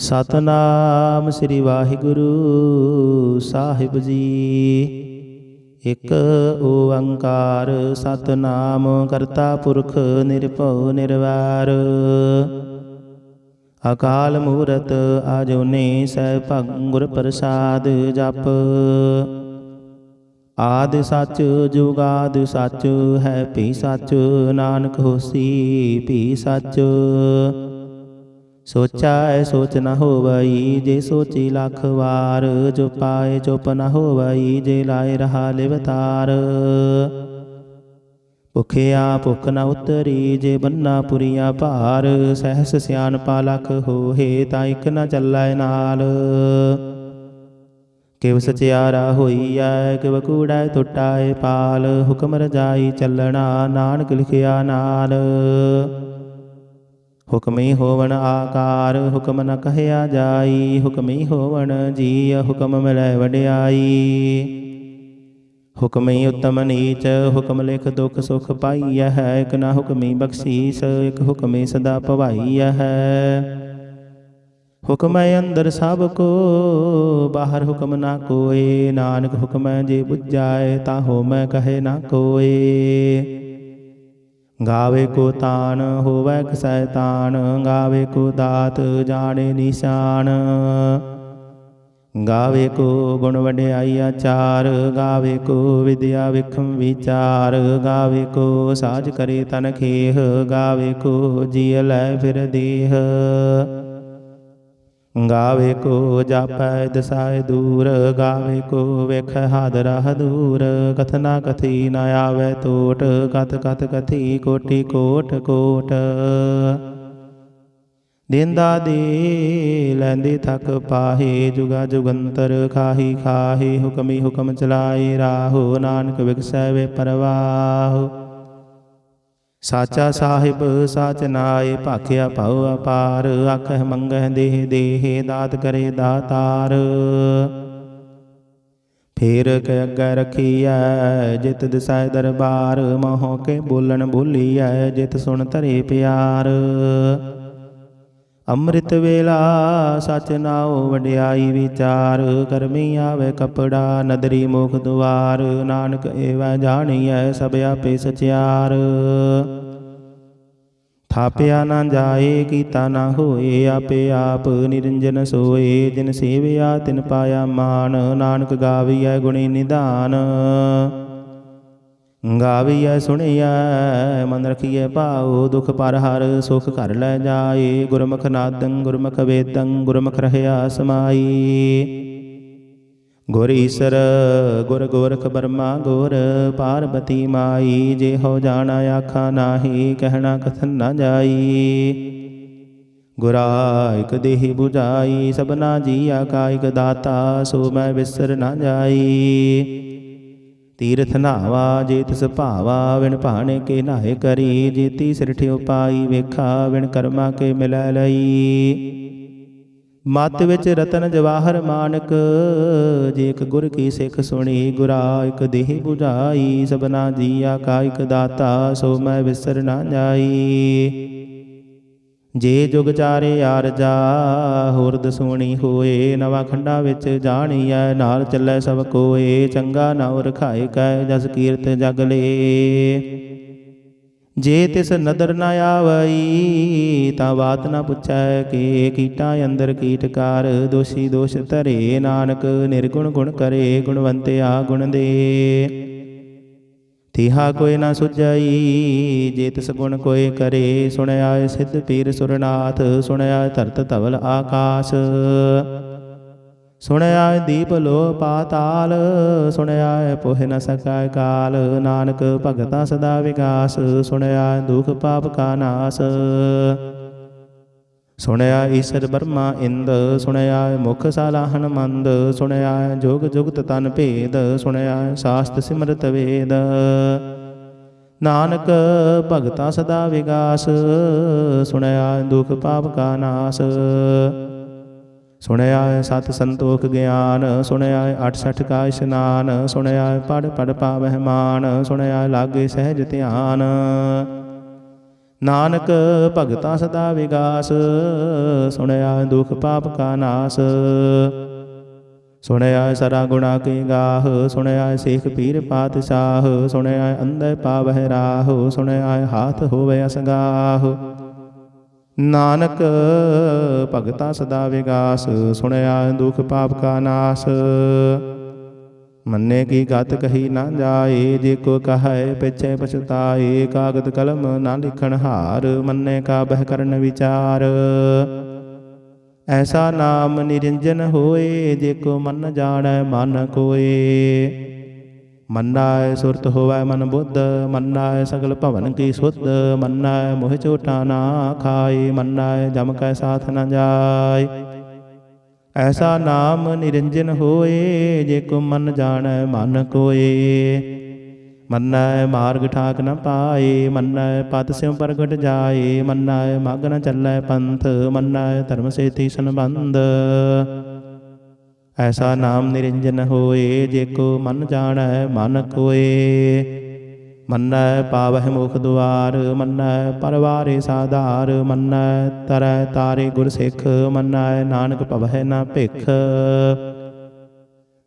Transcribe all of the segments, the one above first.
ਸਤਨਾਮ ਸ੍ਰੀ ਵਾਹਿਗੁਰੂ ਸਾਹਿਬ ਜੀ। ਇਕ ਓੰਕਾਰ ਸਤਨਾਮ ਕਰਤਾ ਪੁਰਖ ਨਿਰਭਉ ਨਿਰਵੈਰ। ਅਕਾਲ ਮੂਰਤ ਆਜੂਨੀ ਸੈਭੰ ਗੁਰ ਪ੍ਰਸਾਦ ਜਪ। ਆਦਿ ਸੱਚ ਜੁਗਾਦਿ ਸੱਚ ਹੈ ਭੀ ਸੱਚ। ਨਾਨਕ ਹੋਸੀ ਭੀ ਸੱਚ। ਸੋਚੈ ਸੋਚ ਨ ਹੋਵਈ ਜੇ ਸੋਚੀ ਲੱਖ ਵਾਰ। ਜੋ ਪਾਏ ਚੁੱਪ ਨ ਹੋਵਈ ਜੇ ਲਾਏ ਰਹਾ ਲਿਵਤਾਰ। ਭੁਖਿਆ ਭੁਖ ਨ ਉਤਰੀ ਜੇ ਬੰਨਾ ਪੁਰੀਆ ਭਾਰ। ਸਹਿਸ ਸਿਆਣਪਾ ਲਖ ਹੋਏ ਤਾਂ ਇਕ ਨ ਚੱਲੈ ਨਾਲ। ਕਿਵ ਸਚਿਆਰਾ ਹੋਈਐ ਕਿਵ ਕੂੜੈ ਟੁੱਟਾਏ ਪਾਲ। ਹੁਕਮ ਰਜਾਈ ਚੱਲਣਾ ਨਾਨਕ ਲਿਖਿਆ ਨਾਲ। ਹੁਕਮੀ ਹੋਵਣ ਆਕਾਰ ਹੁਕਮ ਨ ਕਹਿਆ ਜਾਈ। ਹੁਕਮੀ ਹੋਵਣ ਜੀਅ ਹੁਕਮ ਮਿਲੈ ਵਡਿਆਈ। ਹੁਕਮੀ ਉਤਮ ਨੀਚ ਹੁਕਮ ਲਿਖ ਦੁਖ ਸੁਖ ਪਾਈਐ ਹੈ। ਇਕ ਨਾ ਹੁਕਮੀ ਬਖਸ਼ੀਸ ਇਕ ਹੁਕਮੀ ਸਦਾ ਭਵਾਈਐ ਹੈ। ਹੁਕਮੈ ਅੰਦਰ ਸਭ ਕੋ ਬਾਹਰ ਹੁਕਮ ਨਾ ਕੋਏ। ਨਾਨਕ ਹੁਕਮੈ ਜੇ ਬੁਝਾਏ ਤਾਂ ਹੋਮੈ ਕਹੇ ਨਾ ਕੋਏ। ਗਾਵੇ ਕੋ ਤਾਣ ਹੋਵੈ ਕਸੈ ਤਾਣ। ਗਾਵੇ ਕੋ ਦਾਤ ਜਾਣੇ ਨਿਸ਼ਾਨ। ਗਾਵੇ ਕੋ ਗੁਣ ਵਡਿਆਈ ਆਚਾਰ। ਗਾਵੇ ਕੋ ਵਿਦਿਆ ਵਿਖਮ ਵਿਚਾਰ। ਗਾਵੇ ਕੋ ਸਾਜ ਕਰੇ ਤਨ ਖੇਹ। ਗਾਵੇ ਕੋ ਜੀਅ ਲੈ ਫਿਰ ਦੇਹ। ਗਾਵੇ ਕੋ ਜਾਪੈ ਦਸਾਏ ਦੂਰ। ਗਾਵੇ ਕੋ ਵੇਖੈ ਹਾਦਰਾ ਹਦੂਰ। ਕਥਨਾ ਕਥੀ ਨ ਆਵੈ ਟੋਟ। ਕਥ ਕਥ ਕਥੀ ਕੋਟੀ ਕੋਟ ਕੋਟ। ਦੇਂਦਾ ਦੇ ਲੈਂਦੇ ਥਕ ਪਾਹੇ। ਜੁਗਾ ਜੁਗੰਤਰ ਖਾਹੀ ਖਾਹੇ। ਹੁਕਮੀ ਹੁਕਮ ਚਲਾਏ ਰਾਹੋ। ਨਾਨਕ ਵਿਗਸੈ ਵੇ ਪਰਵਾਹ। ਸਾਚਾ ਸਾਹਿਬ ਸਾਚ ਨਾਏ ਭਾਖਿਆ ਭਉ ਅਪਾਰ। ਆਖਹਿ ਮੰਗਹਿ ਦੇਹ ਦੇਹ ਦਾਤ ਕਰੇ ਦਾਤਾਰ। ਫੇਰ ਕੇ ਅੱਗੇ ਰਖੀਐ ਜਿਤ ਦਿਸੈ ਦਰਬਾਰ। ਮੋਹ ਕੇ ਬੋਲਣ ਬੋਲੀਐ ਜਿਤ ਸੁਣ ਧਰੇ ਪਿਆਰ। ਅੰਮ੍ਰਿਤ ਵੇਲਾ ਸਚ ਨਾਉ ਵਡਿਆਈ ਵਿਚਾਰ। ਕਰਮੀ ਆਵੇ ਕਪੜਾ ਨਦਰੀ ਮੁਖ ਦੁਆਰ। ਨਾਨਕ ਏਵੈ ਜਾਣੀਐ ਸਭ ਆਪੇ ਸਚਿਆਰ। ਥਾਪਿਆ ਨਾ ਜਾਏ ਕੀਤਾ ਨਾ ਹੋਏ। ਆਪੇ ਆਪ ਨਿਰੰਜਨ ਸੋਏ। ਜਿਨ ਸੇਵਿਆ ਤਿਨ ਪਾਇਆ ਮਾਨ। ਨਾਨਕ ਗਾਵੀਐ ਗੁਣੀ ਨਿਧਾਨ। ਗਾਵੀਐ ਸੁਣੀਐ ਮਨ ਰਖੀਐ ਭਾਉ। ਦੁਖ ਪਰ ਹਰ ਸੁਖ ਘਰ ਲੈ ਜਾਏ। ਗੁਰਮੁਖ ਨਾਦੰ ਗੁਰਮੁਖ ਵੇਦੰ ਗੁਰਮੁਖ ਰਹਿਆ ਸਮਾਈ। ਗੁਰ ਈਸਰ ਗੁਰ ਗੋਰਖ ਬਰਮਾ ਗੁਰ ਪਾਰਬਤੀ ਮਾਈ। ਜੇ ਹੋ ਜਾਣਾ ਆਖਾ ਨਾਹੀ ਕਹਿਣਾ ਕਥਨ ਨਾ ਜਾਈ। ਗੁਰਾ ਇਕ ਦੇਹੀ 부ਝਾਈ ਸਭਨਾ ਜੀਆ ਕਾ ਇਕ ਦਾਤਾ। ਸੋ ਮੈਂ ਵਿਸਰ ਨਾ ਜਾਈ। ਤੀਰਥ ਨਾਵਾ ਜੇ ਤਿਸ ਭਾਵਾ। ਵਿਣ ਭਾਣੇ ਕੇ ਨਾਏ ਕਰੀ। ਜੀਤੀ ਸਿਰਠ ਉਪਾਈ ਵੇਖਾ। ਵਿਣ ਕਰਮਾ ਕੇ ਮਿਲੈ ਲਈ। ਮਤ ਵਿੱਚ ਰਤਨ ਜਵਾਹਰ ਮਾਨਕ। ਜੇ ਇਕ ਗੁਰ ਕੀ ਸਿੱਖ ਸੁਣੀ। ਗੁਰਾ ਇਕ ਦੇਹੀ 부ਝਾਈ ਸਭਨਾ ਜੀਆ ਕਾ ਇਕ ਦਾਤਾ। ਸੋ ਮੈਂ ਵਿਸਰ ਨਾ ਜਾਈ। ਜੇ ਜੁਗ ਚਾਰੇ ਆਰਜਾ ਹੋਰ ਦਸੂਣੀ ਹੋਏ। ਨਵਾਂ ਖੰਡਾ ਵਿੱਚ ਜਾਣੀਐ ਨਾਲ ਚੱਲੈ ਸਭ ਕੋਏ। ਚੰਗਾ ਨਾਉ ਰਖਾਏ ਕੈ ਜਸ ਕੀਰਤ ਜਗ ਲੇ। ਜੇ ਤਿਸ ਨਦਰ ਨ ਆਵਈ ਤਾਂ ਬਾਤ ਨ ਪੁੱਛੈ ਕੇ। ਕੀਟਾਂ ਅੰਦਰ ਕੀਟਕਾਰ ਦੋਸ਼ੀ ਦੋਸ਼ ਧਰੇ। ਨਾਨਕ ਨਿਰਗੁਣ ਗੁਣ ਕਰੇ ਗੁਣਵੰਤਿਆ ਗੁਣ ਦੇ। ਤਿਹਾ ਕੋਈ ਨਾ ਸੁਝਈ ਜੇ ਤਿਸ ਗੁਣ ਕੋਇ ਕਰੇ। ਸੁਣਿਆ ਸਿੱਧ ਪੀਰ ਸੁਰਨਾਥ ਸੁਣਿਆ ਧਰਤ ਧਵਲ ਆਕਾਸ਼। ਸੁਣਿਆ ਦੀਪ ਲੋ ਪਾਤਾਲ। ਸੁਣਿਆ ਪੋਹਿ ਨ ਸਕੈ ਕਾਲ। ਨਾਨਕ ਭਗਤਾ ਸਦਾ ਵਿਗਾਸ। ਸੁਣਿਆ ਦੁਖ ਪਾਪ ਕਾ ਨਾਸ। ਸੁਣਿਆ ਈਸਰ ਬਰਮਾ ਇੰਦ। ਸੁਣਿਆ ਮੁਖ ਸਾਲਾਹਨ ਮੰਦ। ਸੁਣਿਆ ਜੋਗ ਜੁਗਤ ਤਨ ਭੇਦ। ਸੁਣਿਆ ਸਾਸਤ ਸਿਮਰਤ ਵੇਦ। ਨਾਨਕ ਭਗਤਾ ਸਦਾ ਵਿਗਾਸ। ਸੁਣਿਆ ਦੁਖ ਪਾਪ ਕਾ ਨਾਸ। ਸੁਣਿਆ ਸਤ ਸੰਤੋਖ ਗਿਆਨ। ਸੁਣਿਆ 68 ਕਾ ਇਸ਼ਨਾਨ। ਸੁਣਿਆ ਪੜ ਪੜ ਪਾਵਹਿ ਮਾਨ। ਸੁਣਿਆ ਲਾਗੇ ਸਹਿਜ ਧਿਆਨ। ਨਾਨਕ ਭਗਤਾ ਸਦਾ ਵਿਗਾਸ, ਸੁਣਿਆ ਦੁਖ ਪਾਪ ਕਾ ਨਾਸ। ਸੁਣਿਆ ਸਰਾ ਗੁਣਾ ਕੇ ਗਾਹ, ਸੁਣਿਆ ਸੇਖ ਪੀਰ ਪਾਤਸ਼ਾਹ। ਸੁਣਿਆ ਅੰਧੇ ਪਾਵਹਿ ਰਾਹ, ਸੁਣਿਆ ਹਾਥ ਹੋਵੇ ਅਸਗਾਹ। ਨਾਨਕ ਭਗਤਾ ਸਦਾ ਵਿਗਾਸ, ਸੁਣਿਆ ਦੁਖ ਪਾਪ ਕਾ ਨਾਸ। ਮੰਨੇ ਕੀ ਗਤ ਕਹੀ ਨਾ ਜਾਏ, ਜੇ ਕੋ ਕਹੈ ਪਿਛੇ ਪਛਤਾਏ। ਕਾਗਦ ਕਲਮ ਨਾ ਲਿਖਣ ਹਾਰ, ਮੰਨੇ ਕਾ ਬਹਿ ਕਰਨ ਵਿਚਾਰ। ਐਸਾ ਨਾਮ ਨਿਰੰਜਨ ਹੋਏ, ਜੇ ਕੋ ਮਨ ਜਾਣੈ ਮਨ ਕੋਏ। ਮੰਨੈ ਸੁਰਤ ਹੋਵੈ ਮਨ ਬੁੱਧ, ਮੰਨੈ ਸਗਲ ਭਵਨ ਕੀ ਸੁਧ। ਮੰਨੈ ਮੋਹ ਝੂਠਾ ਨਾ ਖਾਏ, ਮੰਨੈ ਜਮ ਕੈ ਸਾਥ ਨ ਜਾਏ। ਐਸਾ ਨਾਮ ਨਿਰੰਜਨ ਹੋਏ, ਜੇ ਕੋ ਮਨ ਜਾਣੈ ਮਨ ਕੋਏ। ਮੰਨੈ ਮਾਰਗ ਠਾਕ ਨ ਪਾਏ, ਮੰਨੈ ਪਦ ਸਿਉ ਪ੍ਰਗਟ ਜਾਏ। ਮੰਨੈ ਮਗ ਨ ਚੱਲੈ ਪੰਥ, ਮੰਨੈ ਧਰਮ ਸੇਤੀ ਸੰਬੰਧ। ਐਸਾ ਨਾਮ ਨਿਰੰਜਨ ਹੋਏ, ਜੇ ਕੋ ਮਨ ਜਾਣੈ ਮਨ ਕੋਏ। ਮੰਨੈ ਪਾਵਹਿ ਮੁਖ ਦੁਆਰ, ਮੰਨੈ ਪਰਵਾਰੇ ਸਾਧਾਰ। ਮੰਨੈ ਤਰੈ ਤਾਰੇ ਗੁਰ ਸਿੱਖ, ਮੰਨੈ ਨਾਨਕ ਭਵਹਿ ਨ ਭਿਖ।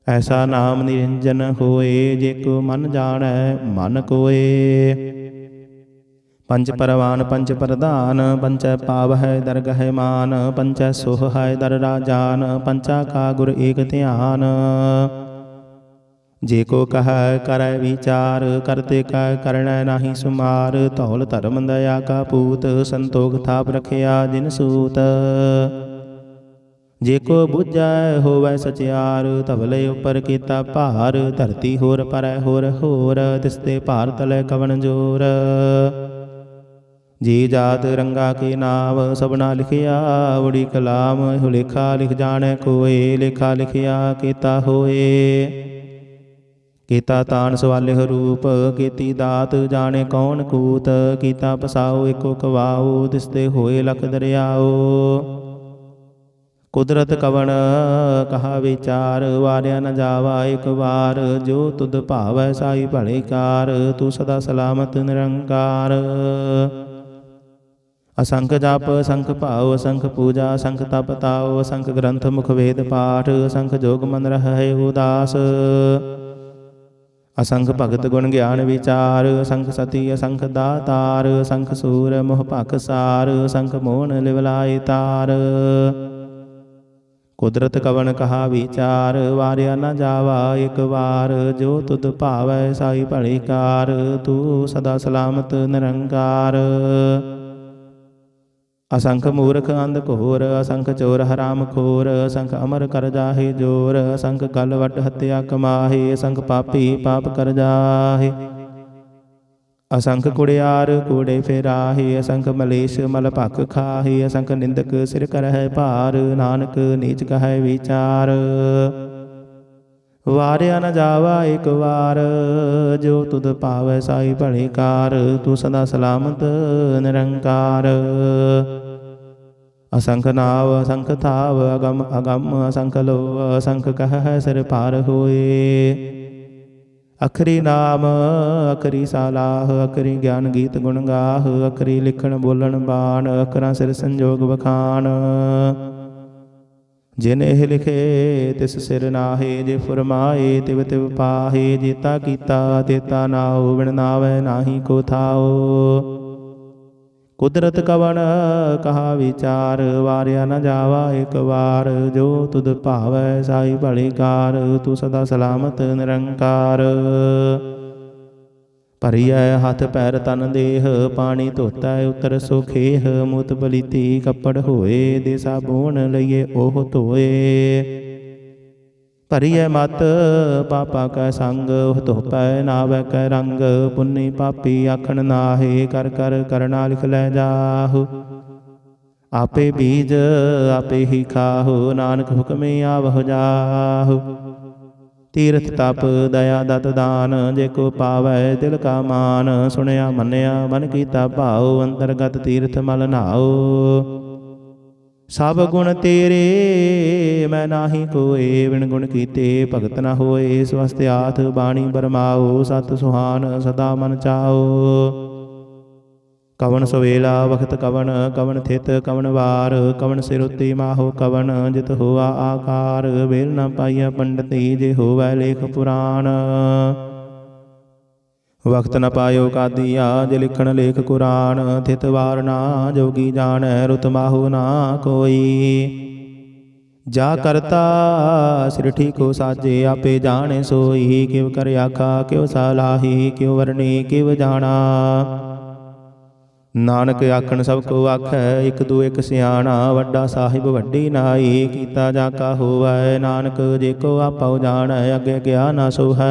ਐਸਾ ਨਾਮ ਨਿਰੰਜਨ ਹੋਏ, ਜੇ ਕੋ ਮਨ ਜਾਣੈ ਮਨ ਕੋਏ। ਪੰਚ ਪਰਵਾਨ ਪੰਚ ਪ੍ਰਧਾਨ, ਪੰਚੈ ਪਾਵਹਿ ਦਰਗਹਿ ਮਾਨ। ਪੰਚੈ ਸੋਹੈ ਦਰ ਰਾਜਾਨ, ਪੰਚਾ ਕਾ ਗੁਰ ਏਕ ਧਿਆਨ। ਜੇ ਕੋ ਕਹੈ ਕਰੈ ਵਿਚਾਰ, ਕਰਤੇ ਕੈ ਕਰਣੈ ਨਾਹੀ ਸੁਮਾਰ। ਧੌਲ ਧਰਮ ਦਇਆ ਕਾ ਪੂਤ, ਸੰਤੋਖ ਥਾਪ ਰਖਿਆ ਜਿਨ ਸੂਤ। ਜੇ ਕੋ ਬੁਝੈ ਹੋਵੈ ਸਚਿਆਰ, ਧਵਲੇ ਉਪਰ ਕੀਤਾ ਭਾਰ। ਧਰਤੀ ਹੋਰ ਪਰੈ ਹੋਰ ਹੋਰ, ਤਿਸਤੇ ਭਾਰ ਤਲੈ ਕਵਣ ਜੋਰ। ਜੀ ਜਾਤ ਰੰਗਾ ਕੇ ਨਾਮ, ਸਭਨਾ ਲਿਖਿਆ ਉੜੀ ਕਲਾਮ। ਇਹੋ ਲੇਖਾ ਲਿਖ ਜਾਣੈ ਕੋਏ, ਲੇਖਾ ਲਿਖਿਆ ਕੀਤਾ ਹੋਏ। ਕੀਤਾ ਤਾਣ ਸਵਾਲਿਹ ਰੂਪ, ਕੀਤੀ ਦਾਤ ਜਾਣੇ ਕੌਣ ਕੂਤ। ਕੀਤਾ ਪਸਾਉ ਏਕੋ ਕਵਾਉ, ਤਿਸਤੇ ਹੋਏ ਲਖ ਦਰਿਆਉ। ਕੁਦਰਤ ਕਵਣ ਕਹਾ ਵਿਚਾਰ, ਵਾਰਿਆ ਨ ਜਾਵਾ ਇਕ ਵਾਰ। ਜੋ ਤੁਧ ਭਾਵੈ ਸਾਈ ਭਲੇ ਕਾਰ, ਤੂੰ ਸਦਾ ਸਲਾਮਤ ਨਿਰੰਕਾਰ। ਅਸੰਖ ਜਪ ਅਸੰਖ ਭਾਉ, ਅਸੰਖ ਪੂਜਾ ਅਸੰਖ ਤਪ ਤਾਉ। ਅਸੰਖ ਗ੍ਰੰਥ ਮੁਖ ਵੇਦ ਪਾਠ, ਅਸੰਖ ਜੋਗ ਮਨ ਰਹੈ ਉਦਾਸ। ਅਸੰਖ ਭਗਤ ਗੁਣ ਗਿਆਨ ਵਿਚਾਰ, ਅਸੰਖ ਸਤੀ ਅਸੰਖ ਦਾਤਾਰ। ਅਸੰਖ ਸੂਰ ਮੋਹ ਭਖ ਸਾਰ, ਅਸੰਖ ਮੋਹਨ ਲਿਵ ਲਾਏ ਤਾਰ। ਕੁਦਰਤ ਕਵਣ ਕਹਾ ਵਿਚਾਰ, ਵਾਰਿਆ ਨ ਜਾਵਾ ਇਕ ਵਾਰ। ਜੋ ਤੁਧ ਭਾਵੈ ਸਾਈ ਭਲੀ ਕਾਰ, ਤੂੰ ਸਦਾ ਸਲਾਮਤ ਨਿਰੰਕਾਰ। ਅਸੰਖ ਮੂਰਖ ਅੰਧ ਘੋਰ, ਅਸੰਖ ਚੋਰ ਹਰਾਮ ਖੋਰ। ਅਸੰਖ ਅਮਰ ਕਰ ਜਾਹੇ ਜੋਰ, ਅਸੰਖ ਗਲ ਵਟ ਹੱਤਿਆ ਕਮਾਹੇ। ਅਸੰਖ ਪਾਪੀ ਪਾਪ ਕਰ ਜਾਹੇ, ਅਸੰਖ ਕੁੜਿਆਰ ਕੂੜੇ ਫੇਰਾਹੇ। ਅਸੰਖ ਮਲੇਸ਼ ਮਲ ਭਖ ਖਾਹੇ, ਅਸੰਖ ਨਿੰਦਕ ਸਿਰ ਕਰਹਿ ਭਾਰ। ਨਾਨਕ ਨੀਚ ਕਹੈ ਵਿਚਾਰ, ਵਾਰਿਆ ਨ ਜਾਵਾ ਇਕ ਵਾਰ। ਜੋ ਤੁਧ ਭਾਵੈ ਸਾਈ ਭਲੀ ਕਾਰ, ਤੂੰ ਸਦਾ ਸਲਾਮਤ ਨਿਰੰਕਾਰ। ਅਸੰਖ ਨਾਵ ਅਸੰਖ ਥਾਵ, ਅਗਮ ਅਗਮ ਅਸੰਖ ਲੋ। ਅਸੰਖ ਕਹਿ ਸਿਰ ਭਾਰ ਹੋਏ। ਅਖਰੀ ਨਾਮ ਅਖਰੀ ਸਾਲਾਹ, ਅਖਰੀ ਗਿਆਨ ਗੀਤ ਗੁਣ ਗਾਹ। ਅਖਰੀ ਲਿਖਣ ਬੋਲਣ ਬਾਣ, ਅਖਰਾਂ ਸਿਰ ਸੰਜੋਗ ਵਖਾਣ। ਜਿਨ ਇਹ ਲਿਖੇ ਤਿਸ ਸਿਰ ਨਾਹੇ, ਜੇ ਫੁਰਮਾਏ ਤਿਵ ਤਿਵ ਪਾਹੇ। ਜੇਤਾ ਕੀਤਾ ਤੇਤਾ ਨਾਉ, ਬਿਨ ਨਾਵੈ ਨਾਹੀ ਕੋ ਥਾਉ। ਕੁਦਰਤ ਕਵਣ ਕਹਾ ਵਿਚਾਰ, ਵਾਰਿਆ ਨ ਜਾਵਾ ਇਕ ਵਾਰ। ਜੋ ਤੁਧ ਭਾਵੈ ਸਾਈ ਭਲੀ ਕਾਰ, ਤੂੰ ਸਦਾ ਸਲਾਮਤ ਨਿਰੰਕਾਰ। ਭਰੀਐ ਹੱਥ ਪੈਰ ਤਨ ਦੇਹ, ਪਾਣੀ ਧੋਤੈ ਉਤਰ ਸੁਖੇਹ। ਮੂਤ ਪਲੀਤੀ ਕੱਪੜ ਹੋਏ, ਦੇ ਸਾਬੂਣ ਲਈਏ ਉਹ ਧੋਏ। ਭਰੀਐ ਮਤ ਪਾਪਾ ਕੈ ਸੰਗ, ਉਹ ਧੋਪੈ ਨਾਵੈ ਕੈ ਰੰਗ। ਪੁੰਨੀ ਪਾਪੀ ਆਖਣ ਨਾਹੇ, ਕਰ ਕਰ ਕਰਣਾ ਲਿਖ ਲੈ ਜਾਹੂ। ਆਪੇ ਬੀਜ ਆਪੇ ਹੀ ਖਾਹੂ, ਨਾਨਕ ਹੁਕਮੇ ਆਵਹੁ ਜਾਹੂ। ਤੀਰਥ ਤਪ ਦਇਆ ਦਤ ਦਾਨ, ਜੇ ਕੋ ਪਾਵੈ ਦਿਲ ਕਾ ਮਾਨ। ਸੁਣਿਆ ਮੰਨਿਆ ਮਨ ਕੀਤਾ ਭਾਉ, ਅੰਤਰਗਤ ਤੀਰਥ ਮਲ ਨਾਉ। ਸਭ ਗੁਣ ਤੇਰੇ ਮੈਂ ਨਾਹੀ ਕੋਏ, ਬਿਨ ਗੁਣ ਕੀਤੇ ਭਗਤ ਨ ਹੋਏ। ਸਵਸਤ ਆਥ ਬਾਣੀ ਬਰਮਾਓ, ਸਤ ਸੁਹਾਨ ਸਦਾ ਮਨ ਚਾਓ। ਕਵਣ ਸੁਵੇਲਾ ਵਖਤ ਕਵਣ ਕਵਣ ਥਿਤ ਕਵਣ ਵਾਰ ਕਵਣ ਸਿਰ ਉੱਤੇ ਮਾਹੋ ਕਵਣ ਜਿਤ ਹੋਆ ਆਕਾਰ ਵੇਲ ਨਾ ਪਾਈਆ ਪੰਡਤੀ ਜੇ ਹੋਵੈ ਲੇਖ ਪੁਰਾਣ ਵਖਤ ਨ ਪਾਇਓ ਕਾਦੀਆ ਜੇ ਲਿਖਣ ਲੇਖ ਕੁਰਾਨ ਥਿਤ ਵਾਰ ਨਾ ਜੋਗੀ ਜਾਣੈ ਰੁਤ ਮਾਹੋ ਨਾ ਕੋਈ ਜਾ ਕਰਤਾ ਸ੍ਰਿਠੀ ਕੋ ਸਾਜੇ ਆਪੇ ਜਾਣੇ ਸੋਈ ਕਿਵ ਕਰ ਆਖਾ ਕਿਵ ਸਲਾਹੀ ਕਿਵ ਵਰਣੀ ਕਿਵ ਜਾਣਾ ਨਾਨਕ ਆਖਣ ਸਭ ਕੋ ਆਖੈ ਇਕ ਦੂ ਇਕ ਸਿਆਣਾ ਵੱਡਾ ਸਾਹਿਬ ਵੱਡੀ ਨਾਈ ਕੀਤਾ ਜਾ ਕਾ ਹੋਵੈ ਨਾਨਕ ਜੇ ਕੋ ਆਪਉ ਜਾਣੈ ਅੱਗੇ ਗਿਆ ਨਾ ਸੋਹੈ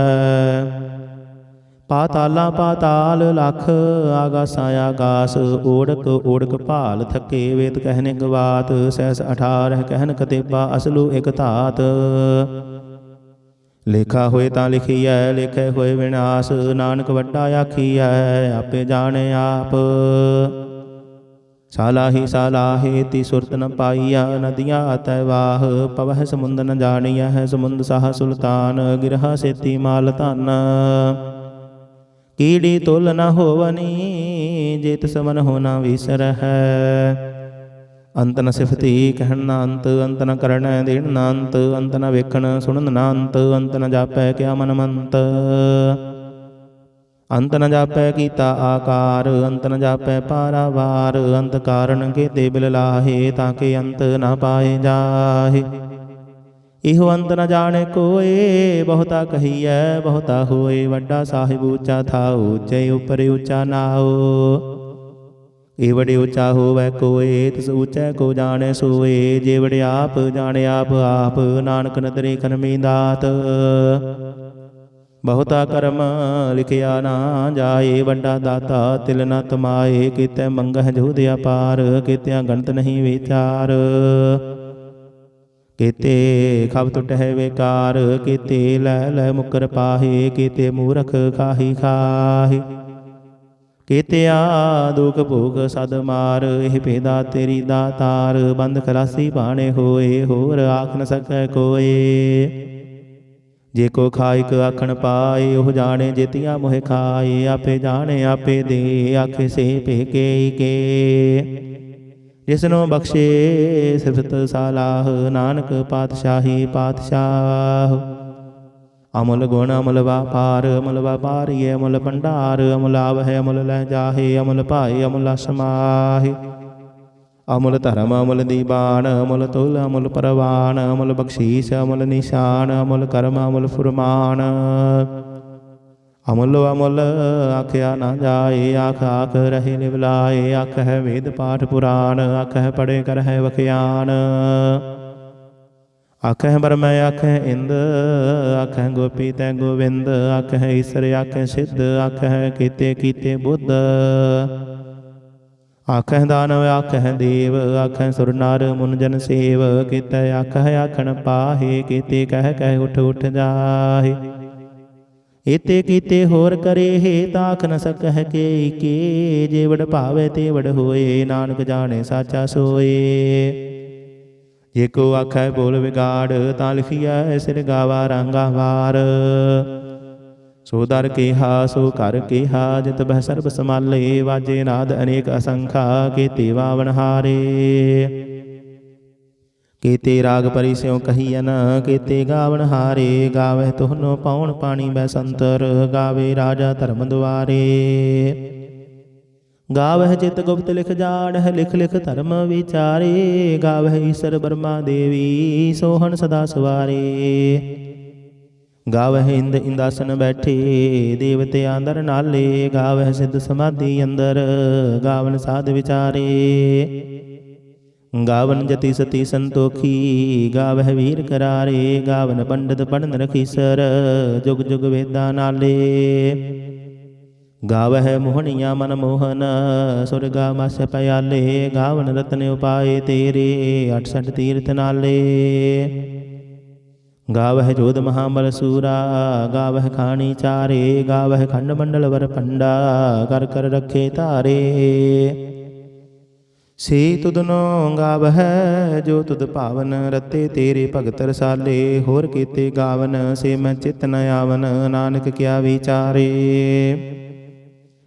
ਪਾਤਾਲਾਂ ਪਾਤਾਲ ਲਖ ਆਗਾਸਾਂ ਆਗਾਸ ਓੜਕ ਓੜਕ ਭਾਲ ਥਕੇ ਵੇਦ ਕਹਿਨੇ ਗਵਾਤ ਸਹਿਸ 18 ਕਹਿਨ ਕਤੇਬਾ ਅਸਲੂ ਇਕ ਧਾਤ ਲੇਖਾ ਹੋਏ ਤਾਂ ਲਿਖੀਐ ਲੇਖੇ ਹੋਏ ਵਿਨਾਸ਼ ਨਾਨਕ ਵੱਡਾ ਆਖੀਐ ਆਪੇ ਜਾਣੇ ਆਪ ਸਾਲਾਹੀ ਤੀ ਸੁਰਤ ਨ ਪਾਈਆ ਨਦੀਆਂ ਤੈ ਵਾਹ ਪਵਹਿ ਸਮੁੰਦ ਨ ਜਾਣੀਐ ਸਮੁੰਦ ਸਾਹ ਸੁਲਤਾਨ ਗਿਰਹਾ ਸੇਤੀ ਮਾਲ ਧਨ ਕੀੜੀ ਤੁਲ ਨ ਹੋਵਨੀ ਜੇ ਤਿਸ ਮਨ ਹੋਣਾ ਵਿਸਰਹਿ ਅੰਤ ਨ ਸਿਫਤੀ ਕਹਿਣ ਨਾ ਅੰਤ ਨ ਕਰਣੈ ਦੇਣ ਨਾ ਅੰਤ ਨ ਵੇਖਣ ਸੁਣਨ ਨਾ ਅੰਤ ਨ ਜਾਪੈ ਕਿਆ ਮਨ ਮੰਤ ਅੰਤ ਨ ਜਾਪੈ ਕੀਤਾ ਆਕਾਰ ਅੰਤ ਨ ਜਾਪੈ ਪਾਰਾਵਾਰ ਅੰਤ ਕਾਰਨ ਕੇਤੇ ਬਿਲ ਲਾਹੇ ਤਾਂ ਕਿ ਅੰਤ ਨ ਪਾਏ ਜਾਹੇ ਇਹੋ ਅੰਤ ਨ ਜਾਣੇ ਕੋਏ ਬਹੁਤਾ ਕਹੀਐ ਬਹੁਤਾ ਹੋਏ ਵੱਡਾ ਸਾਹਿਬ ਉੱਚਾ ਥਾਉ ਉੱਚੇ ਉਪਰ ਉੱਚਾ ਨਾਉ ਇਹ ਵੜੇ ਉੱਚਾ ਹੋਵੈ ਕੋਏ ਤਿਸ ਉੱਚੈ ਕੋ ਜਾਣੇ ਸੋਏ ਜੇ ਵੜੇ ਆਪ ਜਾਣੇ ਆਪ ਨਾਨਕ ਨਦਰੇ ਕਰਮੀ ਦਾਤ ਬਹੁਤਾ ਕਰਮ ਲਿਖਿਆ ਨਾ ਜਾਏ ਵੱਡਾ ਦਾਤਾ ਤਿਲ ਨ ਤਮਾਏ ਕੀਤੇ ਮੰਗਹਿ ਜੋਧ ਅਪਾਰ ਕੀਤਿਆਂ ਗਣਤ ਨਹੀਂ ਵਿਚਾਰ ਕੀਤੇ ਖਬ ਟੁਟਹਿ ਵੇਕਾਰ ਕੀਤੇ ਲੈ ਲੈ ਮੁਕਰ ਪਾਹੇ ਕੀਤੇ ਮੂਰਖ ਖਾਹੀ ਖਾਹੀ ਕੀਤਿਆ ਦੁਖ ਭੋਗ ਸਦ ਮਾਰ ਇਹ ਭੇਦਾ ਤੇਰੀ ਦਾਤਾਰ ਬੰਦ ਖਲਾਸੀ ਬਾਣੇ ਹੋਏ ਹੋਰ ਆਖ ਨ ਸਕੈ ਕੋਏ ਜੇ ਕੋ ਖਾਇਕ ਆਖਣ ਪਾਏ ਉਹ ਜਾਣੇ ਜਿਤਿਆ ਮੋਹਿ ਖਾਏ ਆਪੇ ਜਾਣੇ ਆਪੇ ਦੇ ਆਖੇ ਸੇ ਭੇਕੇ ਕੇ ਜਿਸਨੂੰ ਬਖਸ਼ੇ ਸਿਫਤ ਸਾਲਾਹ ਨਾਨਕ ਪਾਤਸ਼ਾਹੀ ਪਾਤਸ਼ਾਹ ਅਮੁਲ ਗੁਣ ਅਮੁਲ ਵਾਪਾਰੀਏ ਅਮੁਲ ਭੰਡਾਰ ਅਮੁਲ ਆਵਹਿ ਅਮੁਲ ਲੈ ਜਾਹੇ ਅਮੁਲ ਭਾਏ ਅਮੁਲ ਸਮਾਹੇ ਅਮੁਲ ਧਰਮ ਅਮੁਲ ਦੀਬਾਨ ਅਮੁਲ ਤੁਲ ਅਮੁਲ ਪਰਵਾਨ ਅਮੁਲ ਬਖਸ਼ੀਸ ਅਮੁਲ ਨਿਸ਼ਾਨ ਅਮੁਲ ਕਰਮ ਅਮੁਲ ਫੁਰਮਾਨ ਅਮੁਲ ਅਮੁਲ ਆਖਿਆ ਨਾ ਜਾਏ ਆਖ ਆਖ ਰਹੇ ਨਿਵਲਾਏ ਆਖ ਹੈ ਵੇਦ ਪਾਠ ਪੁਰਾਣ ਆਖ ਹੈ ਪੜੇ ਕਰ ਹੈ ਵਖਿਆਨ ਆਖ ਹੈ ਬਰਮੈ ਆਖ ਹੈ ਇੰਦ ਆਖ ਹੈ ਗੋਪੀ ਤੈ ਗੋਵਿੰਦ ਆਖ ਹੈ ਈਸਰ ਆਖ ਹੈ ਸਿੱਧ ਆਖ ਹੈ ਕੀਤੇ ਕੀਤੇ ਬੁੱਧ ਆਖ ਹੈ ਦਾਨਵ ਆਖ ਹੈ ਦੇਵ ਆਖ ਹੈ ਸੁਰ ਨਰ ਮੁਨ ਜਨ ਸੇਵ ਕੀਤੇ ਆਖ ਹੈ ਆਖਣ ਪਾਹੇ ਕੀਤੇ ਕਹਿ ਉਠ ਉਠ ਜਾਹੇ ਏਤੇ ਕੀਤੇ ਹੋਰ ਕਰੇ ਹੈ ਤਾਖ ਨ ਸਕਹਿ ਕੇ ਜੇ ਵਡ ਭਾਵੇ ਤੇ ਵਡ ਹੋਏ ਨਾਨਕ ਜਾਣੇ ਸਾਚਾ ਸੋਏ ਜੇ ਕੋ ਆਖੈ ਬੋਲ ਵਿਗਾੜ ਤਾਂ ਲਿਖੀਐ ਸਿਰ ਗਾਵਾ ਰਾਂਗਾ ਵਾਰ ਸੋ ਦਰ ਕੇਹਾ ਸੋ ਘਰ ਕੇਹਾ ਜਿਤ ਬਹਿ ਸਰਬ ਸਮਾਲੇ ਵਾਜੇ ਨਾਦ ਅਨੇਕ ਅਸੰਖਾ ਕੀਤੇ ਵਾਵਨ ਹਾਰੇ ਕੀਤੇ ਰਾਗ ਪਰੀ ਸਿਉ ਕਹੀਐਨ ਕੀਤੇ ਗਾਵਨ ਹਾਰੇ ਗਾਵਹਿ ਤੁਹਨੋ ਪਾਉਣ ਪਾਣੀ ਬੈ ਸੰਤਰ ਗਾਵੇ ਰਾਜਾ ਧਰਮ ਦੁਆਰੇ ਗਾਵਹਿ ਚਿਤ ਗੁਪਤ ਲਿਖ ਜਾਣਹਿ ਲਿਖ ਲਿਖ ਧਰਮ ਵਿਚਾਰੇ ਗਾਵਹਿ ਈਸਰ ਬਰਮਾ ਦੇਵੀ ਸੋਹਣ ਸਦਾ ਸਵਾਰੇ ਗਾਵਹਿ ਇੰਦ ਇੰਦਾਸਨ ਬੈਠੇ ਦੇਵਤੇ ਅੰਦਰ ਨਾਲੇ ਗਾਵਹਿ ਸਿੱਧ ਸਮਾਧੀ ਅੰਦਰ ਗਾਵਨ ਸਾਧ ਵਿਚਾਰੇ ਗਾਵਨ ਜਤੀ ਸਤੀ ਸੰਤੋਖੀ ਗਾਵਹਿ ਵੀਰ ਕਰਾਰੇ ਗਾਵਨ ਪੰਡਤ ਪੜਨ ਰਖੀਸਰ ਜੁਗ ਜੁਗ ਵੇਦਾਂ ਨਾਲੇ ਗਾਵਹਿ ਮੋਹਣੀਆਂ ਮਨ ਮੋਹਨ ਸੁਰਗਾ ਮਸ ਪਿਆਲੇ ਗਾਵਨ ਰਤਨ ਉਪਾਏ ਤੇਰੇ 68 ਤੀਰਥ ਨਾਲੇ ਗਾਵਹਿ ਜੋਧ ਮਹਾਬਲ ਸੂਰਾ ਗਾਵਹਿ ਖਾਣੀ ਚਾਰੇ ਗਾਵਹਿ ਖੰਡ ਮੰਡਲ ਵਰ ਪੰਡਾ ਕਰ ਕਰ ਰੱਖੇ ਧਾਰੇ ਸੇ ਤੁਧਨੋ ਗਾਵਹਿ ਜੋ ਤੁਧ ਭਾਵਨ ਰਤੇ ਤੇਰੇ ਭਗਤ ਰਸਾਲੇ ਹੋਰ ਕੀਤੇ ਗਾਵਨ ਸੇ ਮੈਂ ਚਿਤ ਨ ਆਵਨ ਨਾਨਕ ਕਿਆ ਵਿਚਾਰੇ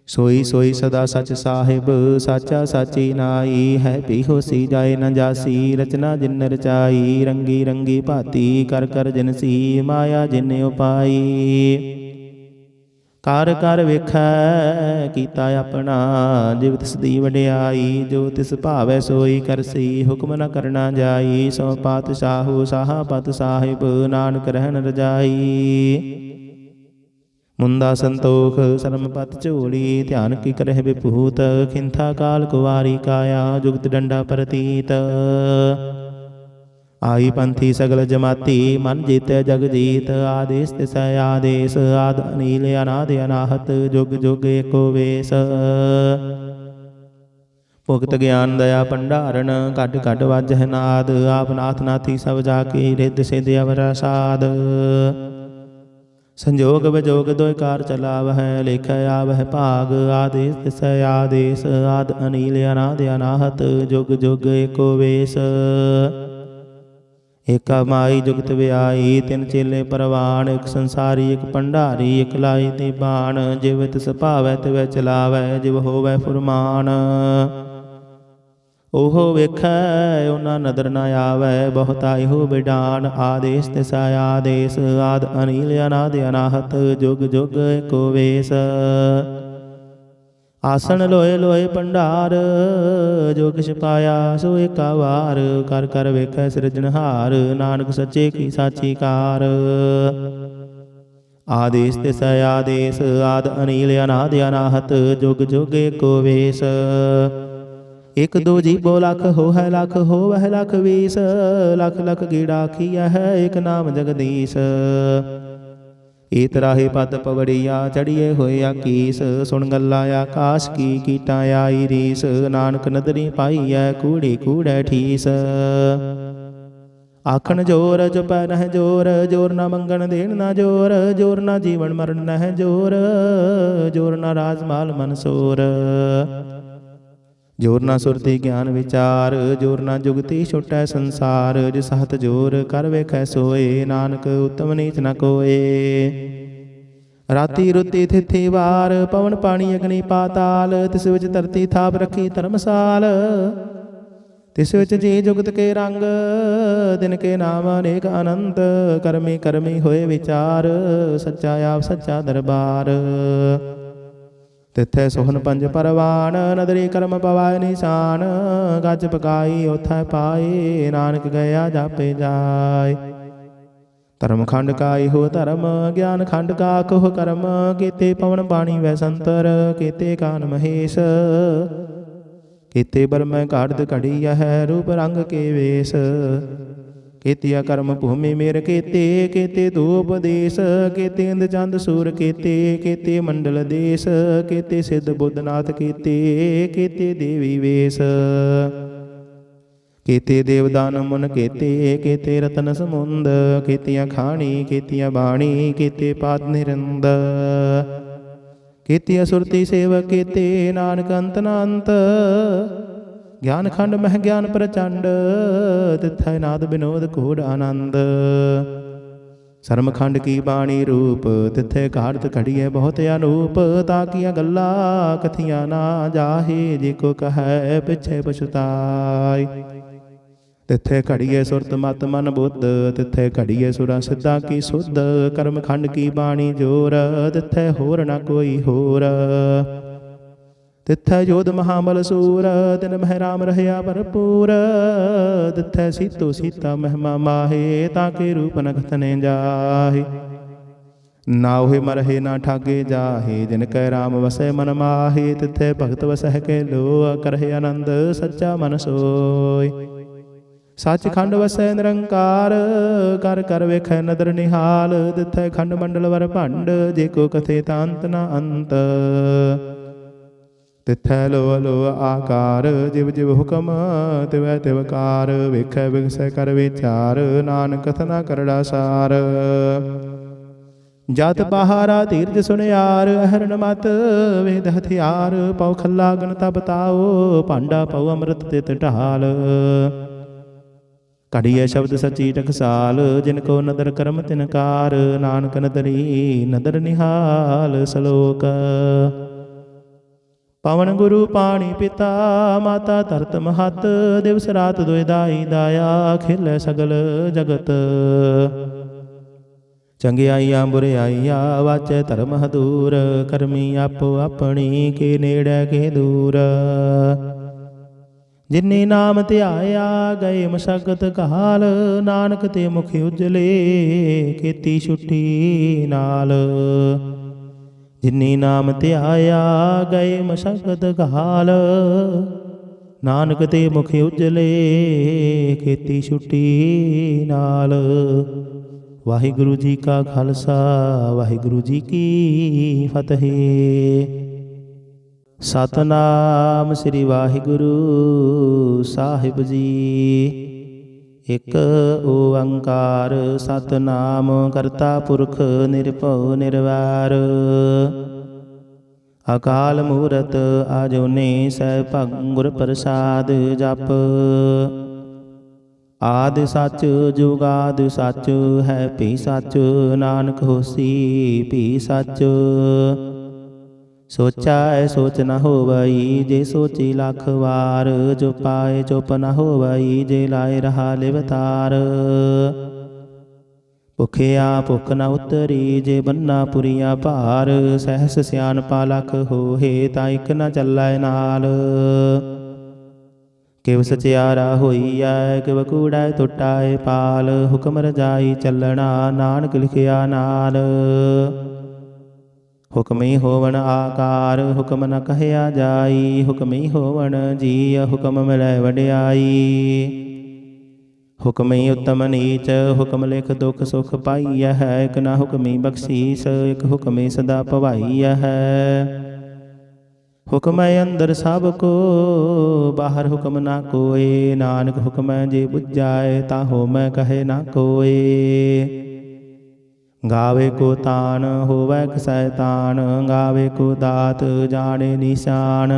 सोई सोई सदा सच साहिब साचा साची नाई है पी होसी जाए न जासी रचना जिन रचाई रंगी रंगी भाती कर कर जिनसी माया जिन उपाई कर कर वेखै कीता अपना जिव तिस दी वडियाई जो तिस भावै सोई करसी हुक्म न करना जाई सौ पातशाहु साहा पत साहिब नानक रहन रजाई मुंदा संतोख सरमपत झोली ध्यान की करह विभूत खिंथा काल कुवारी काया जुगत डंडा प्रतीत आई पंथी सगल जमाती मन जीत जग जीत आदेश तिस आदेश आद अनील अनाद अनाहत जुग जुग एको वेश भुगत ज्ञान दया भंडारण कट कट वाजह नाद आप नाथ नाथी सब जाके रिद सिद्ध अवर साध संजोग विजोग दोय कार चलावह लेख आवह भाग आदेश तिस आदेश आद अनील अनाद अनाहत जुग जुग एको वेश एका माई जुगत व्याई तिन चेले परवान एक संसारी एक भंडारी एक लाई ते बाण जिव तिस भावै तिवै चलावै जिव होवै फुरमान ओहो वेखै उना नदर न आवै बहुताई हो बिडान आदेश तिस आदेश आद अनील अनाद अनाहत जुग जुग एको वेश आसन लोए लोए भंडार जो किछ पाया सो एका वार कर कर वेखै सिरजनहार नानक सच्चे की साची कार आदेश तिस आदेश आद अनील अनाद अनाहत जुग जुग एको वेश एक दो जीबो लख हो है लख हो वह लख बीस लख लख गीड़ा खिया है एक नाम जगदीश इतराहे पद पवड़िया चढ़िए होए आकीस सुन गल्ला आकाश की कीटा आई रीस नानक नदरी पाई है कूड़ी कूड़े ठीस आखन जोर चुपै नह जोर जोर ना मंगन देन ना जोर जोर ना जीवन मरण नह जोर जोर ना राजमाल मनसूर जोर ना सुरती ज्ञान विचार जोर ना जुगती छुटै संसार जिस हथ जोर कर वेखै सोए नानक उत्तम नीच न कोए राती रुती थिथि वार पवन पानी अग्नि पाताल तिस विच धरती थाप रखी धर्मसाल तिस विच जी जुगत के रंग दिन के नाम अनेक अनंत करमी करमी होए विचार सच्चा आप सच्चा दरबार तिथै सोहन पंज परवान नदरी कर्म पवाय निशान गज पकाई उथै पाए नानक गया जापे जाय धर्म खंड काई हो धर्म ज्ञान खंड का कहो कर्म केते पवन पाणी वै संतर केते कान महेश केते बरमै घाड़द घड़ी है रूप रंग के वेश केतिया कर्म भूमि मेर केते केते धूप देश केते इंद चंद सूर केते केते मंडल देश केते सिद्ध बुद्धनाथ केते केते देवी वेश केते देवदान मुन केते केते रतन समुंद केतिया खाणी केतिया बाणी केते पाद निरंद केतिया सुरती सेवक केते नानक अंत नांत ज्ञान खंड मह ज्ञान प्रचंड तिथै नाद विनोद घोड़ आनंद शर्म खंड की बाणी रूप तिथै घाड़त घड़िए बहुत अनूप ताकिया गल्ला कथिया ना जाहे जिको कहे पिछे पछुताय तिथै घड़िए सुरत मत मन बुद्ध तिथै घड़िए सुरा सिद्धा की सुध कर्म खंड की बाणी जोर तिथै होर न कोई होर तिथै जोध महाबल सूर दिन मह राम रहया भरपूर तिथै सीतो सीता महिमा माहे ताके रूप न कथने जाहे ना होए मरहे ना ठागे जाहे जिन कै राम वसै मन माहे तिथै भगत वसह के लो करहे आनंद सच्चा मन सोय सच खंड वसै निरंकार कर कर वेखै नदर निहाल तिथै खंड मंडल वर भंड जेको कथे तांत न अंत तिथै लो लो आकार जिव जिव हुक्म तिवै तिवकार वेखै विगसै कर विचार नानक कथना करड़ा सार जत पहारा धीरज सुनियार अहरण मत वेद हथियार पौ खल्ला गण तब ताओ भांडा पौ अमृत तित ढाल घड़िए शब्द सची टकसाल जिनको नदर करम तिनकार नानक नदरी नदर निहाल सलोक ਪਵਨ ਗੁਰੂ ਪਾਣੀ ਪਿਤਾ ਮਾਤਾ ਧਰਤ ਮਹਤ ਦਿਵਸ ਰਾਤ ਦੁਇ ਦਾਈ ਦਾਇਆ ਖਿਲੈ ਸਗਲ ਜਗਤ ਚੰਗਿਆਈਆਂ ਬੁਰਿਆਈਆਂ ਵਾਚੈ ਧਰਮ ਹਦੂਰ ਕਰਮੀ ਆਪੋ ਆਪਣੀ ਕੇ ਨੇੜੇ ਕੇ ਦੂਰ ਜਿਨੇ ਨਾਮ ਧਿਆਇਆ ਗਏ ਮਸ਼ਕਤ ਕਾਲ ਨਾਨਕ ਤੇ ਮੁਖ ਉਜਲੇ ਕੀਤੀ ਛੁੱਟੀ ਨਾਲ ਜਿਨੇ ਨਾਮ ਧਿਆਇਆ ਗਏ ਮਸ਼ਕਤ ਕਾਲ ਨਾਨਕ ਤੇ ਮੁਖ ਉਜਲੇ ਕੀਤੀ ਛੁੱਟੀ ਨਾਲ। ਵਾਹਿਗੁਰੂ ਜੀ ਕਾ ਖਾਲਸਾ ਵਾਹਿਗੁਰੂ ਜੀ ਕੀ ਫਤਿਹ। ਸਤਨਾਮ ਸ੍ਰੀ ਵਾਹਿਗੁਰੂ ਸਾਹਿਬ ਜੀ। ਇਕ ਓੰਕਾਰ ਸਤਨਾਮ ਕਰਤਾ ਪੁਰਖ ਨਿਰਭਉ ਨਿਰਵੈਰ ਅਕਾਲ ਮੂਰਤ ਆਜੂਨੀ ਸੈਭੰ ਗੁਰ ਪ੍ਰਸਾਦ ਜਪ। ਆਦਿ ਸੱਚ ਜੁਗਾਦਿ ਸੱਚ ਹੈ ਭੀ ਸੱਚ ਨਾਨਕ ਹੋਸੀ ਭੀ ਸੱਚ। ਸੋਚੈ ਸੋਚ ਨ ਹੋਵਈ ਜੇ ਸੋਚੀ ਲੱਖ ਵਾਰ ਜੋ ਪਾਏ ਚੁੱਪ ਨ ਹੋਵਈ ਜੇ ਲਾਏ ਰਹਾ ਲਿਵਤਾਰ। ਭੁਖਿਆ ਭੁਖ ਨ ਉਤਰੀ ਜੇ ਬੰਨਾ ਪੁਰੀਆ ਭਾਰ ਸਹਿਸ ਸਿਆਣਪਾ ਲੱਖ ਹੋਏ ਤਾਂ ਇਕ ਨ ਚੱਲੈ ਨਾਲ। ਕਿਵ ਸਚਿਆਰਾ ਹੋਈਐ ਕਿਵ ਕੂੜੈ ਟੁੱਟਾਏ ਪਾਲ ਹੁਕਮ ਰਜਾਈ ਚੱਲਣਾ ਨਾਨਕ ਲਿਖਿਆ ਨਾਲ। ਹੁਕਮੀ ਹੋਵਣ ਆਕਾਰ ਹੁਕਮ ਨ ਕਹਿਆ ਜਾਈ ਹੁਕਮੀ ਹੋਵਣ ਜੀ ਹੁਕਮ ਮਿਲੈ ਵਡਿਆਈ। ਹੁਕਮੀ ਉਤਮ ਨੀਚ ਹੁਕਮ ਲਿਖ ਦੁਖ ਸੁਖ ਪਾਈਐ ਹੈ ਇਕ ਨਾ ਹੁਕਮੀ ਬਖਸ਼ੀਸ ਇਕ ਹੁਕਮੀ ਸਦਾ ਭਵਾਈਐ ਹੈ। ਹੁਕਮੈ ਅੰਦਰ ਸਭ ਕੋ ਬਾਹਰ ਹੁਕਮ ਨਾ ਕੋਏ ਨਾਨਕ ਹੁਕਮੈ ਜੇ ਬੁਝਾਏ ਤਾਂ ਹੋਮੈ ਕਹੇ ਨਾ ਕੋਏ। ਗਾਵੇ ਕੋ ਤਾਨ ਹੋਵੈ ਕਸੈ ਤਾਨ ਗਾਵੇ ਕੋ ਦਾਤ ਜਾਣੇ ਨਿਸ਼ਾਨ।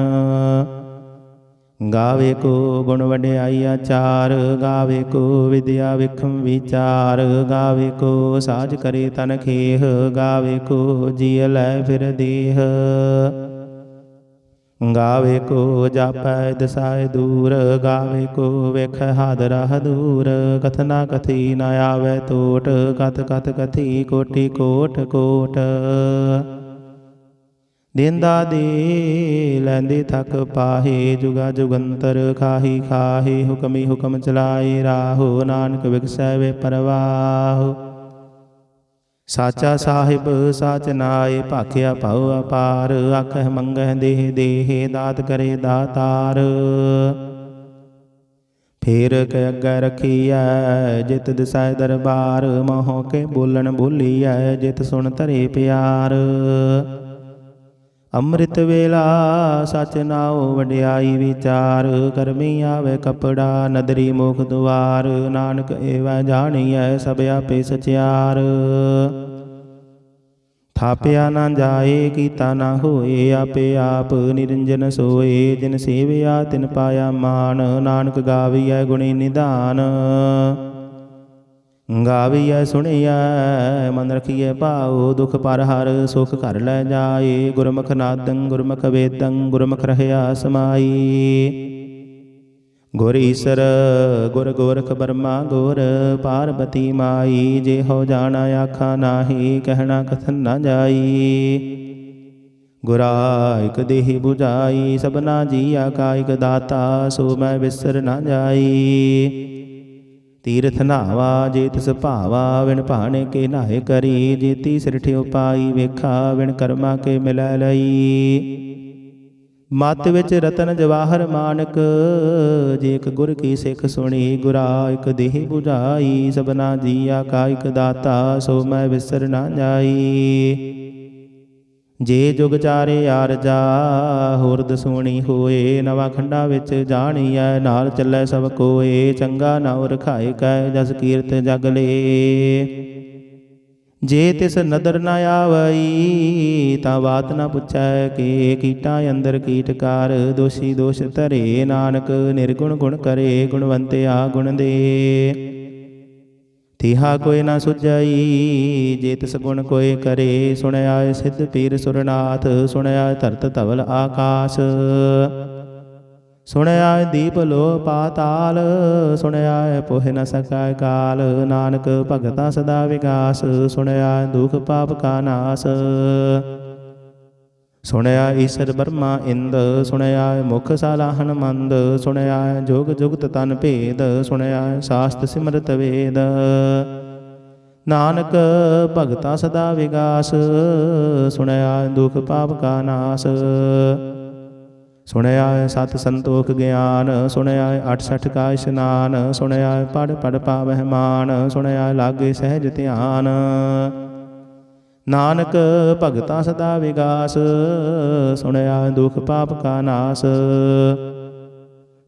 ਗਾਵੇ ਕੋ ਗੁਣ ਵਡਿਆਈ ਆਚਾਰ ਗਾਵੇ ਕੋ ਵਿਦਿਆ ਵਿਖਮ ਵਿਚਾਰ। ਗਾਵੇ ਕੋ ਸਾਜ ਕਰੇ ਤਨ ਖੇਹ ਗਾਵੇ ਕੋ ਜੀਅ ਲੈ ਫਿਰ ਦੇਹ। ਗਾਵੇ ਕੋ ਜਾਪੈ ਦਸਾਏ ਦੂਰ ਗਾਵੇ ਕੋ ਵੇਖੈ ਹਾਦਰਾ ਹਦੂਰ। ਕਥਨਾ ਕਥੀ ਨ ਆਵੈ ਟੋਟ ਕਥ ਕਥ ਕਥੀ ਕੋਟੀ ਕੋਟ ਕੋਟ। ਦੇਂਦਾ ਦੇ ਲੈਂਦੇ ਥਕ ਪਾਹੇ ਜੁਗਾ ਜੁਗੰਤਰ ਖਾਹੀ ਖਾਹੇ। ਹੁਕਮੀ ਹੁਕਮ ਚਲਾਏ ਰਾਹੋ ਨਾਨਕ ਵਿਗਸੈ ਵੇ ਪਰਵਾਹ। ਸਾਚਾ ਸਾਹਿਬ ਸਾਚ ਨਾਏ ਭਾਖਿਆ ਭਉ ਅਪਾਰ। ਆਖਹਿ ਮੰਗਹਿ ਦੇਹ ਦੇਹ ਦਾਤ ਕਰੇ ਦਾਤਾਰ। ਫੇਰ ਕੇ ਅੱਗੇ ਰਖੀਐ ਜਿਤ ਦਿਸੈ ਦਰਬਾਰ। ਮੋਹ ਕੇ ਬੋਲਣ ਬੋਲੀਐ ਜਿਤ ਸੁਣ ਧਰੇ ਪਿਆਰ। ਅੰਮ੍ਰਿਤ ਵੇਲਾ ਸਚ ਨਾਉ ਵਡਿਆਈ ਵਿਚਾਰ। ਕਰਮੀ ਆਵੇ ਕਪੜਾ ਨਦਰੀ ਮੁਖ ਦੁਆਰ। ਨਾਨਕ ਏਵੈ ਜਾਣੀਐ ਸਭ ਆਪੇ ਸਚਿਆਰ। ਥਾਪਿਆ ਨਾ ਜਾਏ ਕੀਤਾ ਨਾ ਹੋਏ ਆਪੇ ਆਪ ਨਿਰੰਜਨ ਸੋਏ। ਜਿਨ ਸੇਵਿਆ ਤਿਨ ਪਾਇਆ ਮਾਨ ਨਾਨਕ ਗਾਵੀਐ ਗੁਣੀ ਨਿਧਾਨ। ਗਾਵੀਐ ਸੁਣੀਐ ਮਨ ਰਖੀਐ ਭਾਉ ਦੁਖ ਪਰ ਹਰ ਸੁਖ ਘਰ ਲੈ ਜਾਏ। ਗੁਰਮੁਖ ਨਾਦੰ ਗੁਰਮੁਖ ਵੇਦੰ ਗੁਰਮੁਖ ਰਹਿਆ ਸਮਾਈ। ਗੁਰ ਈਸਰ ਗੁਰ ਗੋਰਖ ਬਰਮਾ ਗੁਰ ਪਾਰਬਤੀ ਮਾਈ। ਜੇ ਹੋ ਜਾਣਾ ਆਖਾ ਨਾਹੀ ਕਹਿਣਾ ਕਥਨ ਨਾ ਜਾਈ। ਗੁਰਾ ਇਕ ਦੇਹ 부ਝਾਈ ਸਭਨਾ ਜੀਆ ਕਾ ਇਕ ਦਾਤਾ ਸੋ ਮੈਂ ਵਿਸਰ ਨਾ ਜਾਈ। ਤੀਰਥ ਨਾਵਾ ਜੇ ਤਿਸ ਭਾਵਾ ਵਿਣ ਭਾਣੇ ਕੇ ਨਾਏ ਕਰੀ। ਜੀਤੀ ਸਿਰਠ ਉਪਾਈ ਵੇਖਾ ਵਿਣ ਕਰਮਾ ਕੇ ਮਿਲੈ ਲਈ। ਮਤ ਵਿੱਚ ਰਤਨ ਜਵਾਹਰ ਮਾਨਕ ਜੇ ਇਕ ਗੁਰ ਕੀ ਸਿੱਖ ਸੁਣੀ। ਗੁਰਾ ਇਕ ਦੇਹ 부ਝਾਈ ਸਭਨਾ ਜੀਆ ਕਾ ਇਕ ਦਾਤਾ ਸੋ ਮੈਂ ਵਿਸਰ ਨਾ ਜਾਈ। ਜੇ ਜੁਗ ਚਾਰੇ ਆਰਜਾ ਹੋਰਦ ਸੋਣੀ ਹੋਏ। ਨਵਾਂ ਖੰਡਾ ਵਿੱਚ ਜਾਣੀਐ ਨਾਲ ਚੱਲੈ ਸਭ ਕੋਏ। ਚੰਗਾ ਨਾਉ ਰਖਾਏ ਕੈ ਜਸ ਕੀਰਤ ਜਗ ਲੇ। ਜੇ ਤਿਸ ਨਦਰ ਨ ਆਵਈ ਤਾਂ ਬਾਤ ਨ ਪੁੱਛੈ ਕਿ ਕੀਟਾਂ ਅੰਦਰ ਕੀਟਕਾਰ। ਦੋਸ਼ੀ ਦੋਸ਼ ਧਰੇ ਨਾਨਕ ਨਿਰਗੁਣ ਗੁਣ ਕਰੇ ਗੁਣਵੰਤਿਆ ਗੁਣ ਦੇ। ਤੀਹਾ ਕੋਈ ਨਾ ਸੁਝਾਈ ਜੇ ਤਿਸ ਗੁਣ ਕੋਈ ਕਰੇ। ਸੁਣਿਆ ਸਿੱਧ ਪੀਰ ਸੁਰਨਾਥ ਸੁਣਿਆ ਧਰਤ ਧਵਲ ਆਕਾਸ਼। ਸੁਣਿਆ ਦੀਪ ਲੋ ਪਾਤਾਲ ਸੁਣਿਆ ਪੋਹਿ ਨ ਸਕੈ ਕਾਲ। ਨਾਨਕ ਭਗਤਾ ਸਦਾ ਵਿਗਾਸ ਸੁਣਿਆ ਦੁਖ ਪਾਪ ਕਾ ਨਾਸ। ਸੁਣਿਆ ਈਸਰ ਬਰਮਾ ਇੰਦ ਸੁਣਿਆ ਮੁਖ ਸਾਲਾਹਨ ਮੰਦ। ਸੁਣਿਆ ਜੋਗ ਜੁਗਤ ਤਨ ਭੇਦ ਸੁਣਿਆ ਸਾਸਤ ਸਿਮਰਤ ਵੇਦ। ਨਾਨਕ ਭਗਤਾ ਸਦਾ ਵਿਗਾਸ ਸੁਣਿਆ ਦੁਖ ਪਾਪ ਕਾ ਨਾਸ। ਸੁਣਿਆ ਸਤ ਸੰਤੋਖ ਗਿਆਨ ਸੁਣਿਆ 68 ਕਾ ਇਸ਼ਨਾਨ। ਸੁਣਿਆ ਪੜ ਪੜ ਪਾਵਹਿ ਮਾਨ ਸੁਣਿਆ ਲਾਗੇ ਸਹਿਜ ਧਿਆਨ। ਨਾਨਕ ਭਗਤਾ ਸਦਾ ਵਿਗਾਸ ਸੁਣਿਆ ਦੁਖ ਪਾਪ ਕਾ ਨਾਸ।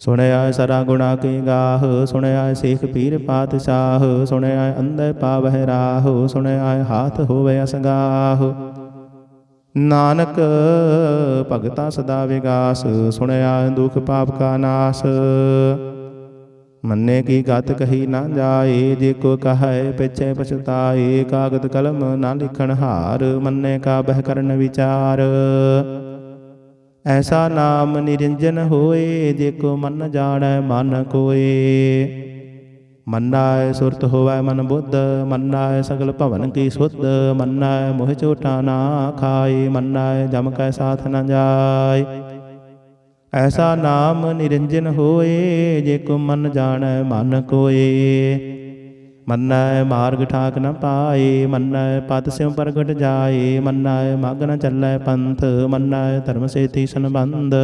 ਸੁਣਿਆ ਸਰਾ ਗੁਣਾ ਕੇ ਗਾਹ ਸੁਣਿਆ ਸੇਖ ਪੀਰ ਪਾਤਸ਼ਾਹ। ਸੁਣਿਆ ਅੰਧੇ ਪਾਵਹਿ ਰਾਹ ਸੁਣਿਆ ਹਾਥ ਹੋਵੇ ਅਸਗਾਹ। ਨਾਨਕ ਭਗਤਾ ਸਦਾ ਵਿਗਾਸ ਸੁਣਿਆ ਦੁਖ ਪਾਪ ਕਾ ਨਾਸ। ਮੰਨੇ ਕੀ ਗਤ ਕਹੀ ਨਾ ਜਾਏ ਜੇ ਕੋ ਕਹੈ ਪਿਛੇ ਪਛਤਾਏ। ਕਾਗਦ ਕਲਮ ਨਾ ਲਿਖਣ ਹਾਰ ਮੰਨੇ ਕਾ ਬਹਿ ਕਰਨ ਵਿਚਾਰ। ਐਸਾ ਨਾਮ ਨਿਰੰਜਨ ਹੋਏ ਜੇ ਕੋ ਮਨ ਜਾਣੈ ਮਨ ਕੋਏ। ਮੰਨੈ ਸੁਰਤ ਹੋਵੈ ਮਨ ਬੁੱਧ ਮੰਨੈ ਸਗਲ ਭਵਨ ਕੀ ਸੁਧ। ਮੰਨੈ ਮੋਹ ਝੂਠਾ ਨਾ ਖਾਏ ਮੰਨੈ ਜਮ ਕੈ ਸਾਥ ਨ ਜਾਏ। ਐਸਾ ਨਾਮ ਨਿਰੰਜਨ ਹੋਏ ਜੇ ਕੋ ਮਨ ਜਾਣੈ ਮਨ ਕੋਏ। ਮੰਨੈ ਮਾਰਗ ਠਾਕ ਨ ਪਾਏ ਮੰਨੈ ਪਦ ਸਿਉ ਪ੍ਰਗਟ ਜਾਏ। ਮੰਨੈ ਮਗ ਨ ਚੱਲੈ ਪੰਥ ਮੰਨੈ ਧਰਮ ਸੇਤੀ ਸੰਬੰਧ।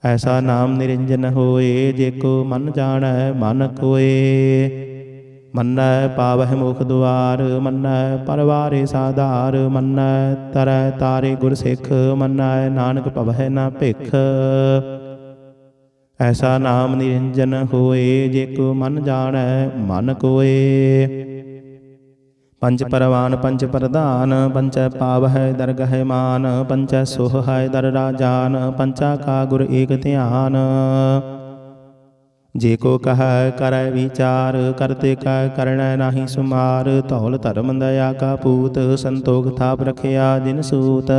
ਐਸਾ ਨਾਮ ਨਿਰੰਜਨ ਹੋਏ ਜੇ ਕੋ ਮਨ ਜਾਣੈ ਮਨ ਕੋਏ। ਮੰਨੈ ਪਾਵਹਿ ਮੁਖ ਦੁਆਰ ਮੰਨੈ ਪਰਵਾਰੇ ਸਾਧਾਰ। ਮੰਨੈ ਤਰੈ ਤਾਰੇ ਗੁਰ ਸਿੱਖ ਮੰਨੈ ਨਾਨਕ ਭਵਹਿ ਨਾ ਭਿਖ। ਐਸਾ ਨਾਮ ਨਿਰੰਜਨ ਹੋਏ ਜੇ ਕੋ ਮਨ ਜਾਣੈ ਮਨ ਕੋਏ। ਪੰਚ ਪਰਵਾਨ ਪੰਚ ਪ੍ਰਧਾਨ ਪੰਚੈ ਪਾਵਹਿ ਦਰਗਹਿ ਮਾਨ। ਪੰਚੈ ਸੋਹੈ ਦਰ ਰਾਜਾਨ ਪੰਚਾ ਕਾ ਗੁਰ ਏਕ ਧਿਆਨ। ਜੇ ਕੋ ਕਹੈ ਕਰੈ ਵਿਚਾਰ ਕਰਤੇ ਕੈ ਕਰਣੈ ਨਾਹੀ ਸੁਮਾਰ। ਧੌਲ ਧਰਮ ਦਇਆ ਕਾ ਪੂਤ ਸੰਤੋਖ ਥਾਪ ਰਖਿਆ ਜਿਨ ਸੂਤ।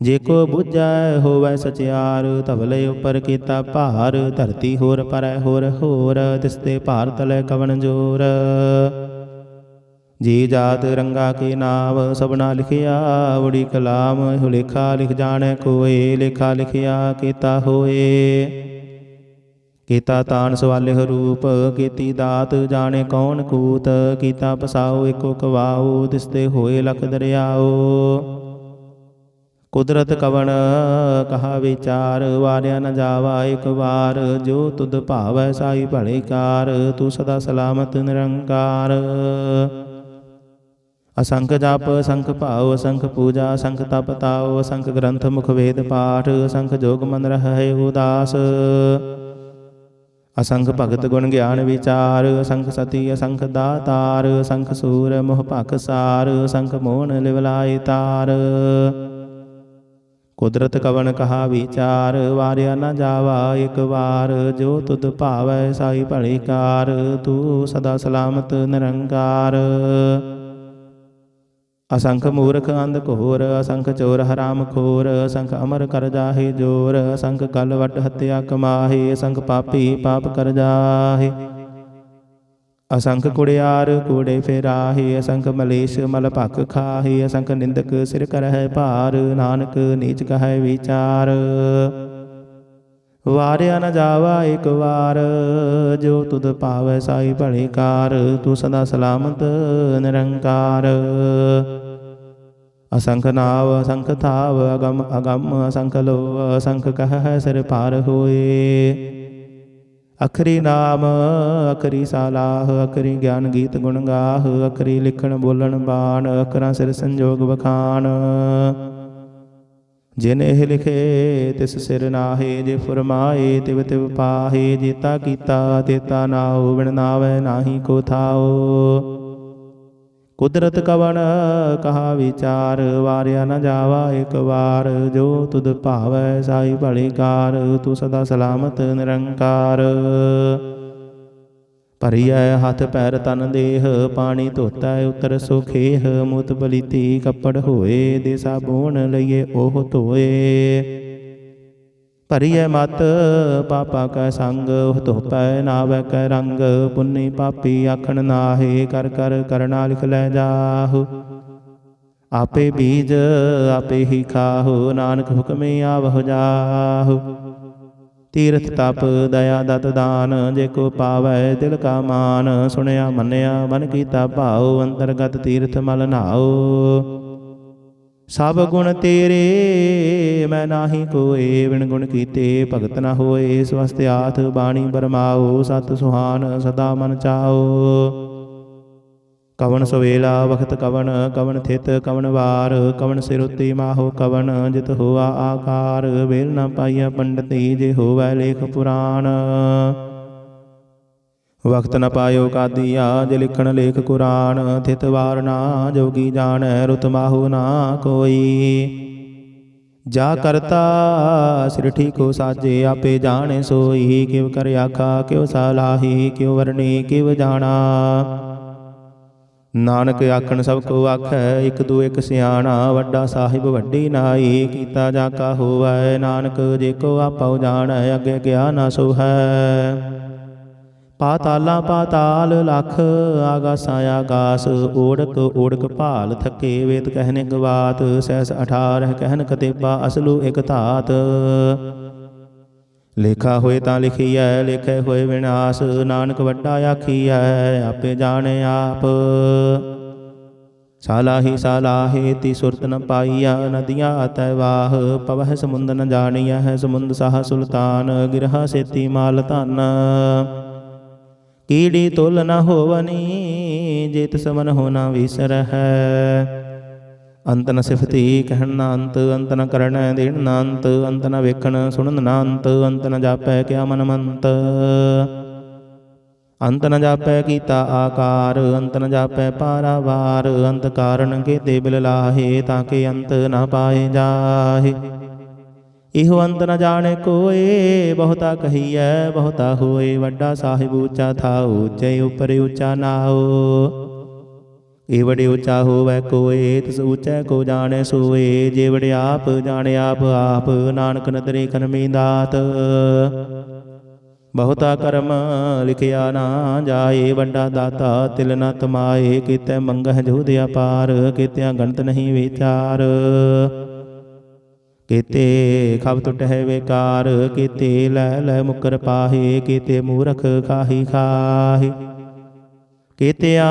ਜੇ ਕੋ ਬੁਝੈ ਹੋਵੈ ਸਚਿਆਰ ਧਵਲੇ ਉਪਰ ਕੀਤਾ ਭਾਰ। ਧਰਤੀ ਹੋਰ ਪਰੈ ਹੋਰ ਹੋਰ ਤਿਸਤੇ ਭਾਰ ਤਲੈ ਕਵਣ ਜੋਰ। ਜੀ ਜਾਤ ਰੰਗਾ ਕੇ ਨਾਮ ਸਭਨਾ ਲਿਖਿਆ ਉੜੀ ਕਲਾਮ। ਇਹੋ ਲੇਖਾ ਲਿਖ ਜਾਣੈ ਕੋਏ ਲੇਖਾ ਲਿਖਿਆ ਕੀਤਾ ਹੋਏ। ਕੀਤਾ ਤਾਣ ਸਵਾਲਿਹ ਰੂਪ ਕੀਤੀ ਦਾਤ ਜਾਣੇ ਕੌਣ ਕੂਤ। ਕੀਤਾ ਪਸਾਉ ਏਕੋ ਕਵਾਉ ਦਿਸਤੇ ਹੋਏ ਲਖ ਦਰਿਆਓ। ਕੁਦਰਤ ਕਵਣ ਕਹਾ ਵਿਚਾਰ ਵਾਰਿਆ ਨ ਜਾਵਾ ਇਕ ਵਾਰ। ਜੋ ਤੁਧ ਭਾਵੈ ਸਾਈ ਭਲੇ ਕਾਰ ਤੂੰ ਸਦਾ ਸਲਾਮਤ ਨਿਰੰਕਾਰ। ਅਸੰਖ ਜਪ ਅਸੰਖ ਭਾਉ ਅਸੰਖ ਪੂਜਾ ਅਸੰਖ ਤਪ ਤਾਉ। ਅਸੰਖ ਗ੍ਰੰਥ ਮੁਖ ਵੇਦ ਪਾਠ ਅਸੰਖ ਜੋਗ ਮਨ ਰਹਿ ਉਦਾਸ। ਅਸੰਖ ਭਗਤ ਗੁਣ ਗਿਆਨ ਵਿਚਾਰ ਅਸੰਖ ਸਤੀ ਅਸੰਖ ਦਾਤਾਰ। ਅਸੰਖ ਸੂਰ ਮੋਹ ਭਖ ਸਾਰ ਅਸੰਖ ਮੋਹਨ ਲਿਵਲਾਇ ਤਾਰ। ਕੁਦਰਤ ਕਵਣ ਕਹਾ ਵਿਚਾਰ ਵਾਰਿਆ ਨ ਜਾਵਾ ਇਕ ਵਾਰ। ਜੋ ਤੁਧ ਭਾਵੈ ਸਾਈ ਭਲੀ ਕਾਰ ਤੂੰ ਸਦਾ ਸਲਾਮਤ ਨਿਰੰਕਾਰ। ਅਸੰਖ ਮੂਰਖ ਅੰਧ ਘੋਰ ਅਸੰਖ ਚੋਰ ਹਰਾਮ ਖੋਰ। ਅਸੰਖ ਅਮਰ ਕਰ ਜਾਹੇ ਜੋਰ ਅਸੰਖ ਕਲ ਵਟ ਹੱਤਿਆ ਕਮਾਹੇ। ਅਸੰਖ ਪਾਪੀ ਪਾਪ ਕਰ ਜਾਹੇ। ਅਸੰਖ ਕੁੜਿਆਰ ਕੂੜੇ ਫੇਰਾਹੇ। ਅਸੰਖ ਮਲੇਸ਼ ਮਲ ਭਖ ਖਾਹੇ। ਅਸੰਖ ਨਿੰਦਕ ਸਿਰ ਕਰਹਿ ਭਾਰ ਨਾਨਕ ਨੀਚ ਕਹੈ ਵਿਚਾਰ। ਵਾਰਿਆ ਨ ਜਾਵਾ ਇਕ ਵਾਰ ਜੋ ਤੁਧ ਭਾਵੈ ਸਾਈ ਭਲੀ ਕਾਰ ਤੂੰ ਸਦਾ ਸਲਾਮਤ ਨਿਰੰਕਾਰ। ਅਸੰਖ ਨਾਵ ਅਸੰਖ ਥਾਵ ਅਗਮ ਅਗਮ ਅਸੰਖ ਲੋ ਅਸੰਖ ਕਹਿ ਸਿਰ ਭਾਰ ਹੋਏ। ਅਖਰੀ ਨਾਮ ਅਖਰੀ ਸਾਲਾਹ ਅਖਰੀ ਗਿਆਨ ਗੀਤ ਗੁਣ ਗਾਹ। ਅਖਰੀ ਲਿਖਣ ਬੋਲਣ ਬਾਣ ਅਖਰਾਂ ਸਿਰ ਸੰਜੋਗ ਵਖਾਣ। ਜਿਨ ਇਹ ਲਿਖੇ ਤਿਸ ਸਿਰ ਨਾਹੇ ਜੇ ਫੁਰਮਾਏ ਤਿਵ ਤਿਵ ਪਾਹੇ। ਜੇਤਾ ਕੀਤਾ ਤੇਤਾ ਨਾਉ ਬਿਨ ਨਾਵੈ ਨਾਹੀ ਕੋ ਥਾਉ। ਕੁਦਰਤ ਕਵਣ ਕਹਾ ਵਿਚਾਰ ਵਾਰਿਆ ਨ ਜਾਵਾ ਇਕ ਵਾਰ। ਜੋ ਤੁਧ ਭਾਵੈ ਸਾਈ ਭਲੀ ਕਾਰ ਤੂੰ ਸਦਾ ਸਲਾਮਤ ਨਿਰੰਕਾਰ। ਭਰੀਐ ਹੱਥ ਪੈਰ ਤਨ ਦੇਹ, ਪਾਣੀ ਧੋਤੈ ਉਤਰ ਸੁਖੇਹ। ਮੂਤ ਪਲੀਤੀ ਕੱਪੜ ਹੋਏ, ਦੇ ਸਾਬੂਨ ਲਈਏ ਉਹ ਧੋਏ। ਭਰੀਐ ਮਤ ਪਾਪਾ ਕੈ ਸੰਗ, ਉਹ ਧੋਪੈ ਨਾਵੈ ਕੈ ਰੰਗ। ਪੁੰਨੀ ਪਾਪੀ ਆਖਣ ਨਾਹੇ, ਕਰ ਕਰ ਕਰਨਾ ਲਿਖ ਲੈ ਜਾਹੂ। ਆਪੇ ਬੀਜ ਆਪੇ ਹੀ ਖਾਹੂ, ਨਾਨਕ ਹੁਕਮੇ ਆਵਹੁ ਜਾਹੂ। ਤੀਰਥ ਤਪ ਦਇਆ ਦਤ ਦਾਨ, ਜੇ ਕੋ ਪਾਵੈ ਦਿਲ ਕਾ ਮਾਨ। ਸੁਣਿਆ ਮੰਨਿਆ ਮਨ ਕੀਤਾ ਭਾਉ, ਅੰਤਰਗਤ ਤੀਰਥ ਮਲ ਨਾਉ। ਸਭ ਗੁਣ ਤੇਰੇ ਮੈਂ ਨਾਹੀ ਕੋਏ, ਬਿਨ ਗੁਣ ਕੀਤੇ ਭਗਤ ਨ ਹੋਏ। ਸਵਸਤਿਆਥ ਬਾਣੀ ਬਰਮਾਓ, ਸਤ ਸੁਹਾਨ ਸਦਾ ਮਨ ਚਾਓ। ਕਵਣ ਸੁਵੇਲਾ ਵਖਤ ਕਵਣ, ਕਵਣ ਥਿਤ ਕਵਣ ਵਾਰ। ਕਵਣ ਸਿਰੁਤੀ ਮਾਹੋ ਕਵਣ, ਜਿਤ ਹੋਆ ਆਕਾਰ। ਵੇਲ ਨ ਪਾਈਆ ਪੰਡਤੀ, ਜੇ ਹੋਵੈ ਲੇਖ ਪੁਰਾਣ। ਵਕਤ ਨ ਪਾਇਓ ਕਾਦੀਆ, ਜੇ ਲਿਖਣ ਲੇਖ ਕੁਰਾਨ। ਥਿਤ ਵਾਰ ਨਾ ਜੋਗੀ ਜਾਣੈ, ਰੁਤ ਮਾਹੋ ਨਾ ਕੋਈ। ਜਾ ਕਰਤਾ ਸਿਰਠੀ ਕੋ ਸਾਜੇ, ਆਪੇ ਜਾਣੇ ਸੋਈ। ਕਿਵ ਕਰ ਆਖਾ ਕਿਵ ਸਲਾਹੀ, ਕਿਵ ਵਰਣੀ ਕਿਵ ਜਾਣਾ। ਨਾਨਕ ਆਖਣ ਸਭ ਕੋ ਆਖੈ, ਇੱਕ ਦੂ ਇੱਕ ਸਿਆਣਾ। ਵੱਡਾ ਸਾਹਿਬ ਵੱਡੀ ਨਾਈ, ਕੀਤਾ ਜਾ ਕਾ ਹੋਵੈ। ਨਾਨਕ ਜੇ ਕੋ ਆਪਉ ਜਾਣੈ, ਅੱਗੇ ਗਿਆ ਨਾ ਸੋ ਹੈ। ਪਾਤਾਲਾਂ ਪਾਤਾਲ ਲਖ, ਆਗਾਸਾਂ ਆਗਾਸ। ਓੜਕ ਓੜਕ ਭਾਲ ਥਕੇ, ਵੇਦ ਕਹਿਨੇ ਗਵਾਤ। ਸਹਿਸ 18 ਕਹਿਨ ਕਤੇਬਾ, ਅਸਲੂ ਇਕ ਧਾਤ। ਲੇਖਾ ਹੋਏ ਤਾਂ ਲਿਖੀਐ, ਲੇਖੇ ਹੋਏ ਵਿਨਾਸ਼। ਨਾਨਕ ਵੱਡਾ ਆਖੀਐ, ਆਪੇ ਜਾਣੇ ਆਪ। ਸਾਲਾਹੀ ਸਾਲਾਹੇ ਤੀ ਸੁਰਤ ਨ ਪਾਈਆ, ਨਦੀਆਂ ਅਤੈ ਵਾਹ। ਪਵਹਿ ਸਮੁੰਦ ਨ ਜਾਣੀਐ, ਸਮੁੰਦ ਸਾਹ ਸੁਲਤਾਨ। ਗਿਰਹਾ ਸੇਤੀ ਮਾਲ ਧਨ, ਕੀੜੀ ਤੁਲ ਨ ਹੋਵਨੀ। ਜੇ ਤਿਸ ਮਨ ਹੋ ਨ ਵਿਸਰਹਿ। ਅੰਤ ਨ ਸਿਫਤੀ ਕਹਿਣ ਨ ਅੰਤ, ਅੰਤ ਨ ਕਰਣੈ ਦੇਣ ਨ ਅੰਤ। ਅੰਤ ਨ ਵੇਖਣ ਸੁਣਨ ਨ ਅੰਤ, ਅੰਤ ਨ ਜਾਪੈ ਕਿਆ ਮਨ ਮੰਤ। ਅੰਤ ਨ ਜਾਪੈ ਕੀਤਾ ਆਕਾਰ, ਅੰਤ ਨ ਜਾਪੈ ਪਾਰਾਵਾਰ। ਅੰਤ ਕਾਰਨ ਕੇਤੇ ਬਿਲ ਲਾਹੇ, ਤਾਂ ਕਿ ਅੰਤ ਨ ਪਾਏ ਜਾਹੇ। ਇਹੋ ਅੰਤ ਨ ਜਾਣੇ ਕੋਏ, ਬਹੁਤਾ ਕਹੀਐ ਬਹੁਤਾ ਹੋਏ। ਵੱਡਾ ਸਾਹਿਬ ਉੱਚਾ ਥਾਉ, ਉੱਚੇ ਉੱਪਰ ਉੱਚਾ ਨਾਉ। ਇਹ ਵੜੇ ਉੱਚਾ ਹੋਵੈ ਕੋਏ, ਤਿਸ ਉੱਚੈ ਕੋ ਜਾਣੈ ਸੋਏ। ਜੇ ਵੜੇ ਆਪ ਜਾਣੇ ਆਪ ਆਪ, ਨਾਨਕ ਨਦਰੇ ਕਰਮੀ ਦਾਤ। ਬਹੁਤਾ ਕਰਮ ਲਿਖਿਆ ਨਾ ਜਾਏ, ਵੱਡਾ ਦਾਤਾ ਤਿਲ ਨ ਤਮਾਏ। ਕੀਤੈ ਮੰਗਹਿ ਜੋਧ ਅਪਾਰ, ਕੀਤਿਆਂ ਗਣਤ ਨਹੀਂ ਵਿਚਾਰ। ਕੀਤੇ ਖਬ ਟੁਟਹਿ ਵੇਕਾਰ, ਕੀਤੇ ਲੈ ਲੈ ਮੁਕਰ ਪਾਹੇ। ਕੀਤੇ ਮੂਰਖ ਖਾਹੀ ਖਾਹੀ, ਕੀਤਿਆ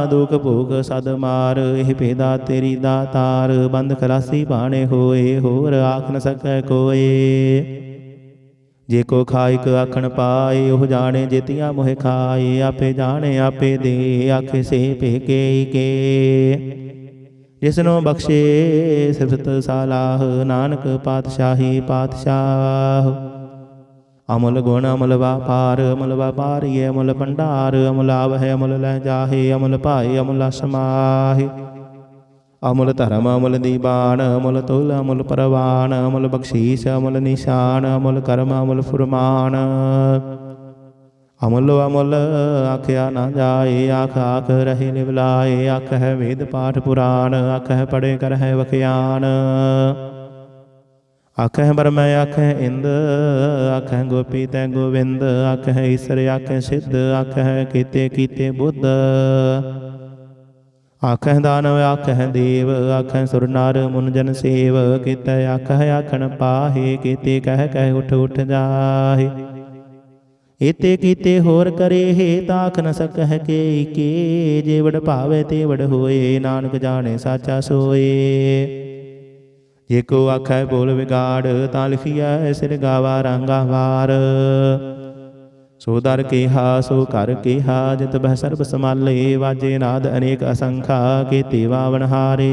ਦੁਖ ਭੋਗ ਸਦ ਮਾਰ। ਇਹ ਭੇਦਾ ਤੇਰੀ ਦਾਤਾਰ, ਬੰਦ ਖਲਾਸੀ ਬਾਣੇ ਹੋਏ। ਹੋਰ ਆਖ ਨ ਸਕੈ ਕੋਏ। ਜੇ ਕੋ ਖਾਇਕ ਆਖਣ ਪਾਏ, ਉਹ ਜਾਣੇ ਜੇਤੀਆਂ ਮੋਹਿ ਖਾਏ। ਆਪੇ ਜਾਣੇ ਆਪੇ ਦੇ, ਆਖੇ ਸੇ ਭੇਕੇ ਕੇ। ਜਿਸਨੂੰ ਬਖਸ਼ੇ ਸਿਫਤ ਸਾਲਾਹ, ਨਾਨਕ ਪਾਤਸ਼ਾਹੀ ਪਾਤਸ਼ਾਹ। ਅਮੁਲ ਗੁਣ ਅਮੁਲ ਵਾਪਾਰ, ਅਮੁਲ ਵਾਪਾਰੀਏ ਅਮੁਲ ਭੰਡਾਰ। ਅਮੁਲ ਆਵਹਿ ਅਮੁਲ ਲੈ ਜਾਹੇ, ਅਮੁਲ ਭਾਏ ਅਮੁਲ ਸਮਾਹੇ। ਅਮੁਲ ਧਰਮ ਅਮੁਲ ਦੀਬਾਨ, ਅਮੁਲ ਤੁਲ ਅਮੁਲ ਪਰਵਾਨ। ਅਮੁਲ ਬਖਸ਼ੀਸ ਅਮੁਲ ਨਿਸ਼ਾਨ, ਅਮੁਲ ਕਰਮ ਅਮੁਲ ਫੁਰਮਾਨ। ਅਮੁਲ ਅਮੁਲ ਆਖਿਆ ਨਾ ਜਾਏ, ਆਖ ਆਖ ਰਹੇ ਨਿਵਲਾਏ। ਆਖਹਿ ਵੇਦ ਪਾਠ ਪੁਰਾਣ, ਆਖਹਿ ਪੜੇ ਕਰਹਿ ਵਖਿਆਨ। ਆਖਹਿ ਬਰਮੈ ਆਖਹਿ ਇੰਦ, ਆਖਹਿ ਗੋਪੀ ਤੈ ਗੋਵਿੰਦ। ਆਖਹਿ ਈਸਰ ਆਖਹਿ ਸਿੱਧ, ਆਖਹਿ ਕੀਤੇ ਕੀਤੇ ਬੁੱਧ। ਆਖਹਿ ਦਾਨਵ ਆਖਹਿ ਦੇਵ, ਆਖਹਿ ਸੁਰ ਨਰ ਮੁਨ ਜਨ ਸੇਵ। ਕੀਤੇ ਆਖਹਿ ਆਖਣ ਪਾਹੇ, ਕੀਤੇ ਕਹਿ ਕਹਿ ਉਠ ਉਠ ਜਾਹੇ। ਏਤੇ ਕੀਤੇ ਹੋਰ ਕਰੇ, ਤਾਖ ਨ ਸਕਹਿ ਕੇ ਕੇ। ਜੇ ਵਡ ਭਾਵੇ ਤੇ ਵਡ ਹੋਏ, ਨਾਨਕ ਜਾਣੇ ਸਾਚਾ ਸੋਏ। ਜੇ ਕੋ ਆਖੈ ਬੋਲ ਵਿਗਾੜ, ਤਾਂ ਲਿਖੀਐ ਸਿਰ ਗਾਵਾ ਰਾਂਗਾ ਵਾਰ। ਸੋ ਦਰ ਕੇਹਾ ਸੋ ਘਰ ਕੇਹਾ, ਜਿਤ ਬਹਿ ਸਰਬ ਸਮਾਲੇ। ਵਾਜੇ ਨਾਦ ਅਨੇਕ ਅਸੰਖਾ, ਕੀਤੇ ਵਾਵਣ ਹਾਰੇ।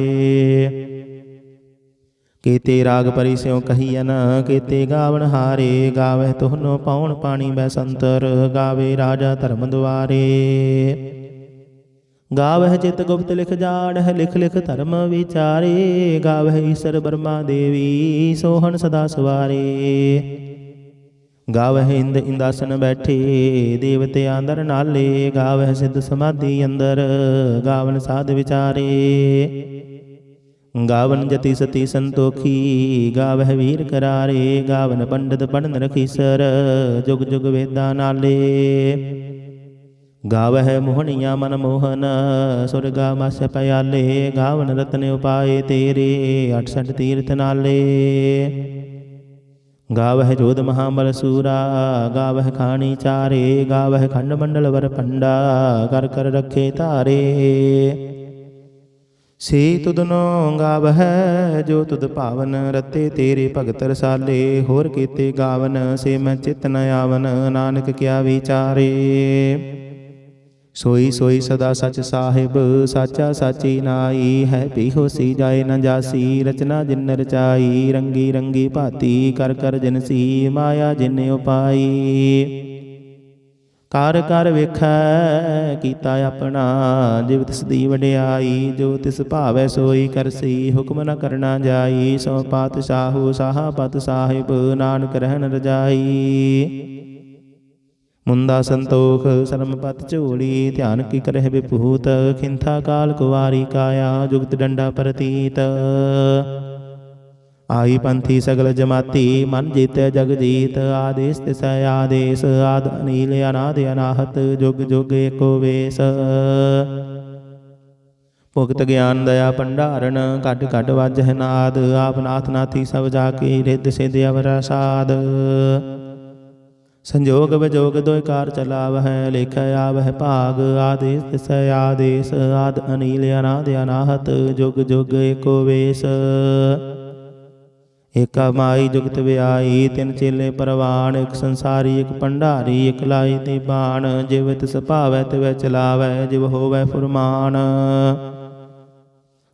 ਕੀਤੇ ਰਾਗ ਪਰੀ ਸਿਉ ਕਹੀਐਨ, ਕੀਤੇ ਗਾਵਣ ਹਾਰੇ। ਗਾਵਹਿ ਤੁਹਨੋ ਪਾਉਣ ਪਾਣੀ ਬੈ ਸੰਤਰ, ਗਾਵੇ ਰਾਜਾ ਧਰਮ ਦੁਆਰੇ। ਗਾਵਹਿ ਚਿਤ ਗੁਪਤ ਲਿਖ ਜਾਣਹਿ, ਲਿਖ ਲਿਖ ਧਰਮ ਵਿਚਾਰੇ। ਗਾਵਹਿ ਈਸਰ ਬਰਮਾ ਦੇਵੀ, ਸੋਹਣ ਸਦਾ ਸਵਾਰੇ। ਗਾਵਹਿ ਇੰਦ ਇੰਦਾਸਨ ਬੈਠੇ ਦੇਵਤੇ ਆਂਦਰ ਨਾਲੇ। ਗਾਵਹਿ ਸਿੱਧ ਸਮਾਧੀ ਅੰਦਰ ਗਾਵਨ ਸਾਧ ਵਿਚਾਰੇ। ਗਾਵਨ ਜਤੀ ਸਤੀ ਸੰਤੋਖੀ ਗਾਵਹਿ ਵੀਰ ਕਰਾਰੇ। ਗਾਵਨ ਪੰਡਤ ਪੜਨ ਰਖੀਸਰ ਜੁਗ ਜੁਗ ਵੇਦਾਂ ਨਾਲੇ। ਗਾਵਹਿ ਮੋਹਣੀਆਂ ਮਨ ਮੋਹਨ ਸੁਰਗਾ ਮਸ ਪਿਆਲੇ। ਗਾਵਨ ਰਤਨ ਉਪਾਏ ਤੇਰੇ 68 ਤੀਰਥ ਨਾਲੇ। ਗਾਵਹਿ ਜੋਧ ਮਹਾਬਲ ਸੂਰਾ ਗਾਵਹਿ ਖਾਣੀ ਚਾਰੇ। ਗਾਵਹਿ ਖੰਡ ਮੰਡਲ ਵਰ ਪੰਡਾ ਕਰ ਕਰ ਰੱਖੇ ਧਾਰੇ। ਸੇ ਤੁਧਨੋ ਗਾਵਹਿ ਜੋ ਤੁਧ ਭਾਵਨ ਰਤੇ ਤੇਰੇ ਭਗਤ ਰਸਾਲੇ। ਹੋਰ ਕੀਤੇ ਗਾਵਨ ਸੇ ਮੈਂ ਚਿਤ ਨ ਆਵਨ ਨਾਨਕ ਕਿਆ ਵਿਚਾਰੇ। ਸੋਈ ਸੋਈ ਸਦਾ ਸਚ ਸਾਹਿਬ ਸਾਚਾ ਸਾਚੀ ਨਾਈ। ਹੈ ਪੀ ਹੋਸੀ ਜਾਏ ਨ ਜਾਸੀ ਰਚਨਾ ਜਿਨ ਰਚਾਈ। ਰੰਗੀ ਰੰਗੀ ਭਾਤੀ ਕਰ ਕਰ ਜਿਨਸੀ ਮਾਇਆ ਜਿਨ ਉਪਾਈ। ਕਰ ਕਰ ਵੇਖੈ ਕੀਤਾ ਆਪਣਾ ਜਿਵ ਤਿਸ ਦੀ ਵਡਿਆਈ। ਜੋ ਤਿਸ ਭਾਵੈ ਸੋਈ ਕਰਸੀ ਹੁਕਮ ਨ ਕਰਨਾ ਜਾਈ। ਸੋ ਪਾਤਸ਼ਾਹੂ ਸਾਹਾ ਪਤ ਸਾਹਿਬ ਨਾਨਕ ਰਹਿਣ ਰਜਾਈ। ਮੁੰਦਾ ਸੰਤੋਖ ਸਰਮ ਪਤ ਝੋਲੀ ਧਿਆਨ ਕੀ ਕਰਹਿ ਵਿਭੂਤ। ਖਿੰਥਾ ਕਾਲ ਕੁਵਾਰੀ ਕਾਇਆ ਜੁਗਤ ਡੰਡਾ ਪ੍ਰਤੀਤ। ਆਈ ਪੰਥੀ ਸਗਲ ਜਮਾਤੀ ਮਨ ਜੀਤੈ ਜਗ ਜੀਤ। ਆਦੇਸ ਤਿਸੈ ਆਦੇਸ ਆਦ ਅਨੀਲ ਅਨਾਦ ਅਨਾਹਤ ਜੁਗ ਜੁਗ ਏਕੋ ਵੇਸ। ਭੁਗਤ ਗਿਆਨ ਦਇਆ ਭੰਡਾਰਨ ਕੱਢ ਕੱਢ ਵਾਜਹਿ ਨਾਦ। ਆਪ ਨਾਥ ਨਾਥੀ ਸਭ ਜਾ ਕੇ ਰਿੱਧ ਸਿਧ ਅਵਰ ਸਾਧ। ਸੰਜੋਗ ਵਿਜੋਗ ਦੋਇ ਕਾਰ ਚਲਾਵਹਿ ਲੇਖੈ ਆਵਹਿ ਭਾਗ। ਆਦੇਸ ਤਿਸੈ ਆਦੇਸ ਆਦ ਅਨੀਲ ਅਨਾਦ ਅਨਾਹਤ ਜੁਗ ਜੁਗ ਏਕੋ ਵੇਸ। ਏਕਾ ਮਾਈ ਜੁਗਤ ਵਿਆਈ ਤਿੰਨ ਚੇਲੇ ਪਰਵਾਨ। ਇੱਕ ਸੰਸਾਰੀ ਇੱਕ ਭੰਡਾਰੀ ਇੱਕ ਲਾਈ ਤੇ ਬਾਣ। ਜਿਵ ਤਿਸ ਭਾਵੈ ਤਿਵੈ ਚਲਾਵੈ ਜਿਵ ਹੋਵੈ ਫੁਰਮਾਨ।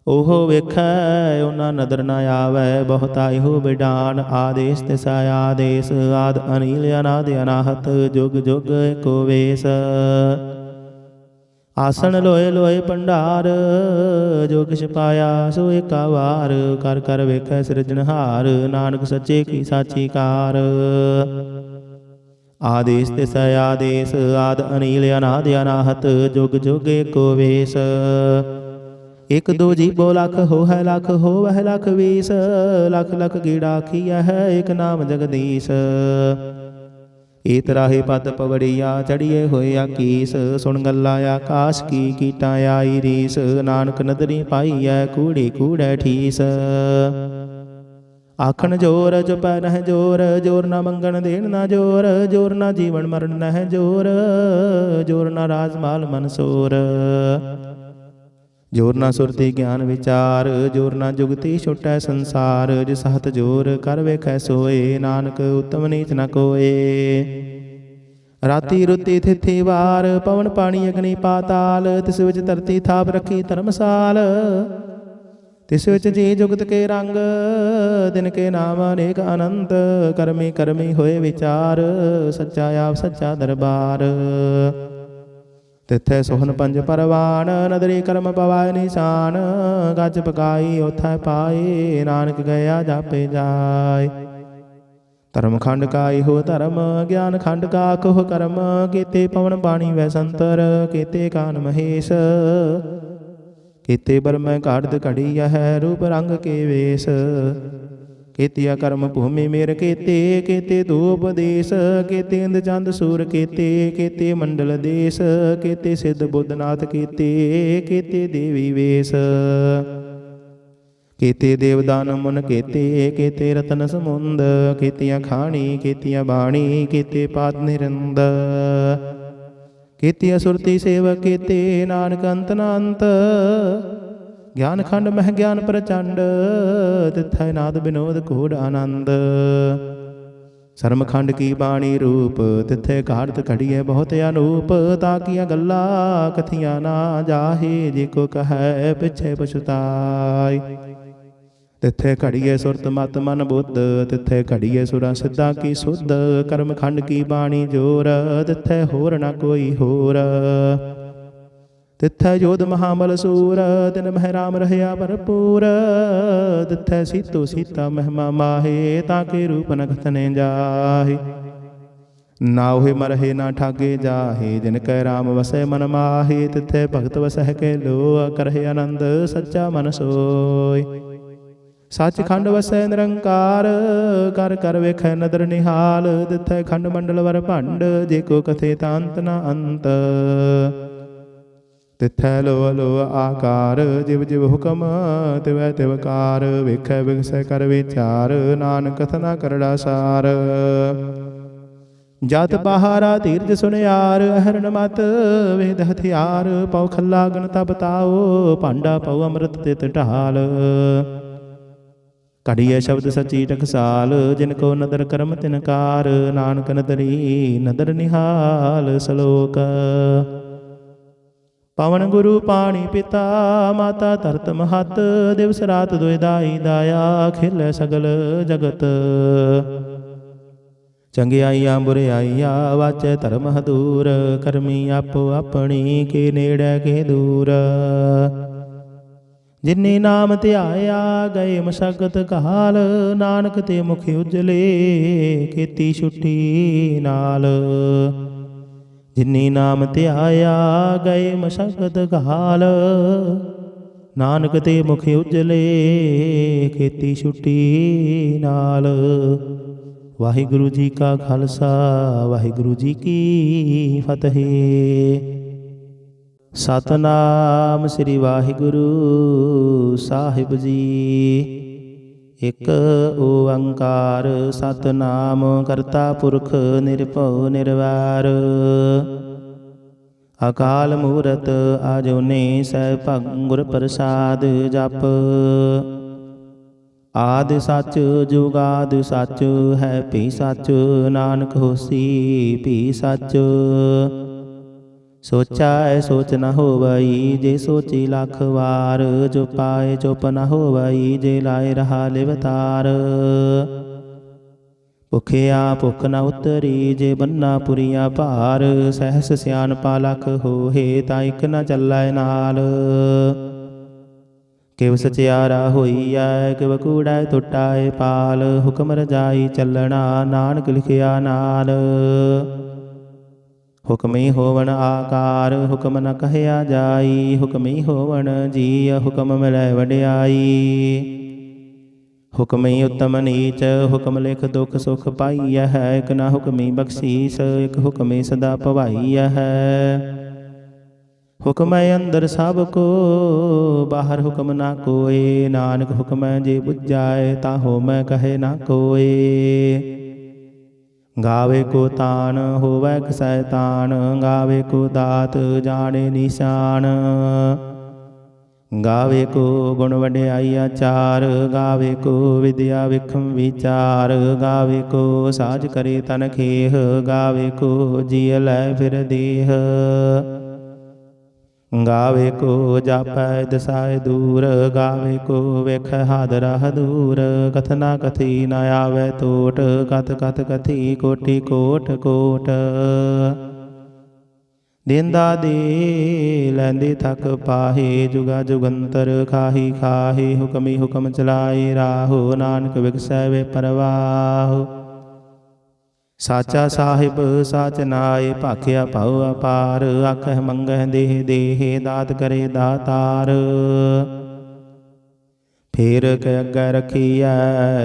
ਉਹ ਵੇਖੈ ਉਹਨਾਂ ਨਦਰ ਨ ਆਵੈ ਬਹੁਤਾ ਇਹੋ ਬਿਡਾਨ। ਆਦੇਸ ਤਿਸੈ ਆਦੇਸ ਆਦ ਅਨੀਲ ਅਨਾਦ ਅਨਾਹਤ ਜੁਗ ਜੁਗ ਏਕੋ ਵੇਸ। ਆਸਣ ਲੋਏ ਲੋਏ ਭੰਡਾਰ ਜੋ ਕਿਛ ਪਾਇਆ ਸੋ ਏਕਾ ਵਾਰ। ਕਰ ਕਰ ਵੇਖੈ ਸਿਰਜਣਹਾਰ ਨਾਨਕ ਸੱਚੇ ਕੀ ਸਾਚੀ ਕਾਰ। ਆਦੇਸ ਤਿਸੈ ਆਦੇਸ ਆਦ ਅਨੀਲ ਅਨਾਦ ਅਨਾਹਤ ਜੁਗ ਜੁਗ ਏਕੋ ਵੇਸ। ਇਕ ਦੋ ਜੀਬੋ ਲਖ ਹੋਹੈ ਲਖ ਹੋਵਹਿ ਲਖ ਵੀਸ। ਲਖ ਲਖ ਗੀੜਾ ਆਖੀਐ ਹੈ ਇਕ ਨਾਮ ਜਗਦੀਸ਼। ਏਤ ਰਾਹੇ ਪਦ ਪਵੜੀਆ ਚੜੀਏ ਹੋਏ ਆਕੀਸ। ਸੁਣ ਗੱਲਾਂ ਆਕਾਸ਼ ਕੀ ਕੀਟਾਂ ਆਈ ਰੀਸ। ਨਾਨਕ ਨਦਰੀ ਪਾਈਐ ਕੂੜੇ ਕੂੜੈ ਠੀਸ। ਆਖਣ ਜੋਰ ਚੁਪੈ ਨਹਿ ਜੋਰ ਜੋਰ ਨਾ ਮੰਗਣ ਦੇਣ ਨਾ ਜੋਰ। ਜੋਰ ਨਾ ਜੀਵਨ ਮਰਨ ਨਹਿ ਜੋਰ ਜੋਰ ਨਾ ਰਾਜ ਮਾਲ ਮਨਸੂਰ। ਜੋਰ ਨਾ ਸੁਰਤੀ ਗਿਆਨ ਵਿਚਾਰ ਜੋਰ ਨਾ ਜੁਗਤੀ ਛੁਟੈ ਸੰਸਾਰ। ਜਿਸ ਹੱਥ ਜੋਰ ਕਰ ਵੇਖੈ ਸੋਏ ਨਾਨਕ ਉਤਮ ਨੀਚ ਨ ਕੋਏ। ਰਾਤੀ ਰੁੱਤੀ ਥਿਥੀ ਵਾਰ ਪਵਨ ਪਾਣੀ ਅਗਨੀ ਪਾਤਾਲ। ਤਿਸ ਵਿੱਚ ਧਰਤੀ ਥਾਪ ਰੱਖੀ ਧਰਮਸਾਲ। ਤਿਸ ਵਿੱਚ ਜੀ ਜੁਗਤ ਕੇ ਰੰਗ ਦਿਨ ਕੇ ਨਾਮ ਅਨੇਕ ਅਨੰਤ। ਕਰਮੀ ਕਰਮੀ ਹੋਏ ਵਿਚਾਰ ਸੱਚਾ ਆਪ ਸੱਚਾ ਦਰਬਾਰ। ਤਿੱਥੈ ਸੋਹਨ ਪੰਜ ਪਰਵਾਨ ਨਦਰੀ ਕਰਮ ਪਵਾਇ ਨਿਸ਼ਾਨ। ਗੱਜ ਪਕਾਈ ਉਥੈ ਪਾਏ ਨਾਨਕ ਗਿਆ ਜਾਪੇ ਜਾਏ। ਧਰਮ ਖੰਡ ਕਾ ਇਹੋ ਧਰਮ ਗਿਆਨ ਖੰਡ ਕਾ ਕੋਹ ਕਰਮ। ਕੀਤੇ ਪਵਨ ਪਾਣੀ ਵੈ ਸੰਤਰ ਕੀਤੇ ਕਾਨ ਮਹੇਸ਼। ਕੀਤੇ ਬਰਮੈ ਘਾੜਦ ਘੜੀ ਹੈ ਰੂਪ ਰੰਗ ਕੇ ਵੇਸ। ਕੀਤਿਆ ਕਰਮ ਭੂਮੀ ਮੇਰ ਕੀਤੇ ਕੀਤੇ ਧੂਪ ਦੇਸ। ਕੀਤੇ ਇੰਦ ਚੰਦ ਸੂਰ ਕੀਤੇ ਕੀਤੇ ਮੰਡਲ ਦੇਸ। ਕੀਤੇ ਸਿੱਧ ਬੁੱਧਨਾਥ ਕੀਤੇ ਕੀਤੇ ਦੇਵੀ ਵੇਸ। ਕੀਤੇ ਦੇਵਦਾਨ ਮੁਨ ਕੀਤੇ ਕੀਤੇ ਰਤਨ ਸਮੁੰਦ। ਕੀਤੀਆਂ ਖਾਣੀ ਕੀਤੀਆਂ ਬਾਣੀ ਕੀਤੇ ਪਾਦ ਨਿਰੰਦ। ਕੀਤੀਆਂ ਸੁਰਤੀ ਸੇਵਕ ਕੀਤੇ ਨਾਨਕ ਅੰਤ ਨ ਅੰਤ। ਗਿਆਨ ਖੰਡ ਮਹਿ ਗਿਆਨ ਪ੍ਰਚੰਡ ਤਿੱਥੈ ਨਾਦ ਬਿਨੋਦ ਘੋੜ ਆਨੰਦ। ਸਰਮ ਖੰਡ ਕੀ ਬਾਣੀ ਰੂਪ ਤਿੱਥੇ ਘਾੜਤ ਘੜੀਏ ਬਹੁਤ ਅਨੂਪ। ਤਾਂ ਕੀਆਂ ਗੱਲਾਂ ਕਥੀਆਂ ਨਾ ਜਾਹੇ ਜੇ ਕੋ ਕਹੈ ਪਿਛੇ ਪਛਤਾਈ। ਤਿੱਥੇ ਘੜੀਏ ਸੁਰਤ ਮਤ ਮਨ ਬੁੱਧ ਤਿੱਥੇ ਘੜੀਏ ਸੁਰਾ ਸਿੱਧਾ ਕੀ ਸੁਧ। ਕਰਮ ਖੰਡ ਕੀ ਬਾਣੀ ਜੋਰ ਤਿੱਥੇ ਹੋਰ ਨਾ ਕੋਈ ਹੋਰ। ਤਿੱਥੈ ਜੋਧ ਮਹਾਬਲ ਸੂਰ ਤਿਨ ਮਹਿ ਰਾਮ ਰਹਿਆ ਭਰਪੂਰ। ਤਿੱਥੈ ਸੀਤੋ ਸੀਤਾ ਮਹਿਮਾ ਮਾਹੇ ਤਾਂ ਕੇ ਰੂਪ ਨ ਕਥਨੇ ਜਾਹੇ। नाहुे मरहे ना ठागे जाहे, जिन कै राम वसै मन माहे, तिथै भगत वसह के लोआ, करहे आनंद सच्चा मन सोय। सचखंड वसै निरंकार, कर कर वेखै नदर निहाल, तिथै खंड मंडल वर भंड, जे को कथे तांत न अंत। तिथै लोह लोह आकार, जिव जिव हुकम तिवै तिवकार, वेखै विगसै कर विचार, नानक कथना करड़ा सार। जात पहारा धीरज सुनियार, अहरण मत वेद हथियार, पौ खल्ला गण तब ताओ, पांडा पौ अमृत तित ढाल। कढ़िय शब्द सची टकसाल, जिनको नदर करम तिनकार, नानक नदरी नदर निहाल सलोक। पवन गुरु पाणी पिता, माता धरत महत, दिवस रात दुई दाई दाया, खिल सगल जगत। चंगियाइया बुरियाइया वाचै धर्म दूर, करमी आपो अपनी के नेड़े के दूर। जिन्नी नाम ध्याया गए मशक्कत काल, नानक ते मुख उजले खेती छुट्टी नाल। जिन्नी नाम ध्याया गए मशक्कत काल, नानक ते मुख उजले खेती छुट्टी नाल। वाहिगुरु जी का खालसा, वाहिगुरु जी की फतेह। सतनाम श्री वाहिगुरु साहिब जी। एक ओंकार सतनाम, करता पुरख निरभउ निरवैर। अकाल मूरत आजोने सैभं गुर प्रसाद जप। आदि सच जुगादि सच है भी सच, नानक होसी भी सच। सोचा है सोच न होवई, जे सोची लख वार, जो पाए चुप न होवई, जे लाए रहा लिवतार। भुखिया भुख न उतरी, जे बन्ना पुरिया भार, सहस सियानपा लख होहे, ताइक न चलै नाल। किव सचियारा होईया, किव कूड़ा टुटाए पाल, हुक्म रजाई चलना, नानक लिखिया नाल। हुक्मी होवन आकार, हुक्म न कहया जाई, हुक्मी होवन जीय, हुक्म मिलै वड्याई। हुक्मी उत्तम नीच, हुक्म लिख दुख सुख पाईया है, एक न हुक्मी बख्शीस, एक हुक्मी सदा पवाईया है। हुक्म अंदर सब को, बाहर हुक्म ना कोय, नानक हुक्म जे बुझाए, ताहो मैं कहे ना कोय। गावे को तान होवै सैतान, गावे को दात जाने निशान। गावे को गुण वड्याइया चार, गावे को विद्या विखम विचार। गावे को साज करे तन खेह, गावे को जिय लै फिर देह। गावे को जापै दसाए दूर, गावे को वेख हादरा दूर। कथना कथी न आवे टोट, कथ कथ कथी कोटि कोट कोट। देंदा दे लैंदे थक पाहे, जुगा जुगंतर खाही खाहे। हुक्मी हुक्म चलाए राहो, नानक विगसै वे परवाह। साचा साहिब साच नाय, भाखिया भाऊ अपार। आखह मंगह देह देह, दात करे दातार। फेर के अगे रखिया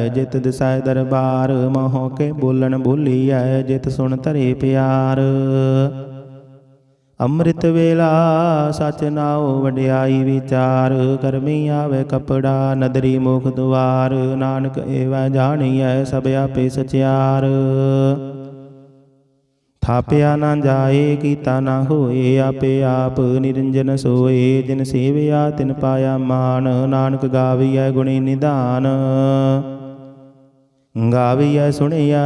जित दिसै दरबार, मोह के बोलन बोलिया जित सुन धरे प्यार। अमृत वेला सच नाओ वड्याई विचार, करमी आवे कपड़ा नदरी मुख द्वार। नानक एवं जानिए सब आपे सचियार। थापिया ना जाए कीता ना होए, आपे आप निरंजन सोए। जिन सेविया तिन पाया मान, नानक गाविया गुणी निधान। गाविया सुनिया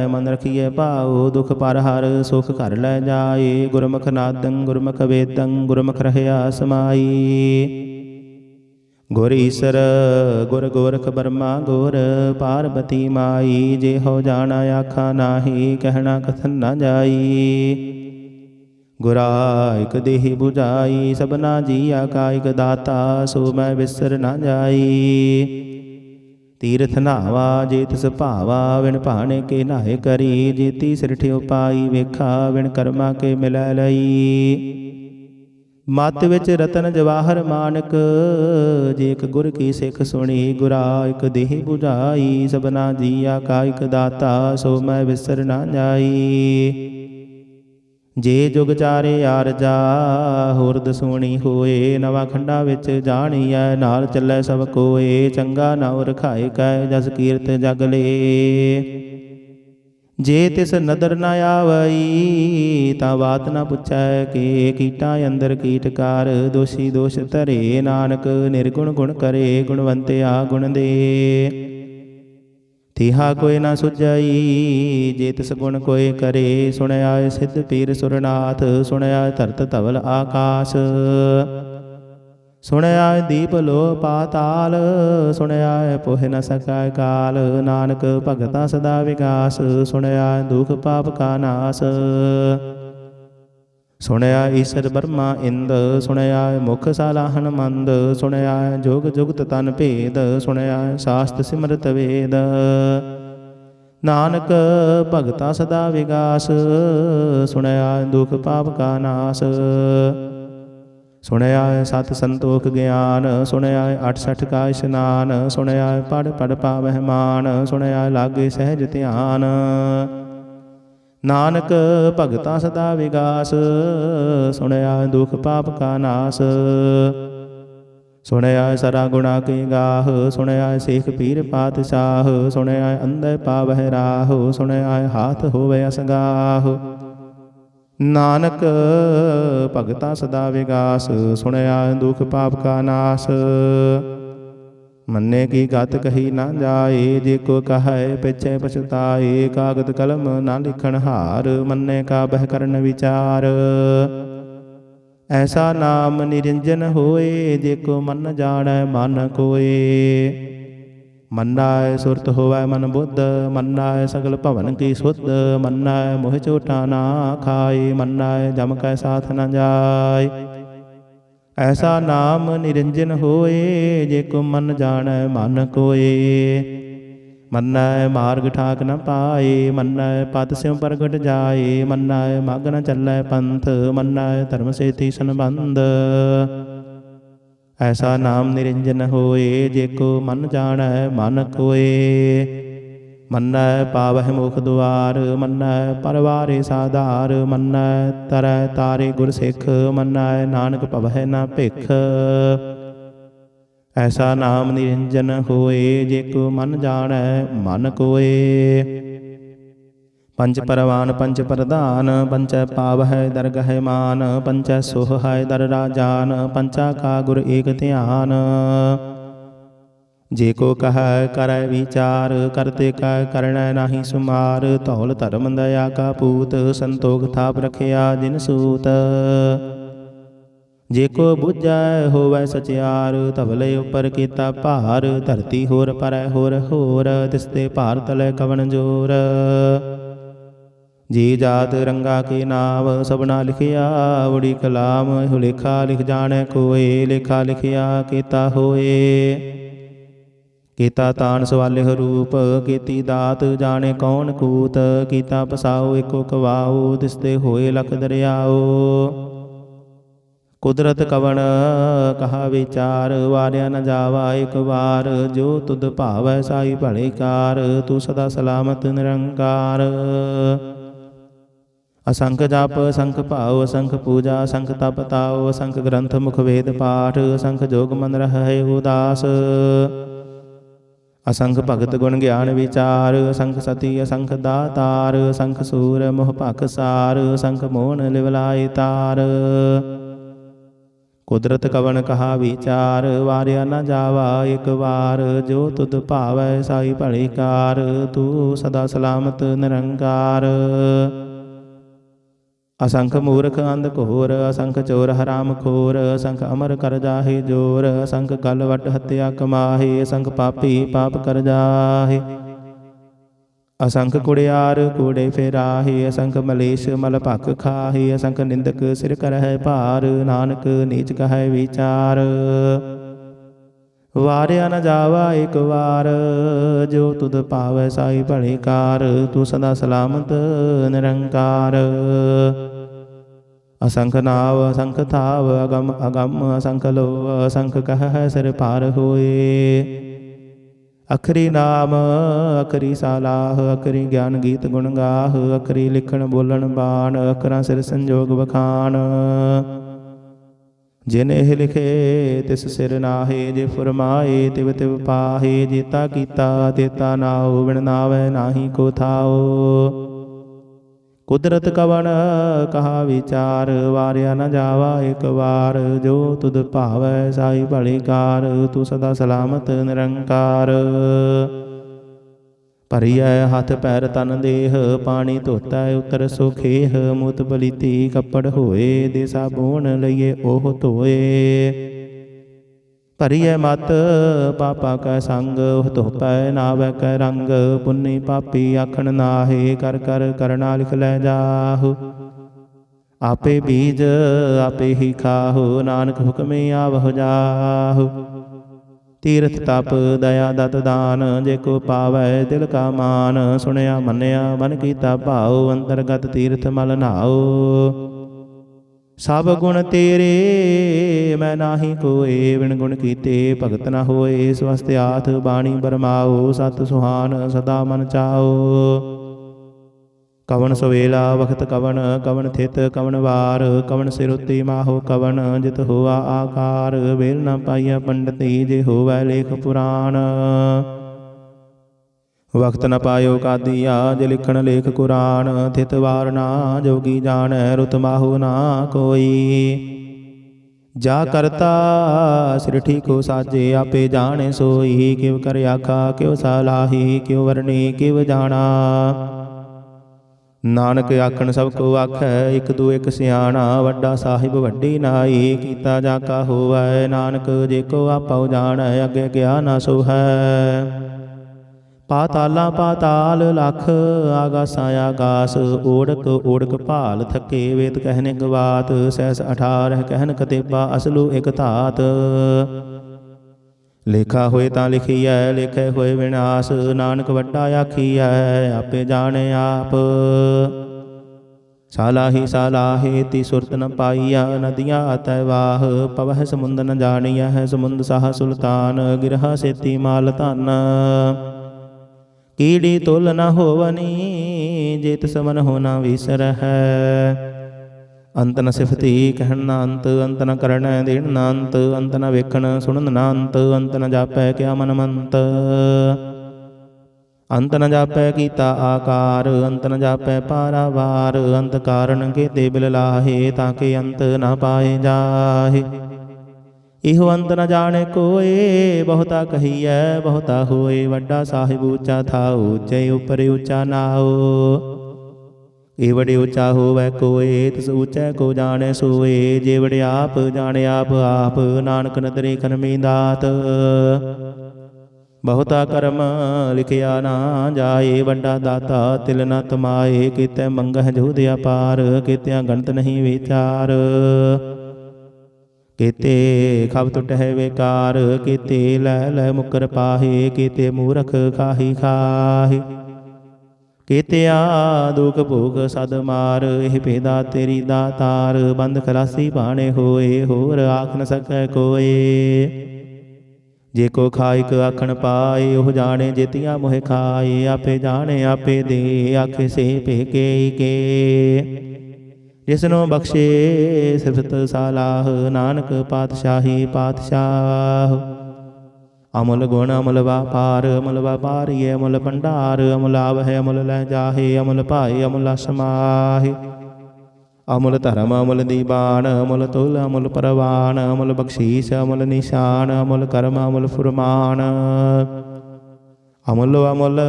मन रखिए भाओ, दुख पर हर सुख घर लै जाए। गुरमुख नादं गुरमुख वेदं, गुरमुख रहया समाई। गुर ईसर गुर गोरख बर्मा गुर, पार्वती माई। जे हो जाना आखा नाही, कहना कथन न जाई। गुरा एक देहि बुझाई, सबना जिया का एक दाता। सो मैं विसर न जाई। ਤੀਰਥ ਨਾਵਾ ਜੇ ਤਿਸ ਭਾਵਾ, ਵਿਣ ਭਾਣੇ ਕੇ ਨਾਹੇ ਕਰੀ, ਜੇਤੀ ਸਿਰਠਿਉ ਪਾਈ ਵੇਖਾ, ਵਿਣ ਕਰਮਾ ਕੇ ਮਿਲੈ ਲਈ। ਮਤ ਵਿੱਚ ਰਤਨ ਜਵਾਹਰ ਮਾਨਕ, ਜੇ ਇਕ ਗੁਰ ਕੀ ਸਿੱਖ ਸੁਣੀ, ਗੁਰਾ ਇਕ ਦੇਹ 부ਝਾਈ, ਸਭਨਾ ਜੀਆ ਕਾ ਇਕ ਦਾਤਾ, ਸੋ ਮੈਂ ਵਿਸਰ ਨਾ ਜਾਈ। ਜੇ ਜੁਗ ਚਾਰੇ ਆਰਜਾ, ਹੋਰ ਦਸੂਣੀ ਹੋਏ, ਨਵਾਂ ਖੰਡਾ ਵਿੱਚ ਜਾਣੀਐ, ਨਾਲ ਚੱਲੈ ਸਭ ਕੋਏ, ਚੰਗਾ ਨਾਉ ਰਖਾਏ ਕੈ, ਜਸ ਕੀਰਤ ਜਗ ਲੇ। ਜੇ ਤਿਸ ਨਦਰ ਨ ਆਵਈ, ਤਾਂ ਬਾਤ ਨ ਪੁੱਛੈ ਕਿ, ਕੀਟਾਂ ਅੰਦਰ ਕੀਟਕਾਰ, ਦੋਸ਼ੀ ਦੋਸ਼ ਧਰੇ, ਨਾਨਕ ਨਿਰਗੁਣ ਗੁਣ ਕਰੇ, ਗੁਣਵੰਤਿਆ ਗੁਣ ਦੇ। ਤਿਹਾ ਕੋਈ ਨਾ ਸੁਝਈ, ਜੇ ਤਿਸ ਗੁਣ ਕੋਈ ਕਰੇ, ਸੁਣਿਆ ਸਿੱਧ ਪੀਰ ਸੁਰਨਾਥ, ਸੁਣਿਆ ਧਰਤ ਧਵਲ ਆਕਾਸ਼, ਸੁਣਿਆ ਦੀਪ ਲੋ ਪਾਤਾਲ, ਸੁਣਿਆ ਪੋਹਿ ਨ ਸਕੈ ਕਾਲ, ਨਾਨਕ ਭਗਤਾ ਸਦਾ ਵਿਗਾਸ, ਸੁਣਿਆ ਦੁਖ ਪਾਪ ਕਾ ਨਾਸ। ਸੁਣਿਆ ਈਸ਼ਰ ਬਰਮਾ ਇੰਦ, ਸੁਣਿਆ ਮੁਖ ਸਾਲਾਹਨ ਮੰਦ, ਸੁਣਿਆ ਜੋਗ ਜੁਗਤ ਤਨ ਭੇਦ, ਸੁਣਿਆ ਸਾਸਤ ਸਿਮਰਤ ਵੇਦ। ਨਾਨਕ ਭਗਤਾ ਸਦਾ ਵਿਗਾਸ, ਸੁਣਿਆ ਦੁਖ ਪਾਪ ਕਾ ਨਾਸ। ਸੁਣਿਆ ਸਤ ਸੰਤੋਖ ਗਿਆਨ, ਸੁਣਿਆ 68 ਕਾ ਇਸ਼ਨਾਨ, ਸੁਣਿਆ ਪੜ ਪੜ ਪਾਵਹਿ ਮਾਨ, ਸੁਣਿਆ ਲਾਗੇ ਸਹਿਜ ਧਿਆਨ। ਨਾਨਕ ਭਗਤਾ ਸਦਾ ਵਿਗਾਸ, ਸੁਣਿਆ ਦੁਖ ਪਾਪ ਕਾ ਨਾਸ। ਸੁਣਿਆ ਸਰਾ ਗੁਣਾ ਕੇ ਗਾਹ, ਸੁਣਿਆ ਸੇਖ ਪੀਰ ਪਾਤਸ਼ਾਹ, ਸੁਣਿਆ ਅੰਧੇ ਪਾਵਹਿ ਰਾਹ, ਸੁਣਿਆ ਹਾਥ ਹੋਵੇ ਅਸਗਾਹ। ਨਾਨਕ ਭਗਤਾ ਸਦਾ ਵਿਗਾਸ, ਸੁਣਿਆ ਦੁਖ ਪਾਪ ਕਾ ਨਾਸ। ਮੰਨੇ ਕੀ ਗਤ ਕਹੀ ਨਾ ਜਾਏ, ਜੇ ਕੋ ਕਹੈ ਪਿਛੈ ਪਛਤਾਏ, ਕਾਗਦ ਕਲਮ ਨਾ ਲਿਖਣ ਹਾਰ, ਮੰਨੇ ਕਾ ਬਹਿ ਕਰਨ ਵਿਚਾਰ। ਐਸਾ ਨਾਮ ਨਿਰੰਜਨ ਹੋਏ, ਜੇ ਕੋ ਮਨ ਜਾਣੈ ਮਨ ਕੋਏ। ਮੰਨੈ ਸੁਰਤ ਹੋਵੈ ਮਨ ਬੁੱਧ, ਮੰਨੈ ਸਗਲ ਭਵਨ ਕੀ ਸੁਧ, ਮੰਨੈ ਮੋਹ ਝੂਠਾ ਨਾ ਖਾਏ, ਮੰਨੈ ਜਮ ਕੈ ਸਾਥ ਨ ਜਾਏ। ਐਸਾ ਨਾਮ ਨਿਰੰਜਨ ਹੋਏ, ਜੇ ਕੋ ਮਨ ਜਾਣੈ ਮਨ ਕੋਏ। ਮੰਨੈ ਮਾਰਗ ਠਾਕ ਨ ਪਾਏ, ਮੰਨੈ ਪਦ ਸਿਉ ਪ੍ਰਗਟ ਜਾਏ, ਮੰਨੈ ਮਗ ਨ ਚੱਲੈ ਪੰਥ, ਮੰਨੈ ਧਰਮ ਸੇਤੀ ਸੰਬੰਧ। ਐਸਾ ਨਾਮ ਨਿਰੰਜਨ ਹੋਏ, ਜੇ ਕੋ ਮਨ ਜਾਣੈ ਮਨ ਕੋਏ। ਮੰਨੈ ਪਾਵਹਿ ਮੁਖ ਦੁਆਰ, ਮੰਨੈ ਪਰਵਾਰੇ ਸਾਧਾਰ, ਮੰਨੈ ਤਰੈ ਤਾਰੇ ਗੁਰ ਸਿੱਖ, ਮੰਨੈ ਨਾਨਕ ਭਵਹਿ ਨਾ ਭਿਖ। ਐਸਾ ਨਾਮ ਨਿਰੰਜਨ ਹੋਏ, ਜੇ ਕੋ ਮਨ ਜਾਣੈ ਮਨ ਕੋਏ। ਪੰਚ ਪਰਵਾਨ ਪੰਚ ਪ੍ਰਧਾਨ, ਪੰਚੈ ਪਾਵਹਿ ਦਰਗਹਿ ਮਾਨ, ਪੰਚੈ ਸੋਹੈ ਦਰ ਰਾਜਾਨ, ਪੰਚਾ ਕਾ ਗੁਰ ਏਕ ਧਿਆਨ। ਜੇ ਕੋ ਕਹੈ ਕਰੈ ਵਿਚਾਰ, ਕਰਤੇ ਕੈ ਕਰਣੈ ਨਾਹੀ ਸੁਮਾਰ, ਧੌਲ ਧਰਮ ਦਇਆ ਕਾ ਪੂਤ, ਸੰਤੋਖ ਥਾਪ ਰਖਿਆ ਜਿਨ ਸੂਤ। ਜੇ ਕੋ ਬੁਝੈ ਹੋਵੈ ਸਚਿਆਰ, ਧਵਲੇ ਉੱਪਰ ਕੀਤਾ ਭਾਰ, ਧਰਤੀ ਹੋਰ ਪਰੈ ਹੋਰ ਹੋਰ, ਤਿਸਤੇ ਭਾਰ ਤਲੈ ਕਵਣ ਜੋਰ। ਜੀ ਜਾਤ ਰੰਗਾ ਕੇ ਨਾਮ, ਸਭਨਾ ਲਿਖਿਆ ਉੜੀ ਕਲਾਮ, ਇਹੋ ਲੇਖਾ ਲਿਖ ਜਾਣੈ ਕੋਏ, ਲੇਖਾ ਲਿਖਿਆ ਕੀਤਾ ਹੋਏ। ਕੀਤਾ ਤਾਣ ਸਵਾਲਿਹ ਰੂਪ, ਕੀਤੀ ਦਾਤ ਜਾਣੇ ਕੌਣ ਕੂਤ, ਕੀਤਾ ਪਸਾਉ ਏਕੋ ਕਵਾਉ, ਦਿਸਦੇ ਹੋਏ ਲਖ ਦਰਿਆਓ। ਕੁਦਰਤ ਕਵਣ ਕਹਾ ਵਿਚਾਰ, ਵਾਰਿਆ ਨ ਜਾਵਾ ਇਕ ਵਾਰ, ਜੋ ਤੁਧ ਭਾਵੈ ਸਾਈ ਭਲੇ ਕਾਰ, ਤੂੰ ਸਦਾ ਸਲਾਮਤ ਨਿਰੰਕਾਰ। ਅਸੰਖ ਜਪ ਅਸੰਖ ਭਾਉ, ਅਸੰਖ ਪੂਜਾ ਅਸੰਖ ਤਪ ਤਾਉ, ਅਸੰਖ ਗ੍ਰੰਥ ਮੁਖ ਵੇਦ ਪਾਠ, ਅਸੰਖ ਜੋਗ ਮਨ ਰਹਿ ਉਦਾਸ। ਅਸੰਖ ਭਗਤ ਗੁਣ ਗਿਆਨ ਵਿਚਾਰ, ਅਸੰਖ ਸਤੀ ਅਸੰਖ ਦਾਤਾਰ, ਅਸੰਖ ਸੂਰ ਮੋਹ ਭਖ ਸਾਰ, ਅਸੰਖ ਮੋਹਨ ਲਿਵਲਾਏ ਤਾਰ। ਕੁਦਰਤ ਕਵਣ ਕਹਾ ਵਿਚਾਰ, ਵਾਰਿਆ ਨ ਜਾਵਾ ਇਕ ਵਾਰ, ਜੋ ਤੁਧ ਭਾਵੈ ਸਾਈ ਭਲੀ ਕਾਰ, ਤੂੰ ਸਦਾ ਸਲਾਮਤ ਨਿਰੰਕਾਰ। ਅਸੰਖ ਮੂਰਖ ਅੰਧ ਘੋਰ, ਅਸੰਖ ਚੋਰ ਹਰਾਮ ਖੋਰ, ਅਸੰਖ ਅਮਰ ਕਰ ਜਾਹੇ ਜੋਰ, ਅਸੰਖ ਗਲ ਵੱਡ ਹੱਤਿਆ ਕਮਾਹੇ, ਅਸੰਖ ਪਾਪੀ ਪਾਪ ਕਰ ਜਾਹੇ। ਅਸੰਖ ਕੁੜਿਆਰ ਕੂੜੇ ਫੇਰਾਹੇ, ਅਸੰਖ ਮਲੇਸ਼ ਮਲ ਭਖ ਖਾਹੇ, ਅਸੰਖ ਨਿੰਦਕ ਸਿਰ ਕਰਹਿ ਭਾਰ, ਨਾਨਕ ਨੀਚ ਕਹੈ ਵਿਚਾਰ। ਵਾਰਿਆ ਨ ਜਾਵਾ ਇੱਕ ਵਾਰ, ਜੋ ਤੁਧ ਭਾਵੈ ਸਾਈ ਭਲੇ ਕਾਰ। ਤੂੰ ਸਦਾ ਸਲਾਮਤ ਨਿਰੰਕਾਰ। असंख नाव असंख थाव, अगम अगम असंख लो, असंख कह सिर पार होए। अखरी नाम अखरी सालाह, अखरी ज्ञान गीत गुण गाह। अखरी लिखण बोलण बाण, अखरा सिर संजोग बखान। जिन एह लिखे तिस सिर नाहे, जे फुरमाए तिव तिव पाहे। जेता कीता तेता नाओ, बिन नावै नाही को थाओ। कुदरत कवन कहा विचार, वारिया न जावा एक बार। जो तुध भावै साई भले कार। तू सदा सलामत निरंकार। भरियै हथ पैर तन देह, पानी धोतै उतर सुखेह। मूत पलीती कपड़ होए, दे साबुन लइए ओह धोए। ਭਰੀਐ ਮਤ ਪਾਪਾ ਕੈ ਸੰਗ, ਉਹ ਧੋਪੈ ਨਾਵੈ ਕੈ ਰੰਗ। ਪੁੰਨੀ ਪਾਪੀ ਆਖਣ ਨਾਹੇ, ਕਰ ਕਰ ਕਰਨਾ ਲਿਖ ਲੈ ਜਾਹੂ। ਆਪੇ ਬੀਜ ਆਪੇ ਹੀ ਖਾਹੂ, ਨਾਨਕ ਹੁਕਮੇ ਆਵਹੁ ਜਾਹੂ। ਤੀਰਥ ਤਪ ਦਇਆ ਦਤ ਦਾਨ, ਜੇ ਕੋ ਪਾਵੈ ਦਿਲ ਕਾ ਮਾਨ। ਸੁਣਿਆ ਮੰਨਿਆ ਮਨ ਕੀਤਾ ਭਾਉ, ਅੰਤਰਗਤ ਤੀਰਥ ਮਲ ਨਾਉ। ਸਭ ਗੁਣ ਤੇਰੇ ਮੈਂ ਨਾਹੀ ਕੋਏ, ਬਿਨ ਗੁਣ ਕੀਤੇ ਭਗਤ ਨ ਹੋਏ। ਸਵਸਤ ਆਥ ਬਾਣੀ ਬਰਮਾਓ, ਸਤ ਸੁਹਾਨ ਸਦਾ ਮਨ ਚਾਓ। ਕਵਨ ਸਵੇਲਾ ਵਖਤ ਕਵਨ, ਕਵਨ ਥਿਤ ਕਵਨ ਵਾਰ। ਕਵਨ ਸਿਰ ਉਤੀ ਮਾਹੋ ਕਵਨ, ਜਿਤ ਹੋਆ ਆਕਾਰ। ਵੇਲ ਨ ਪਾਈਐ ਪੰਡਤੀ, ਜੇ ਹੋਵੈ ਲੇਖ ਪੁਰਾਣ। ਵਕਤ ਨ ਪਾਇਓ ਕਾਦੀਆ, ਜੇ ਲਿਖਣ ਲੇਖ ਕੁਰਾਨ। ਥਿਤ ਵਾਰ ਨਾ ਜੋਗੀ ਜਾਣੈ, ਰੁਤ ਮਾਹੋ ਨਾ ਕੋਈ। ਜਾ ਕਰਤਾ ਸ੍ਰਿਠੀ ਕੋ ਸਾਜੇ, ਆਪੇ ਜਾਣੇ ਸੋਈ। ਕਿਵ ਕਰ ਆਖਾ ਕਿਵ ਸਲਾਹੀ, ਕਿਵ ਵਰਣੀ ਕਿਵ ਜਾਣਾ। ਨਾਨਕ ਆਖਣ ਸਭ ਕੋ ਆਖੈ, ਇਕ ਦੂ ਇਕ ਸਿਆਣਾ। ਵੱਡਾ ਸਾਹਿਬ ਵੱਡੀ ਨਾਈ, ਕੀਤਾ ਜਾ ਕਾ ਹੋਵੈ। ਨਾਨਕ ਜੇ ਕੋ ਆਪਉ ਜਾਣੈ, ਅੱਗੇ ਗਿਆ ਨਾ ਸੋਹੈ। ਪਾਤਾਲਾਂ ਪਾਤਾਲ ਲਖ, ਆਗਾਸਾਂ ਆਗਾਸ। ਓੜਕ ਓੜਕ ਭਾਲ ਥਕੇ, ਵੇਦ ਕਹਿਨੇ ਗਵਾਤ। ਸਹਿਸ 18 ਕਹਿਨ ਕਤੇਬਾ, ਅਸਲੂ ਇਕ ਧਾਤ। ਲੇਖਾ ਹੋਏ ਤਾਂ ਲਿਖੀਐ, ਲੇਖੇ ਹੋਏ ਵਿਨਾਸ਼। ਨਾਨਕ ਵੱਡਾ ਆਖੀਐ, ਆਪੇ ਜਾਣੇ ਆਪ। ਸਾਲਾਹੀ ਸਾਲਾਹੇ ਤੀ ਸੁਰਤ ਨ ਪਾਈਆ, ਨਦੀਆਂ ਅਤੈ ਵਾਹ। ਪਵਹਿ ਸਮੁੰਦ ਨ ਜਾਣੀਐ, ਸਮੁੰਦ ਸਾਹ ਸੁਲਤਾਨ। ਗਿਰਹਾ ਸੇਤੀ ਮਾਲ ਧਨ, ਕੀੜੀ ਤੁਲ ਨ ਹੋਵਨੀ। ਜੇ ਤਿਸ ਮਨ ਹੋ ਨ ਵਿਸਰਹਿ। ਅੰਤ ਨ ਸਿਫਤੀ ਕਹਿਣ ਨ ਅੰਤ, ਅੰਤ ਨ ਕਰਣੈ ਦੇਣ ਨ ਅੰਤ। ਅੰਤ ਨ ਵੇਖਣ ਸੁਣਨ ਨ ਅੰਤ, ਅੰਤ ਨ ਜਾਪੈ ਕਿਆ ਮਨ ਮੰਤ। ਅੰਤ ਨ ਜਾਪੈ ਕੀਤਾ ਆਕਾਰ, ਅੰਤ ਨ ਜਾਪੈ ਪਾਰਾਵਾਰ। ਅੰਤ ਕਾਰਨ ਕੇਤੇ ਬਿਲ ਲਾਹੇ, ਤਾਂ ਕੇ ਅੰਤ ਨ ਪਾਏ ਜਾਹੇ। ਇਹੋ ਅੰਤ ਨ ਜਾਣੇ ਕੋਏ, ਬਹੁਤਾ ਕਹੀਐ ਬਹੁਤਾ ਹੋਏ। ਵੱਡਾ ਸਾਹਿਬ ਉੱਚਾ ਥਾਉ, ਉੱਚੇ ਉੱਪਰ ਉੱਚਾ ਨਾਉ। ਇਹ ਵੜੇ ਉੱਚਾ ਹੋਵੈ ਕੋਏ, ਤਿਸ ਉੱਚੈ ਕੋ ਜਾਣੈ ਸੋਏ। ਜੇ ਵੜੇ ਆਪ ਜਾਣੇ ਆਪ ਆਪ, ਨਾਨਕ ਨਦਰੇ ਕਰਮੀ ਦਾਤ। ਬਹੁਤਾ ਕਰਮ ਲਿਖਿਆ ਨਾ ਜਾਏ, ਵੱਡਾ ਦਾਤਾ ਤਿਲ ਨ ਤਮਾਏ। ਕੀਤੈ ਮੰਗਹਿ ਜੂਧ ਅਪਾਰ, ਕੀਤਿਆਂ ਗਣਤ ਨਹੀਂ ਵਿਚਾਰ। ਕੀਤੇ ਖਬ ਟੁਟਹਿ ਵੇਕਾਰ, ਕੀਤੇ ਲੈ ਲੈ ਮੁਕਰ ਪਾਹੇ। ਕੀਤੇ ਮੂਰਖ ਖਾਹੀ ਖਾਹੀ, ਕੀਤਿਆ ਦੁਖ ਭੋਗ ਸਦ ਮਾਰ। ਇਹ ਭੇਦਾ ਤੇਰੀ ਦਾਤਾਰ, ਬੰਦ ਖਲਾਸੀ ਬਾਣੇ ਹੋਏ। ਹੋਰ ਆਖ ਨ ਸਕੈ ਕੋਏ। ਜੇ ਕੋ ਖਾਇਕ ਆਖਣ ਪਾਏ, ਉਹ ਜਾਣੇ ਜੇਤੀਆਂ ਮੋਹਿ ਖਾਏ। ਆਪੇ ਜਾਣੇ ਆਪੇ ਦੇ, ਆਖੇ ਸੇ ਭੇਕੇ ਕੇ। ਜਿਸਨੂੰ ਬਖਸ਼ੇ ਸਿਫਤ ਸਾਲਾਹ, ਨਾਨਕ ਪਾਤਸ਼ਾਹੀ ਪਾਤਸ਼ਾਹ। ਅਮੁਲ ਗੁਣ ਅਮੁਲ ਵਾਪਾਰ, ਅਮੁਲ ਵਾਪਾਰੀਏ ਅਮੁਲ ਭੰਡਾਰ। ਅਮੁਲ ਆਵਹਿ ਅਮੁਲ ਲੈ ਜਾਹੇ, ਅਮੁਲ ਭਾਏ ਅਮੁਲ ਸਮਾਹੇ। ਅਮੁਲ ਧਰਮ ਅਮੁਲ ਦੀਬਾਨ, ਅਮੁਲ ਤੁਲ ਅਮੁਲ ਪਰਵਾਨ। ਅਮੁਲ ਬਖਸ਼ੀਸ਼ ਅਮੁਲ ਨਿਸ਼ਾਨ, ਅਮੁਲ ਕਰਮ ਅਮੁਲ ਫੁਰਮਾਨ। ਅਮੁਲ ਅਮੁਲ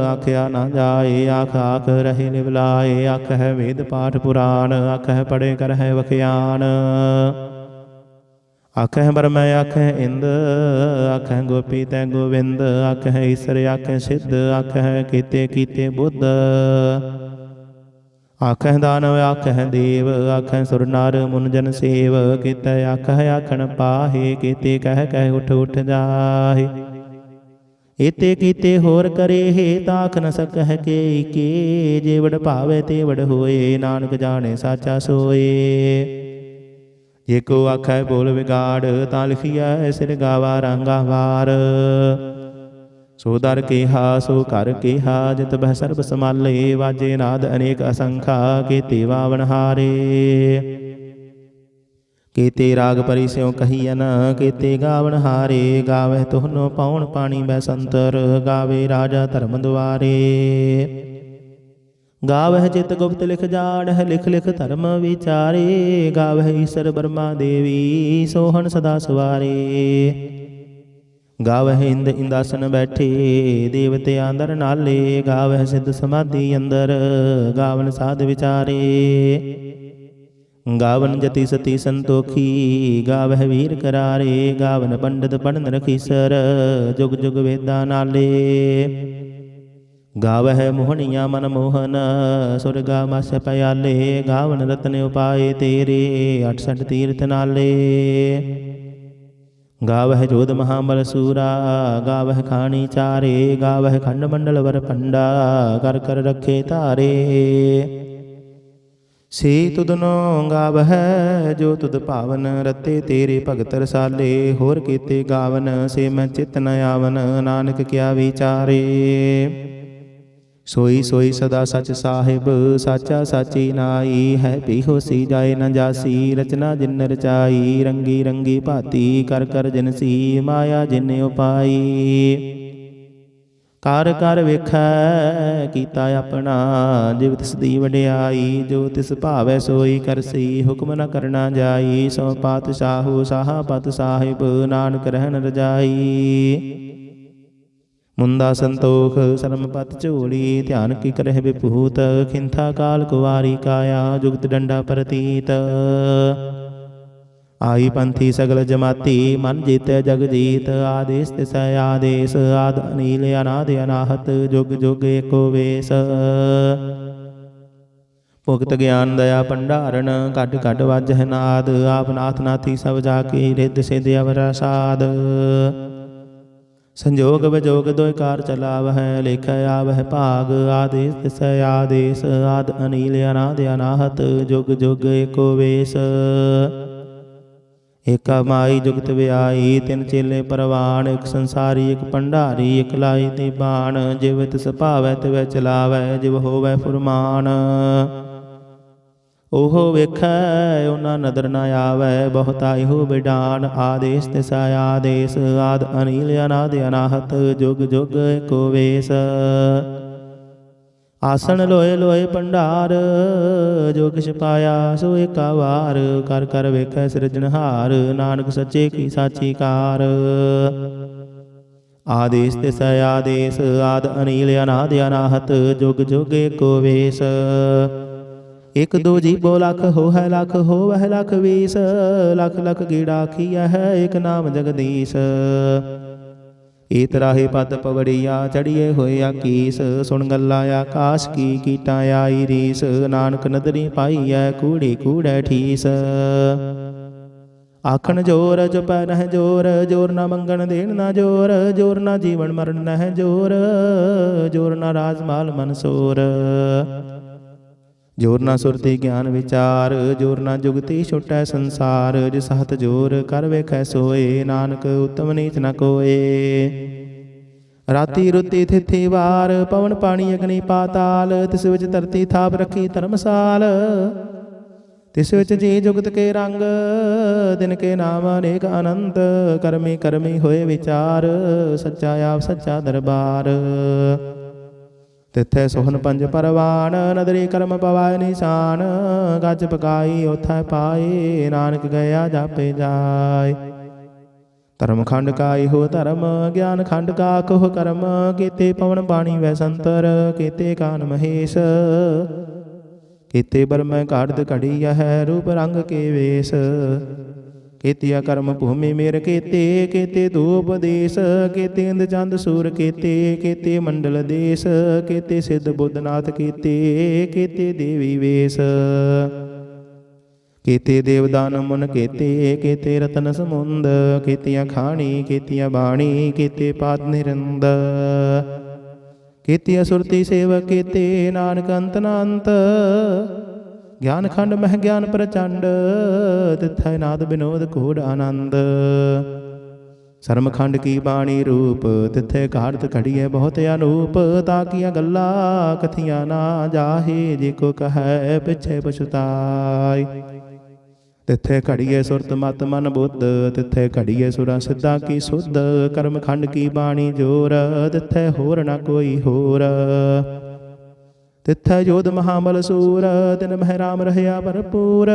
ਆਖਿਆ ਨਾ ਜਾਏ, ਆਖ ਆਖ ਰਹੇ ਲਿਵਲਾਏ। ਆਖ ਹੈ ਵੇਦ ਪਾਠ ਪੁਰਾਣ, ਆਖ ਹੈ ਪੜੇ ਕਰ ਹੈ ਵਖਿਆਨ। ਆਖਹਿ ਬਰਮੈ ਆਖਹਿ ਇੰਦ, ਆਖਹਿ ਗੋਪੀ ਤੈ ਗੋਵਿੰਦ। ਆਖਹਿ ਈਸਰ ਆਖਹਿ ਸਿੱਧ, ਆਖਹਿ ਕੀਤੇ ਕੀਤੇ ਬੁੱਧ। ਆਖਹਿ ਦਾਨਵ ਆਖਹਿ ਦੇਵ, ਆਖਹਿ ਸੁਰ ਨਰ ਮੁਨ ਜਨ ਸੇਵ। ਕੀਤੇ ਆਖਹਿ ਆਖਣ ਪਾਹੇ, ਕੀਤੇ ਕਹਿ ਕਹਿ ਉਠ ਉਠ ਜਾਹੇ। ਏਤੇ ਕੀਤੇ ਹੋਰ ਕਰੇਹੇ, ਤਾਖ ਨ ਸਕਹਿ ਕੇ। ਜੇ ਵਡ ਭਾਵੇ ਤੇ ਵਡ ਹੋਏ, ਨਾਨਕ ਜਾਣੇ ਸਾਚਾ ਸੋਏ। ਜੇ ਕੋ ਆਖੈ ਬੋਲ ਵਿਗਾੜ, ਤਾਂ ਲਿਖੀਐ ਸਿਰ ਗਾਵਾ ਰਾਂਗਾ ਵਾਰ। ਸੋ ਦਰ ਕੇਹਾ ਸੋ ਘਰ ਕੇਹਾ, ਜਿਤ ਬਹਿ ਸਰਬ ਸਮਾਲੇ। ਵਾਜੇ ਨਾਦ ਅਨੇਕ ਅਸੰਖਾ, ਕੀਤੇ ਵਾਵਣ ਹਾਰੇ। ਕੀਤੇ ਰਾਗ ਪਰਿ ਸਿਉ ਕਹੀਐਨ, ਕੀਤੇ ਗਾਵਣ ਹਾਰੇ। ਗਾਵਹਿ ਤੁਹਨੋ ਪਾਉਣ ਪਾਣੀ ਬੈਸੰਤਰ, ਗਾਵੇ ਰਾਜਾ ਧਰਮ ਦੁਆਰੇ। ਗਾਵਹਿ ਚਿਤ ਗੁਪਤ ਲਿਖ ਜਾਣਹਿ, ਲਿਖ ਲਿਖ ਧਰਮ ਵਿਚਾਰੇ। ਗਾਵਹਿ ਈਸਰ ਬਰਮਾ ਦੇਵੀ, ਸੋਹਣ ਸਦਾ ਸਵਾਰੇ। ਗਾਵਹਿ ਇੰਦ ਇੰਦਾਸਨ ਬੈਠੇ, ਦੇਵਤੇ ਅੰਦਰ ਨਾਲੇ। ਗਾਵਹਿ ਸਿੱਧ ਸਮਾਧੀ ਅੰਦਰ, ਗਾਵਨ ਸਾਧ ਵਿਚਾਰੇ। ਗਾਵਨ ਜਤੀ ਸਤੀ ਸੰਤੋਖੀ, ਗਾਵਹਿ ਵੀਰ ਕਰਾਰੇ। ਗਾਵਨ ਪੰਡਤ ਪੜਨ ਰਖੀਸਰ, ਜੁਗ ਜੁਗ ਵੇਦਾਂ ਨਾਲੇ। ਗਾਵਹਿ ਮੋਹਣੀਆਂ ਮਨ ਮੋਹਨ, ਸੁਰਗਾ ਮਸ ਪਿਆਲੇ। ਗਾਵਨ ਰਤਨ ਉਪਾਏ ਤੇਰੇ, 68 ਤੀਰਥ ਨਾਲੇ। ਗਾਵਹਿ ਜੋਧ ਮਹਾਬਲ ਸੂਰਾ, ਗਾਵਹਿ ਖਾਣੀ ਚਾਰੇ। ਗਾਵਹਿ ਖੰਡ ਮੰਡਲ ਵਰ ਪੰਡਾ, ਕਰ ਕਰ ਰੱਖੇ ਧਾਰੇ। ਸੇ ਤੁਧਨੋ ਗਾਵਹਿ, ਜੋ ਤੁਧ ਭਾਵਨ। ਰਤੇ ਤੇਰੇ ਭਗਤ ਰਸਾਲੇ, ਹੋਰ ਕੀਤੇ ਗਾਵਨ। ਸੇ ਮੈਂ ਚਿਤ ਨ ਆਵਨ, ਨਾਨਕ ਕਿਆ ਵਿਚਾਰੇ। ਸੋਈ ਸੋਈ ਸਦਾ ਸਚ ਸਾਹਿਬ, ਸਾਚਾ ਸਾਚੀ ਨਾਈ। ਹੈ ਪੀ ਹੋਸੀ ਜਾਏ ਨ ਜਾਸੀ, ਰਚਨਾ ਜਿਨ ਰਚਾਈ। ਰੰਗੀ ਰੰਗੀ ਭਾਤੀ, ਕਰ ਕਰ ਜਿਨਸੀ। ਮਾਇਆ ਜਿਨ ਉਪਾਈ। ਕਰ ਕਰ ਵੇਖੈ ਕੀਤਾ ਆਪਣਾ, ਜਿਵ ਤਿਸ ਦੀ ਵਡਿਆਈ। ਜੋ ਤਿਸ ਭਾਵੈ ਸੋਈ ਕਰਸੀ, ਹੁਕਮ ਨ ਕਰਨਾ ਜਾਈ। ਸੋ ਪਾਤਸ਼ਾਹੂ ਸਾਹਾ ਪਤ ਸਾਹਿਬ, ਨਾਨਕ ਰਹਿਣ ਰਜਾਈ। ਮੁੰਦਾ ਸੰਤੋਖ ਸਰਮ ਪਤ ਝੋਲੀ, ਧਿਆਨ ਕੀ ਕਰਹਿ ਵਿਭੂਤ। ਖਿੰਥਾ ਕਾਲ ਕੁਵਾਰੀ ਕਾਇਆ, ਜੁਗਤ ਡੰਡਾ ਪ੍ਰਤੀਤ। ਆਈ ਪੰਥੀ ਸਗਲ ਜਮਾਤੀ, ਮਨ ਜੀਤੈ ਜਗ ਜੀਤ। ਆਦੇਸ ਤਿਸੈ ਆਦੇਸ, ਆਦ ਅਨੀਲ ਅਨਾਦ ਅਨਾਹਤ। ਜੁਗ ਜੁਗ ਏਕੋ ਵੇਸ। ਭੁਗਤ ਗਿਆਨ ਦਇਆ ਭੰਡਾਰਨ, ਘਟ ਘਟ ਵਾਜਹਿ ਨਾਦ। ਆਪ ਨਾਥ ਨਾਥੀ ਸਭ ਜਾ ਕੇ, ਰਿੱਧ ਸਿੱਧ ਅਵਰ ਸਾਧ। ਸੰਜੋਗ ਵਿਜੋਗ ਦੋਇ ਕਾਰ ਚਲਾਵਹਿ, ਲੇਖੈ ਆਵਹਿ ਭਾਗ। ਆਦੇਸ ਤਿਸੈ ਆਦੇਸ, ਆਦ ਅਨੀਲ ਅਨਾਦ ਅਨਾਹਤ। ਜੁਗ ਜੁਗ ਏਕੋ ਵੇਸ। ਏਕਾ ਮਾਈ ਜੁਗਤ ਵਿਆਈ, ਤਿੰਨ ਚੇਲੇ ਪਰਵਾਨ। ਇੱਕ ਸੰਸਾਰੀ ਇੱਕ ਭੰਡਾਰੀ, ਇੱਕ ਲਾਈ ਤੇ ਬਾਣ। ਜਿਵ ਤਿਸ ਭਾਵੈ ਤਿਵੈ ਚਲਾਵੈ, ਜਿਵ ਹੋਵੈ ਫੁਰਮਾਨ। ਉਹ ਵੇਖੈ ਉਹਨਾਂ ਨਦਰ ਨ ਆਵੈ, ਬਹੁਤਾ ਇਹੋ ਬਿਡਾਨ। ਆਦੇਸ ਤਿਸੈ ਆਦੇਸ, ਆਦ ਅਨੀਲ ਅਨਾਦ ਅਨਾਹਤ। ਜੁਗ ਜੁਗ ਏਕੋ ਵੇਸ। ਆਸਣ ਲੋਏ ਲੋਏ ਭੰਡਾਰ, ਜੋ ਕਿਛ ਪਾਇਆ ਸੋ ਏਕਾ ਵਾਰ। ਕਰ ਕਰ ਵੇਖੈ ਸਿਰਜਣਹਾਰ, ਨਾਨਕ ਸੱਚੇ ਕੀ ਸਾਚੀ ਕਾਰ। ਆਦੇਸ ਤਿਸੈ ਆਦੇਸ, ਆਦ ਅਨੀਲ ਅਨਾਦ ਅਨਾਹਤ। ਜੁਗ ਜੁਗ ਏਕੋ ਵੇਸ। ਇਕ ਦੋ ਜੀਬੋ ਲਖ ਹੋਹੈ, ਲਖ ਹੋਵਹਿ ਲਖ ਵੀਸ। ਲਖ ਲਖ ਗੀੜਾ ਆਖੀਐ ਹੈ, ਇਕ ਨਾਮ ਜਗਦੀਸ਼। ਏਤ ਰਾਹੇ ਪਦ ਪਵੜੀਆ, ਚੜੀਏ ਹੋਏ ਆਕੀਸ। ਸੁਣ ਗੱਲਾਂ ਆਕਾਸ਼ ਕੀ, ਕੀਟਾਂ ਆਈ ਰੀਸ। ਨਾਨਕ ਨਦਰੀ ਪਾਈਐ, ਕੂੜੇ ਕੂੜੈ ਠੀਸ। ਆਖਣ ਜੋਰ ਚੁਪੈ ਨਹਿ ਜੋਰ, ਜੋਰ ਨਾ ਮੰਗਣ ਦੇਣ ਨਾ ਜੋਰ। ਜੋਰ ਨਾ ਜੀਵਨ ਮਰਨ ਨਹਿ ਜੋਰ, ਜੋਰ ਨਾ ਰਾਜ ਮਾਲ ਮਨਸੂਰ। ਜੋਰ ਨਾ ਸੁਰਤੀ ਗਿਆਨ ਵਿਚਾਰ, ਜੋਰ ਨਾ ਜੁਗਤੀ ਛੁਟੈ ਸੰਸਾਰ। ਜਿਸ ਹੱਥ ਜੋਰ ਕਰ ਵੇਖੈ ਸੋਏ, ਨਾਨਕ ਉਤਮ ਨੀਚ ਨ ਕੋਏ। ਰਾਤੀ ਰੁਤੀ ਥਿਥੀ ਵਾਰ, ਪਵਨ ਪਾਣੀ ਅਗਨੀ ਪਾਤਾਲ। ਤਿਸ ਵਿੱਚ ਧਰਤੀ ਥਾਪ ਰੱਖੀ ਧਰਮਸਾਲ। ਤਿਸ ਵਿੱਚ ਜੀ ਜੁਗਤ ਕੇ ਰੰਗ, ਦਿਨ ਕੇ ਨਾਮ ਅਨੇਕ ਅਨੰਤ। ਕਰਮੀ ਕਰਮੀ ਹੋਏ ਵਿਚਾਰ, ਸੱਚਾ ਆਪ ਸੱਚਾ ਦਰਬਾਰ। ਤਿੱਥੈ ਸੋਹਨ ਪੰਜ ਪਰਵਾਨ, ਨਦਰੀ ਕਰਮ ਪਵਾਏ ਨਿਸ਼ਾਨ। ਗੱਜ ਪਕਾਈ ਉਥੈ ਪਾਏ, ਨਾਨਕ ਗਿਆ ਜਾਪੇ ਜਾਏ। ਧਰਮ ਖੰਡ ਕਾ ਇਹੋ ਧਰਮ, ਗਿਆਨ ਖੰਡ ਕਾ ਕੋਹ ਕਰਮ। ਕੀਤੇ ਪਵਨ ਪਾਣੀ ਵੈ ਸੰਤਰ, ਕੀਤੇ ਕਾਨ ਮਹੇਸ਼। ਕੀਤੇ ਬਰਮੈ ਘਾੜਤ ਘੜੀ ਹੈ, ਰੂਪ ਰੰਗ ਕੇ ਵੇਸ। केतिया कर्म भूमि मेर केते, केते धूपदेश, केते इंद चंद सूर केते, केते मंडल देश, केते सिद्ध बुद्धनाथ केते, केते देवी वेश, केते देवदान मुन केते, केते रतन समुंद, केतिया खाणी, केतिया बाणी, केते पाद निरंद, केतिया सुरती सेवक केते, नानक अंत नांत, ज्ञान खंड मह ज्ञान प्रचंड, तिथै नाद विनोद कूढ़ आनंद, शर्म खंड की बाणी रूप, तिथै घाड़त खड़िए बहुत अनूप, ताकिया गल्ला कथिया ना जाहे, जिको कहे पिछे पछुताय, तिथे घड़िए सुरत मत मन बुद्ध, तिथे घड़िए सुरा सिद्धा की सुध, कर्म खंड की बाणी जोर, तिथे होर न कोई होर, तिथै जोध महाबल सूर, तिन मह राम रहया भरपूर,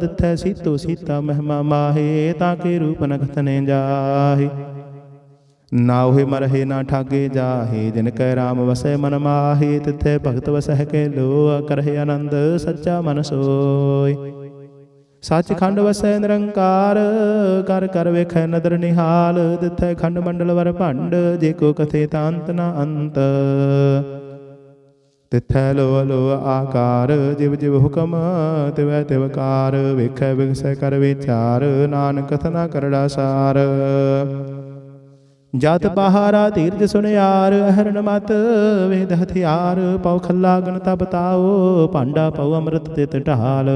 तिथै सीतो सीता महिमा माहे, ताके रूप न कथने जाहे, नाउहे मरहे ना ठागे जाहे, जिनकै राम वसै मन माहे, तिथै भगत वसह के लो, करहे आनंद सच्चा मन सोय, सच खंड वसै निरंकार, कर कर वेखै नदर निहाल, तिथै खंड मंडल वर भंड, जेको कथे तांत न अंत, तिथै लो लो आकार, जिव जिव हुकम तिवै तिवकार, वेखै विगसै कर विचार, नानक कथना करड़ा सार, जात पहारा तीर्थ सुनियार, अहरण मत वेद हथियार, पौ खल्ला गण तब ताओ, पांडा पौ अमृत तित ढाल,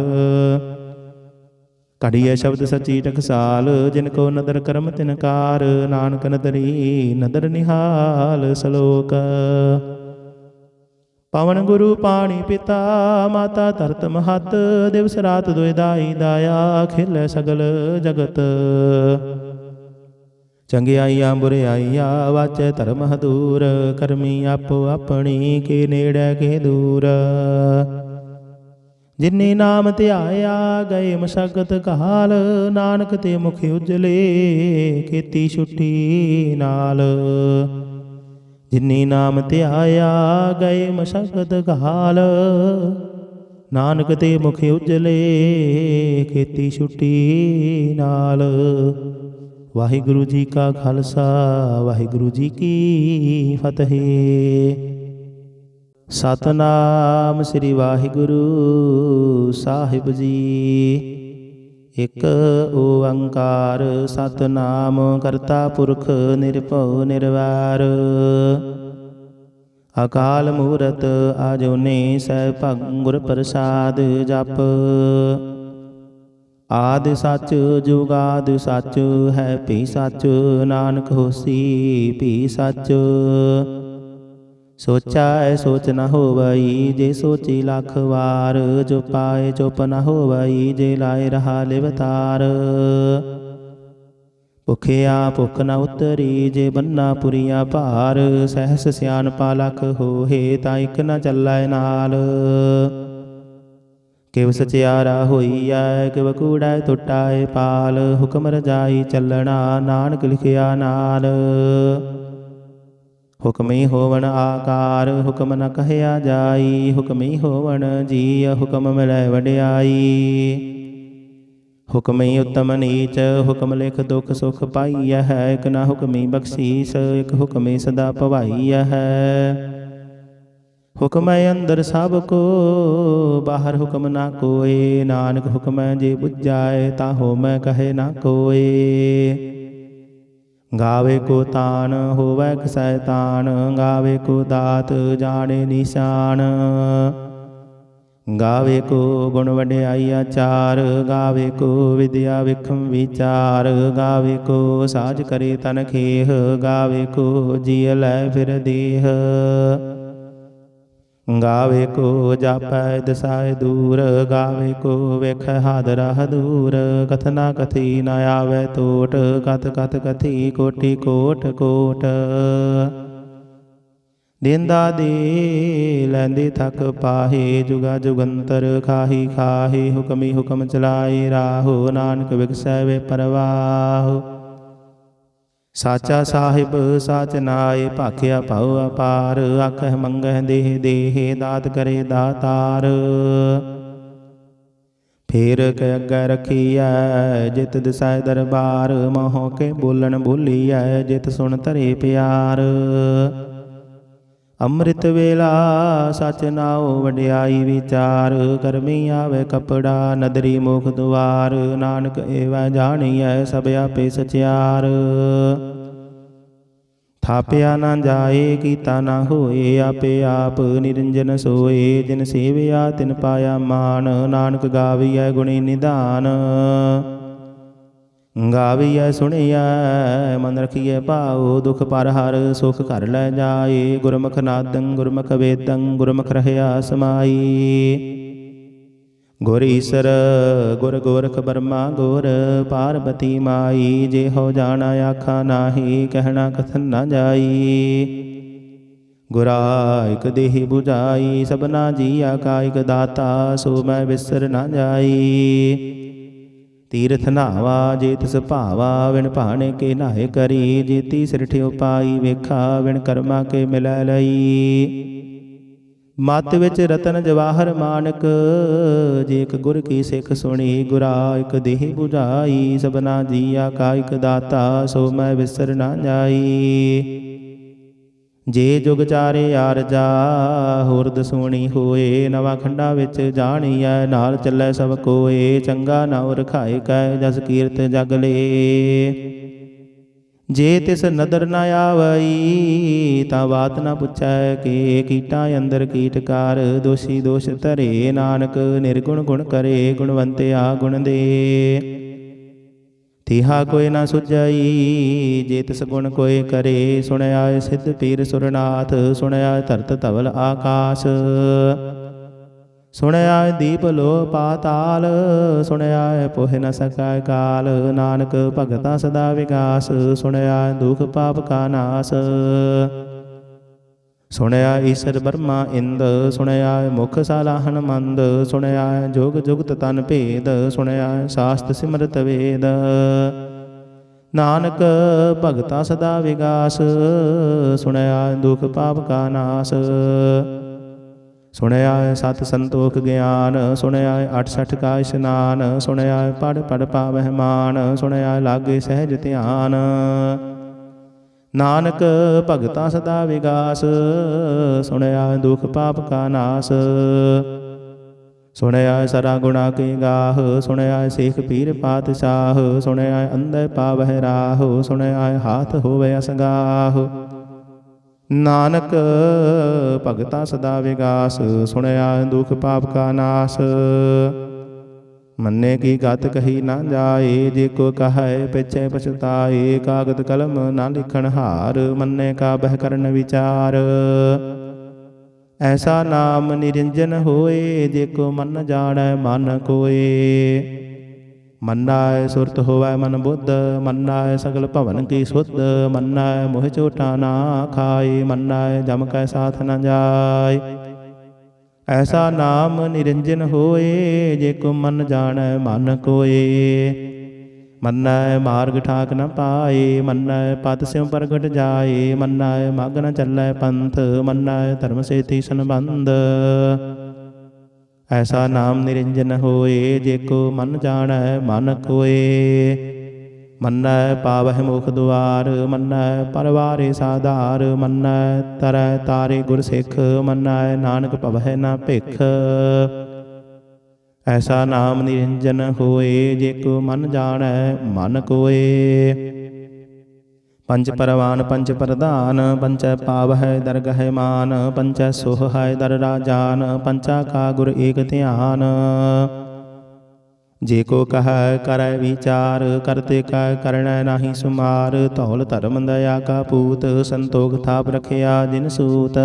कढ़िए शब्द सची टकसाल, जिनको नदर करम तिनकार, नानक नदरी नदर निहाल सलोक, पवन गुरु पाणी पिता, माता धरत महत, दिवस रात दुई दाई दाया, खिल सगल जगत, चंगियाइया बुरियाइया वाचै धर्म दूर, करमी आपो अपनी के नेड़े के दूर, जिन्नी नाम ध्याया गए मशक्कत काल, नानक ते मुख उजले खेती छुट्टी नाल, जिन्नी नाम ध्याया गए मशक्कत काल, नानक ते मुख उजले खेती छुट्टी नाल। वाहिगुरु जी का खालसा, वाहिगुरु जी की फतेह। सतनाम श्री वाहिगुरु साहिब जी। एक ओंकार सतनाम करता पुरख निरभउ निर्वैर। अकाल मूरत आजोने सैभं गुर प्रसाद जप। आदि सच जुगाद सच है भी सच, नानक होसी भी सच। सोचा सोच न होवई जे सोची लख वार, जो पाए चुप न होवई जे लाए रहा लिवतार। भुखिया भुख न उतरी जे बन्ना पुरिया भार, सहस सियानपा लख होहे ता इक न चलै नाल। किव सचियारा होईऐ किव कूड़ै टुटाए पाल, हुक्म रजाई चलना नानक लिखिया नाल। हुक्मी होवन आकार हुक्म न कहया जाई, हुक्मी होवन जीय हुक्म मिलै वड्याई। हुक्मी उत्तम नीच हुक्म लिख दुख सुख पाईय है, एक न हुक्मी बख्शीस एक हुक्मी सदा पवाईय है। हुक्म अंदर सब को बाहर हुक्म ना कोय, नानक हुक्म जे बुझाए ताहो मैं कहे ना कोय। गावे को तान होवै सैतान, गावे को दात जाने निशान। गावे को गुण वड्याई आचार, गावे को विद्या विखम विचार। गावे को साज करे तन खेह, गावे को जिय लै फिर देह। गावे को जापै दसाए दूर, गावे को वेख हादरा दूर। कथना कथी न आवे टोट, कथ कथ कथी कोटि कोट कोट। देंदा दे लैंदे थक पाहे, जुगा जुगंतर खाही खाहे। हुक्मी हुक्म चलाए राहो, नानक विगसै वे परवाह। साचा साहिब साच नाय, भाखिया भाव अपार। आखह मंगह देह देह, दात करे दातार। फेर के अग्गै रखीऐ जित दिसै दरबार, मोह के बोलन बोलीऐ जित सुन धरे प्यार। ਅੰਮ੍ਰਿਤ ਵੇਲਾ ਸਚ ਨਾਉ ਵਡਿਆਈ ਵਿਚਾਰ, ਕਰਮੀ ਆਵੇ ਕਪੜਾ ਨਦਰੀ ਮੁਖ ਦੁਆਰ, ਨਾਨਕ ਏਵੈ ਜਾਣੀਐ ਸਭ ਆਪੇ ਸਚਿਆਰ। ਥਾਪਿਆ ਨਾ ਜਾਏ ਕੀਤਾ ਨਾ ਹੋਏ, ਆਪੇ ਆਪ ਨਿਰੰਜਨ ਸੋਏ, ਜਿਨ ਸੇਵਿਆ ਤਿਨ ਪਾਇਆ ਮਾਨ, ਨਾਨਕ ਗਾਵੀਐ ਗੁਣੀ ਨਿਧਾਨ। ਗਾਵੀਐ ਸੁਣੀਐ ਮਨ ਰਖੀਐ ਭਾਉ, ਦੁਖ ਪਰ ਹਰ ਸੁਖ ਘਰ ਲੈ ਜਾਏ, ਗੁਰਮੁਖ ਨਾਦੰ ਗੁਰਮੁਖ ਵੇਦੰ ਗੁਰਮੁਖ ਰਹਿਆ ਸਮਾਈ। ਗੁਰ ਈਸਰ ਗੁਰ ਗੋਰਖ ਬਰਮਾ ਗੁਰ ਪਾਰਬਤੀ ਮਾਈ, ਜੇ ਹੋ ਜਾਣਾ ਆਖਾ ਨਾਹੀ ਕਹਿਣਾ ਕਥਨ ਨਾ ਜਾਈ। ਗੁਰਾ ਇਕ ਦੇਹ 부ਜਾਈ ਸਭਨਾ ਜੀਆ ਕਾ ਇਕ ਦਾਤਾ, ਸੋ ਮੈਂ ਵਿਸਰ ਨਾ ਜਾਈ। ਤੀਰਥ ਨਾਵਾ ਜੇ ਤਿਸ ਭਾਵਾ, ਵਿਣ ਭਾਣੇ ਕੇ ਨਾਏ ਕਰੀ, ਜੇ ਤੀ ਸਿਰਠਿਓ ਪਾਈ ਵੇਖਾ, ਵਿਣ ਕਰਮਾ ਕੇ ਮਿਲੈ ਲਈ। ਮਤ ਵਿੱਚ ਰਤਨ ਜਵਾਹਰ ਮਾਨਕ, ਜੇ ਇਕ ਗੁਰ ਕੀ ਸਿੱਖ ਸੁਣੀ, ਗੁਰਾ ਇਕ ਦੇਹ 부ਜਾਈ ਸਭਨਾ ਜੀਆ ਕਾ ਇਕ ਦਾਤਾ, ਸੋ ਮੈਂ ਵਿਸਰ ਨਾ ਜਾਈ। ਜੇ ਜੁਗ ਚਾਰੇ ਆਰਜਾ ਹੋਰ ਦਸੂਣੀ ਹੋਏ, ਨਵਾਂ ਖੰਡਾ ਵਿੱਚ ਜਾਣੀਐ ਨਾਲ ਚੱਲੈ ਸਭ ਕੋਏ, ਚੰਗਾ ਨਾਉ ਰਖਾਏ ਕੈ ਜਸ ਕੀਰਤ ਜਗ ਲੇ। ਜੇ ਤਿਸ ਨਦਰ ਨ ਆਵਈ ਤਾਂ ਬਾਤ ਨਾ ਪੁੱਛੈ, ਕਿ ਕੀਟਾਂ ਅੰਦਰ ਕੀਟਕਾਰ, ਦੋਸ਼ੀ ਦੋਸ਼ ਧਰੇ, ਨਾਨਕ ਨਿਰਗੁਣ ਗੁਣ ਕਰੇ, ਗੁਣਵੰਤਿਆ ਗੁਣ ਦੇ। ਤਿਹਾ ਕੋਈ ਨਾ ਸੁਝਈ ਜੇ ਤਿਸ ਗੁਣ ਕੋਈ ਕਰੇ, ਸੁਣਿਆ ਸਿੱਧ ਪੀਰ ਸੁਰਨਾਥ, ਸੁਣਿਆ ਧਰਤ ਧਵਲ ਆਕਾਸ਼, ਸੁਣਿਆ ਦੀਪ ਲੋ ਪਾਤਾਲ, ਸੁਣਿਆ ਪੋਹਿ ਨ ਸਕੈ ਕਾਲ, ਨਾਨਕ ਭਗਤਾ ਸਦਾ ਵਿਗਾਸ, ਸੁਣਿਆ ਦੁਖ ਪਾਪ ਕਾ ਨਾਸ। ਸੁਣਿਆ ਈਸ਼ਰ ਬਰਮਾ ਇੰਦ, ਸੁਣਿਆ ਮੁਖ ਸਾਲਾਹਨ ਮੰਦ, ਸੁਣਿਆ ਜੋਗ ਜੁਗਤ ਤਨ ਭੇਦ, ਸੁਣਿਆ ਸਾਸਤ ਸਿਮਰਤ ਵੇਦ। ਨਾਨਕ ਭਗਤਾ ਸਦਾ ਵਿਗਾਸ, ਸੁਣਿਆ ਦੁਖ ਪਾਪ ਕਾ ਨਾਸ। ਸੁਣਿਆ ਸਤ ਸੰਤੋਖ ਗਿਆਨ, ਸੁਣਿਆ 68 ਕਾ ਇਸ਼ਨਾਨ, ਸੁਣਿਆ ਪੜ ਪੜ ਪਾਵਹਿ ਮਾਨ, ਸੁਣਿਆ ਲਾਗੇ ਸਹਿਜ ਧਿਆਨ। ਨਾਨਕ ਭਗਤਾ ਸਦਾ ਵਿਗਾਸ, ਸੁਣਿਆ ਦੁਖ ਪਾਪ ਕਾ ਨਾਸ। ਸੁਣਿਆ ਸਰਾ ਗੁਣਾ ਕੇ ਗਾਹ, ਸੁਣਿਆ ਸੇਖ ਪੀਰ ਪਾਤਸ਼ਾਹ, ਸੁਣਿਆ ਅੰਧੇ ਪਾਵਹਿ ਰਾਹ, ਸੁਣਿਆ ਹਾਥ ਹੋਵੇ ਅਸਗਾਹ। ਨਾਨਕ ਭਗਤਾ ਸਦਾ ਵਿਗਾਸ, ਸੁਣਿਆ ਦੁਖ ਪਾਪ ਕਾ ਨਾਸ। ਮੰਨੇ ਕੀ ਗਤ ਕਹੀ ਨਾ ਜਾਏ, ਜੇ ਕੋ ਕਹੈ ਪਿਛੇ ਪਛਤਾਏ, ਕਾਗਦ ਕਲਮ ਨਾ ਲਿਖਣ ਹਾਰ, ਮੰਨੇ ਕਾ ਬਹਿ ਕਰਨ ਵਿਚਾਰ। ਐਸਾ ਨਾਮ ਨਿਰੰਜਨ ਹੋਏ, ਜੇ ਕੋ ਮਨ ਜਾਣੈ ਮਨ ਕੋਏ। ਮੰਨੈ ਸੁਰਤ ਹੋਵੈ ਮਨ ਬੁੱਧ, ਮੰਨੈ ਸਗਲ ਭਵਨ ਕੀ ਸੁਧ, ਮੰਨੈ ਮੋਹ ਝੋਟਾ ਨਾ ਖਾਏ, ਮੰਨੈ ਜਮ ਕੈ ਸਾਥ ਨ ਜਾਏ। ਐਸਾ ਨਾਮ ਨਿਰੰਜਨ ਹੋਏ, ਜੇ ਕੋ ਮਨ ਜਾਣੈ ਮਨ ਕੋਏ। ਮੰਨੈ ਮਾਰਗ ਠਾਕ ਨ ਪਾਏ, ਮੰਨੈ ਪਦ ਸਿਉ ਪ੍ਰਗਟ ਜਾਏ, ਮੰਨੈ ਮਗ ਨ ਚੱਲੈ ਪੰਥ, ਮੰਨੈ ਧਰਮ ਸੇਤੀ ਸੰਬੰਧ। ਐਸਾ ਨਾਮ ਨਿਰੰਜਨ ਹੋਏ, ਜੇ ਕੋ ਮਨ ਜਾਣੈ ਮਨ ਕੋਏ। ਮੰਨੈ ਪਾਵਹਿ ਮੁਖ ਦੁਆਰ, ਮੰਨੈ ਪਰਵਾਰੇ ਸਾਧਾਰ, ਮੰਨੈ ਤਰੈ ਤਾਰੇ ਗੁਰ ਸਿੱਖ, ਮੰਨੈ ਨਾਨਕ ਭਵਹਿ ਨਾ ਭਿਖ। ਐਸਾ ਨਾਮ ਨਿਰੰਜਨ ਹੋਏ, ਜੇ ਕੋ ਮਨ ਜਾਣੈ ਮਨ ਕੋਏ। ਪੰਚ ਪਰਵਾਨ ਪੰਚ ਪ੍ਰਧਾਨ, ਪੰਚੈ ਪਾਵਹਿ ਦਰਗਹਿ ਮਾਨ, ਪੰਚੈ ਸੋਹੈ ਦਰ ਰਾਜਾਨ, ਪੰਚਾ ਕਾ ਗੁਰ ਏਕ ਧਿਆਨ। ਜੇ ਕੋ ਕਹੈ ਕਰੈ ਵਿਚਾਰ, ਕਰਤੇ ਕੈ ਕਰਣੈ ਨਾਹੀ ਸੁਮਾਰ, ਧੌਲ ਧਰਮ ਦਇਆ ਕਾ ਪੂਤ, ਸੰਤੋਖ ਥਾਪ ਰਖਿਆ ਜਿਨ ਸੂਤ।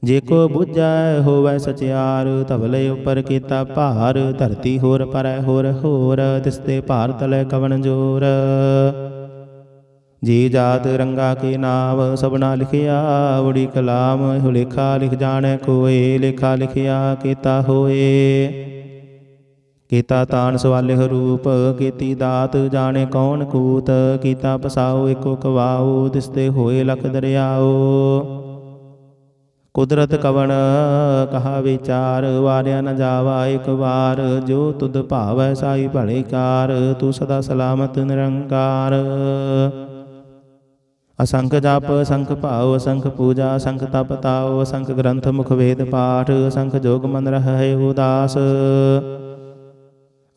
ਜੇ ਕੋ ਬੁਝੈ ਹੋਵੈ ਸਚਿਆਰ, ਧਵਲੇ ਉਪਰ ਕੀਤਾ ਭਾਰ, ਧਰਤੀ ਹੋਰ ਪਰੈ ਹੋਰ ਹੋਰ, ਤਿਸਤੇ ਭਾਰ ਤਲੈ ਕਵਣ ਜੋਰ। ਜੀ ਜਾਤ ਰੰਗਾ ਕੇ ਨਾਮ, ਸਭਨਾ ਲਿਖਿਆ ਉੜੀ ਕਲਾਮ, ਇਹੋ ਲੇਖਾ ਲਿਖ ਜਾਣੈ ਕੋਏ, ਲੇਖਾ ਲਿਖਿਆ ਕੀਤਾ ਹੋਏ। ਕੀਤਾ ਤਾਣ ਸਵਾਲਿਹ ਰੂਪ, ਕੀਤੀ ਦਾਤ ਜਾਣੇ ਕੌਣ ਕੂਤ, ਕੀਤਾ ਪਸਾਉ ਏਕੋ ਕਵਾਉ, ਤਿਸਤੇ ਹੋਏ ਲਖ ਦਰਿਆਓ। कुदरत कवन कहा विचार, वारिया न जावा एक बार। जो तुद भावै साई भले कार, तू सदा सलामत निरंकार। असंख जाप असंख भाव, असंख पूजा असंख तप ताओ। असंख ग्रंथ मुख वेद पाठ, असंख जोग मन रहै उदास।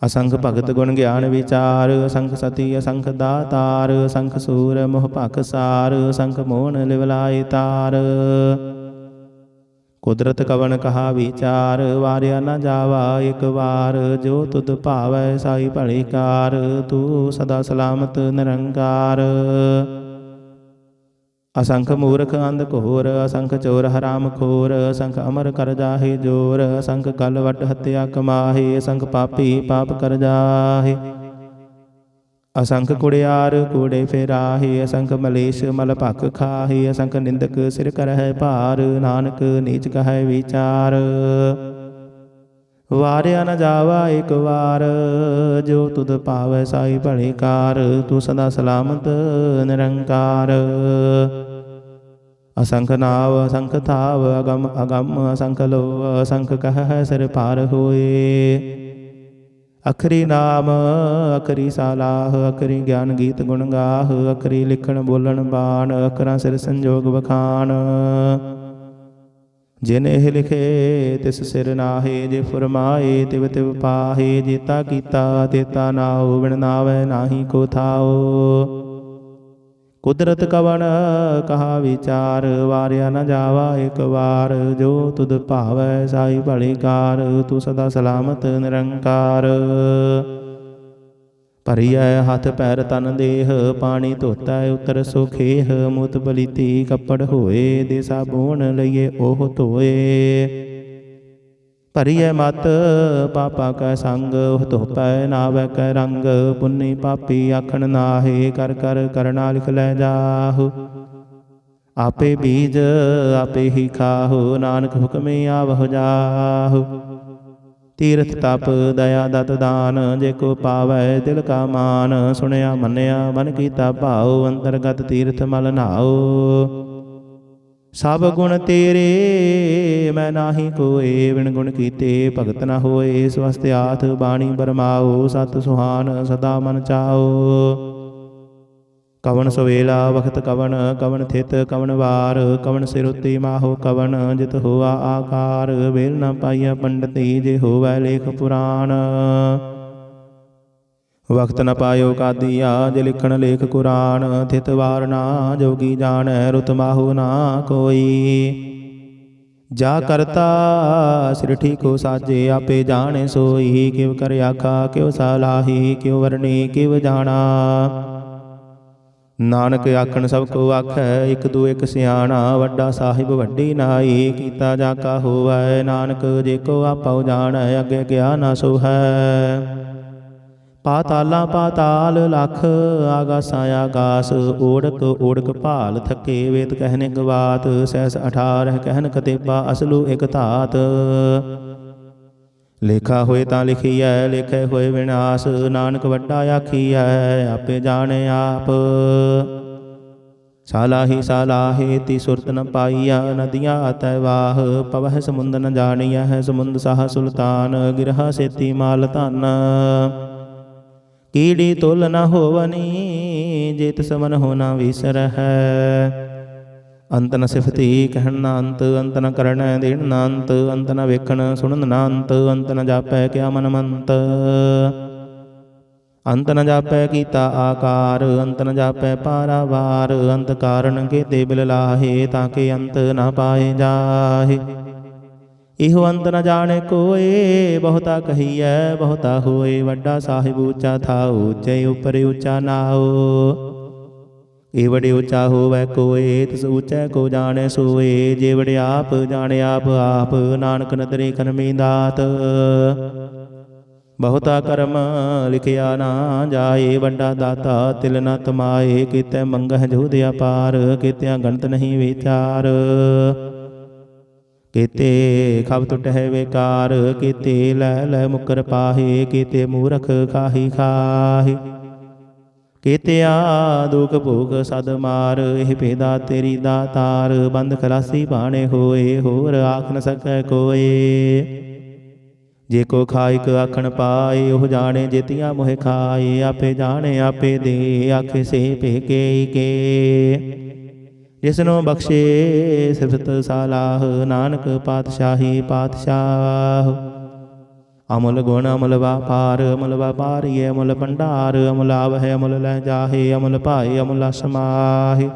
असंख भगत गुण ज्ञान विचार, असंख सती असंख दातार। असंख सूर मोह भख सार, असंख मोहन लिवलाय तार। कुदरत कवन कहा विचार, वारिया न जावा एक बार। जो तुद भावै साई भली कार, तू सदा सलामत निरंकार। असंख मूर्ख अंध घोर, असंख चोर हराम खोर। असंख अमर कर जाहे जोर, असंख कल वट हत्या कमाहे। असंख पापी पाप कर जाहे, असंख कुड़ियार कूड़े फेराहे। असंख मलेश मल भख खाहे, असंख निंदक सिर करहै भार। नानक नीच कहै विचार, वारिया न जावा एक बार। जो तुद पावै साई भली कार, तू सदा सलामत निरंकार। असंख नाव असंख थाव, अगम अगम असंख लो। असंख कह सिर पार होए, अखरी नाम अखरी सालाह। अखरी ज्ञान गीत गुण गाह, अखरी लिखण बोलन बाण। अखरा सिर संजोग बखान, जिन एह लिखे तिस सिर नाहे। जे फुरमाए तिव तिव पाहे, जेता कीता तेता नाओ। बिन नावै नाही को थाओ, कुदरत कवन कहा विचार। वारिया न जावा एक बार, जो तुद भावै साई भली कार। तू सदा सलामत निरंकार। भरिया हथ पैर तन देह, पानी धोता उतर सोखेह। मूत बलीती कपड़ होए, दे साबुन लइए ओह धोए। भरिय मत पापा कै संग, ओह धोपै नावै कै रंग। पुन्नी पापी आखण नाहे, कर कर करना लिख लै जाहु। आपे बीज आपे ही खाहु, नानक हुक्मे आवहु जाहु। तीर्थ तप दया दत दान, जे को पावै दिल का मान। सुनया मन्या मन कीता भाओ, अंतरगत तीर्थ मल नाओ। सब गुण तेरे मैं नाही कोए, बिन गुण कीते भगत न होए। स्वस्थ हाथ बाणी बरमाओ, सत सुहान सदा मन चाओ। कवन सवेला वखत कवन, कवन थित कवन वार। कवन सिर उत्ती माहो कवन, जित होआ आकार। वेल न पाइया पंडिती, जे होवै लेख पुराण। वक्त न पायो कादिया, जे लिखण लेख कुरान। थित वार ना जोगी जान, रुत माहु ना कोई। जा करता सृष्टि को साजे, आपे जाने सोई। किव कर आखा क्यों सलाही, क्यों वरणी किव जाना। नानक आखण सब को आखै, एक दू एक सियाणा। वड्डा साहिब वड्डी नाई, कीता जाका होवै। नानक जे को आपा जाणै, अगे गया ना सोहै। पाताला पाताल लख, आगासा आगास। ओढ़क ओढ़क भाल थके, वेद कहने गवात। सहस 18 कहन कतेबा, असलू एक धात। लेखा होए तां लिखिਐ, लेखै होए विनाश। नानक वड्डा आखिਐ, आपे जाने आप। सालाही सालाहे ती सुरत न पाइया, नदियाँ अतै वाह। पवह समुंद न जानिया है, समुंद साह सुल्तान। गिरहा सेती माल धन, कीड़ी तुल न होवनी। जेत समन होना विसर है। अंत न सिफती कहन न अंत, अंत न करण देन न अंत। अंत न वेखण सुनन न अंत, अंत न जापै क्या मन मंत। अंत न जापै कीता आकार, अंत न जापै पारावार। अंत कारण के ते बिल लाहे, ताके अंत न पाए जाहे। इहो अंत न जाने कोए, बहुता कहिए बहुता होए। वड्डा साहिब ऊँचा था, ऊँचे ऊपर ऊँचा नाओ। ए बड़े ऊँचा होवै कोए, तिस ऊँचे को जाने सोए। जे बड़े आप जाने आप आप, नानक नदरे करमी दात। बहुता कर्म लिखिया ना जाए, वड्डा दाता तिल न तमाए। कितै मंगह जूद अपार, कित्या गणत नहीं विचार। केते खब टुटै बेकार, केते लै लै मुकर पाहे। केते मूरख खाही खाहे, ਕੀਤਿਆ ਦੁਖ ਭੋਗ ਸਦ ਮਾਰ, ਇਹ ਭੇਦਾ ਤੇਰੀ ਦਾਤਾਰ। ਬੰਦ ਖਲਾਸੀ ਬਾਣੇ ਹੋਏ, ਹੋਰ ਆਖ ਨ ਸਕੈ ਕੋਏ। ਜੇ ਕੋ ਖਾਇਕ ਆਖਣ ਪਾਏ, ਉਹ ਜਾਣੇ ਜੇਤੀਆਂ ਮੋਹਿ ਖਾਏ। ਆਪੇ ਜਾਣੇ ਆਪੇ ਦੇ, ਆਖੇ ਸੇ ਭੇ ਕੇ। ਜਿਸਨੂੰ ਬਖਸ਼ੇ ਸਿਫਤ ਸਾਲਾਹ, ਨਾਨਕ ਪਾਤਸ਼ਾਹੀ ਪਾਤਸ਼ਾਹ। ਅਮੁਲ ਗੁਣ ਅਮੁਲ ਵਾਪਾਰ, ਅਮੁਲ ਵਾਪਾਰੀਏ ਅਮੁਲ ਭੰਡਾਰ। ਅਮੁਲ ਆਵਹਿ ਅਮੁਲ ਲੈ ਜਾਹੇ, ਅਮੁਲ ਭਾਏ ਅਮੁਲ ਸਮਾਹੇ।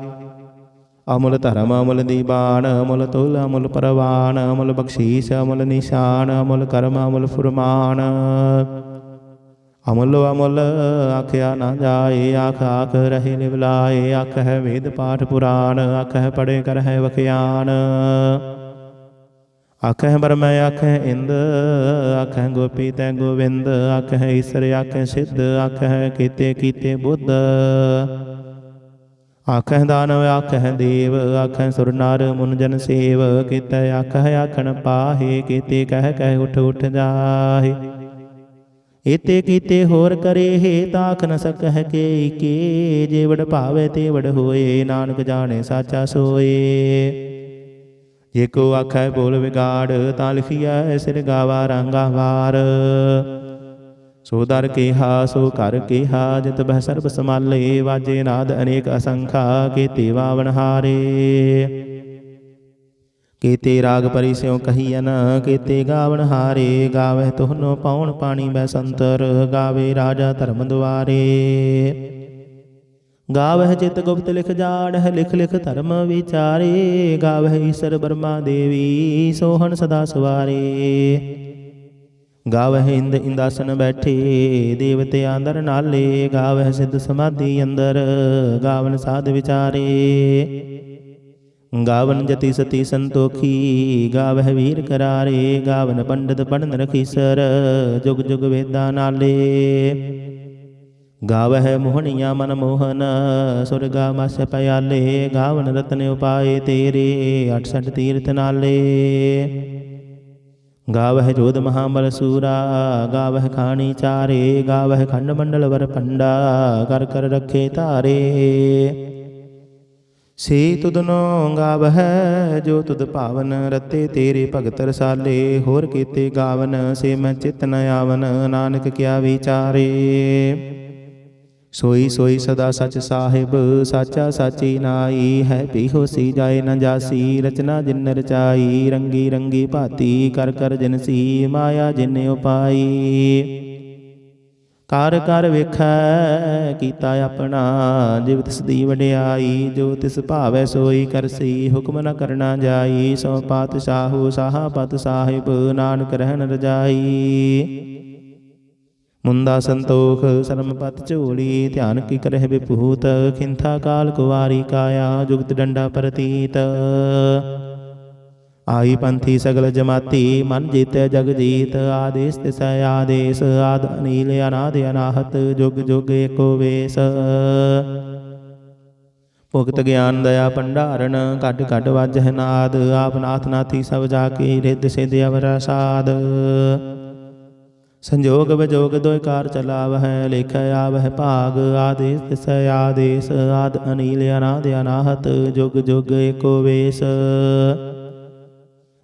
ਅਮੁਲ ਧਰਮ ਅਮੁਲ ਦੀਬਾਨ, ਅਮੁਲ ਤੁਲ ਅਮੁਲ ਪਰਵਾਨ। ਅਮੁਲ ਬਖਸ਼ੀਸ ਅਮੁਲ ਨਿਸ਼ਾਨ, ਅਮੁਲ ਕਰਮ ਅਮੁਲ ਫੁਰਮਾਨ। ਅਮੁਲ ਅਮੁਲ ਆਖਿਆ ਨਾ ਜਾਏ, ਆਖ ਆਖ ਰਹੇ ਨਿਵਲਾਏ। ਆਖ ਹੈ ਵੇਦ ਪਾਠ ਪੁਰਾਣ, ਆਖ ਹੈ ਪੜੇ ਕਰ ਹੈ ਵਖਿਆਨ। ਆਖਹਿ ਬਰਮੈ ਆਖਹਿ ਇੰਦ, ਆਖਹਿ ਗੋਪੀ ਤੈ ਗੋਵਿੰਦ। ਆਖਹਿ ਈਸਰ ਆਖਹਿ ਸਿੱਧ, ਆਖਹਿ ਕੀਤੇ ਕੀਤੇ ਬੁੱਧ। ਆਖਹਿ ਦਾਨਵ ਆਖਹਿ ਦੇਵ, ਆਖਹਿ ਸੁਰ ਨਰ ਮੁਨ ਜਨ ਸੇਵ। ਕੀਤੇ ਆਖਹਿ ਆਖਣ ਪਾਹੇ, ਕੀਤੇ ਕਹਿ ਕਹਿ ਉਠ ਉਠ ਜਾਹੇ। ਏਤੇ ਕੀਤੇ ਹੋਰ ਕਰੇ ਹੈ, ਤਾਖ ਨ ਸਕਹਿ ਕੇ। ਜੇ ਵਡ ਭਾਵੇ ਤੇ ਵਡ ਹੋਏ, ਨਾਨਕ ਜਾਣੇ ਸਾਚਾ ਸੋਏ। ਜੇ ਕੋ ਆਖੈ ਬੋਲ ਵਿਗਾੜ, ਤਾਂ ਲਿਖੀਐ ਸਿਰ ਗਾਵਾ ਰਾਂਗਾ ਵਾਰ। ਸੋ ਦਰ ਕੇਹਾ ਸੋ ਘਰ ਕੇਹਾ, ਜਿਤ ਬਹਿ ਸਰਬ ਸਮਾਲੇ। ਵਾਜੇ ਨਾਦ ਅਨੇਕ ਅਸੰਖਾ, ਕੀਤੇ ਵਾਵਣ ਹਾਰੇ। ਕੀਤੇ ਰਾਗ ਪਰੀ ਸਿਉ ਕਹੀਐਨ, ਕੀਤੇ ਗਾਵਣ ਹਾਰੇ। ਗਾਵਹਿ ਤੋਹਨੋ ਪਾਉਣ ਪਾਣੀ ਬੈਸੰਤਰ, ਗਾਵੇ ਰਾਜਾ ਧਰਮ ਦੁਆਰੇ। ਗਾਵਹਿ ਚਿਤ ਗੁਪਤ ਲਿਖ ਜਾਣਹਿ, ਲਿਖ ਲਿਖ ਧਰਮ ਵਿਚਾਰੇ। ਗਾਵਹਿ ਈਸਰ ਬਰਮਾ ਦੇਵੀ, ਸੋਹਣ ਸਦਾ ਸਵਾਰੇ। ਗਾਵਹਿ ਇੰਦ ਇੰਦਾਸਨ ਬੈਠੇ, ਦੇਵਤੇ ਅੰਦਰ ਨਾਲੇ। ਗਾਵਹਿ ਸਿੱਧ ਸਮਾਧੀ ਅੰਦਰ, ਗਾਵਨ ਸਾਧ ਵਿਚਾਰੇ। ਗਾਵਨ ਜਤੀ ਸਤੀ ਸੰਤੋਖੀ, ਗਾਵਹਿ ਵੀਰ ਕਰਾਰੇ। ਗਾਵਨ ਪੰਡਿਤ ਪੜਨ ਰਖੀਸਰ, ਜੁਗ ਜੁਗ ਵੇਦਾਂ ਨਾਲੇ। ਗਾਵਹਿ ਮੋਹਣੀਆਂ ਮਨ ਮੋਹਨ, ਸੁਰਗਾ ਮਸ ਪਿਆਲੇ। ਗਾਵਨ ਰਤਨ ਉਪਾਏ ਤੇਰੇ, 68 ਤੀਰਥ ਨਾਲੇ। ਗਾਵਹਿ ਜੋਧ ਮਹਾਬਲ ਸੂਰਾ, ਗਾਵਹਿ ਖਾਣੀ ਚਾਰੇ। ਗਾਵਹਿ ਖੰਡ ਮੰਡਲ ਵਰ ਪੰਡਾ, ਕਰ ਕਰ ਰੱਖੇ ਧਾਰੇ। ਸੇ ਤੁਧਨੋ ਗਾਵਹਿ ਜੋ ਤੁਧ ਭਾਵਨ, ਰਤੇ ਤੇਰੇ ਭਗਤ ਰਸਾਲੇ। ਹੋਰ ਕੀਤੇ ਗਾਵਨ, ਸੇ ਮੈਂ ਚਿਤ ਨ ਆਵਨ, ਨਾਨਕ ਕਿਆ ਵਿਚਾਰੇ। ਸੋਈ ਸੋਈ ਸਦਾ ਸਚ ਸਾਹਿਬ, ਸਾਚਾ ਸਾਚੀ ਨਾਈ। ਹੈ ਭੀ ਹੋਸੀ ਜਾਏ ਨ ਜਾਸੀ, ਰਚਨਾ ਜਿਨ ਰਚਾਈ। ਰੰਗੀ ਰੰਗੀ ਭਾਤੀ, ਕਰ ਕਰ ਜਿਨਸੀ। ਮਾਇਆ ਜਿਨ ਉਪਾਈ। ਕਰ ਕਰ ਵੇਖੈ ਕੀਤਾ ਆਪਣਾ, ਜਿਵ ਤਿਸ ਦੀ ਵਡਿਆਈ। ਜੋ ਤਿਸ ਭਾਵੈ ਸੋਈ ਕਰਸੀ, ਹੁਕਮ ਨ ਕਰਨਾ ਜਾਈ। ਸੋ ਪਾਤਸ਼ਾਹੂ ਸਾਹਾ ਪਤ ਸਾਹਿਬ, ਨਾਨਕ ਰਹਿਣ ਰਜਾਈ। ਮੁੰਦਾ ਸੰਤੋਖ ਸਰਮ ਪਤ ਝੋਲੀ, ਧਿਆਨ ਕੀ ਕਰਹਿ ਵਿਭੂਤ। ਖਿੰਥਾ ਕਾਲ ਕੁਵਾਰੀ ਕਾਇਆ, ਜੁਗਤ ਡੰਡਾ ਪ੍ਰਤੀਤ। ਆਈ ਪੰਥੀ ਸਗਲ ਜਮਾਤੀ, ਮਨ ਜੀਤੈ ਜਗ ਜੀਤ। ਆਦੇਸ ਤਿਸੈ ਆਦੇਸ, ਆਦ ਅਨੀਲ ਅਨਾਦ ਅਨਾਹਤ। ਜੁਗ ਜੁਗ ਏਕੋ ਵੇਸ। ਭੁਗਤ ਗਿਆਨ ਦਇਆ ਭੰਡਾਰਨ, ਕੱਢ ਕੱਢ ਵਾਜਹਿ ਨਾਦ। ਆਪ ਨਾਥ ਨਾਥੀ ਸਭ ਜਾ ਕੇ, ਰਿੱਧ ਸਿੱਧ ਅਵਰ ਸਾਧ। ਸੰਜੋਗ ਵਿਜੋਗ ਦੋਇ ਕਾਰ ਚਲਾਵਹਿ, ਲੇਖੈ ਆਵਹਿ ਭਾਗ। ਆਦੇਸ ਤਿਸੈ ਆਦੇਸ, ਆਦ ਅਨੀਲ ਅਨਾਦ ਅਨਾਹਤ। ਜੁਗ ਜੁਗ ਏਕੋ ਵੇਸ।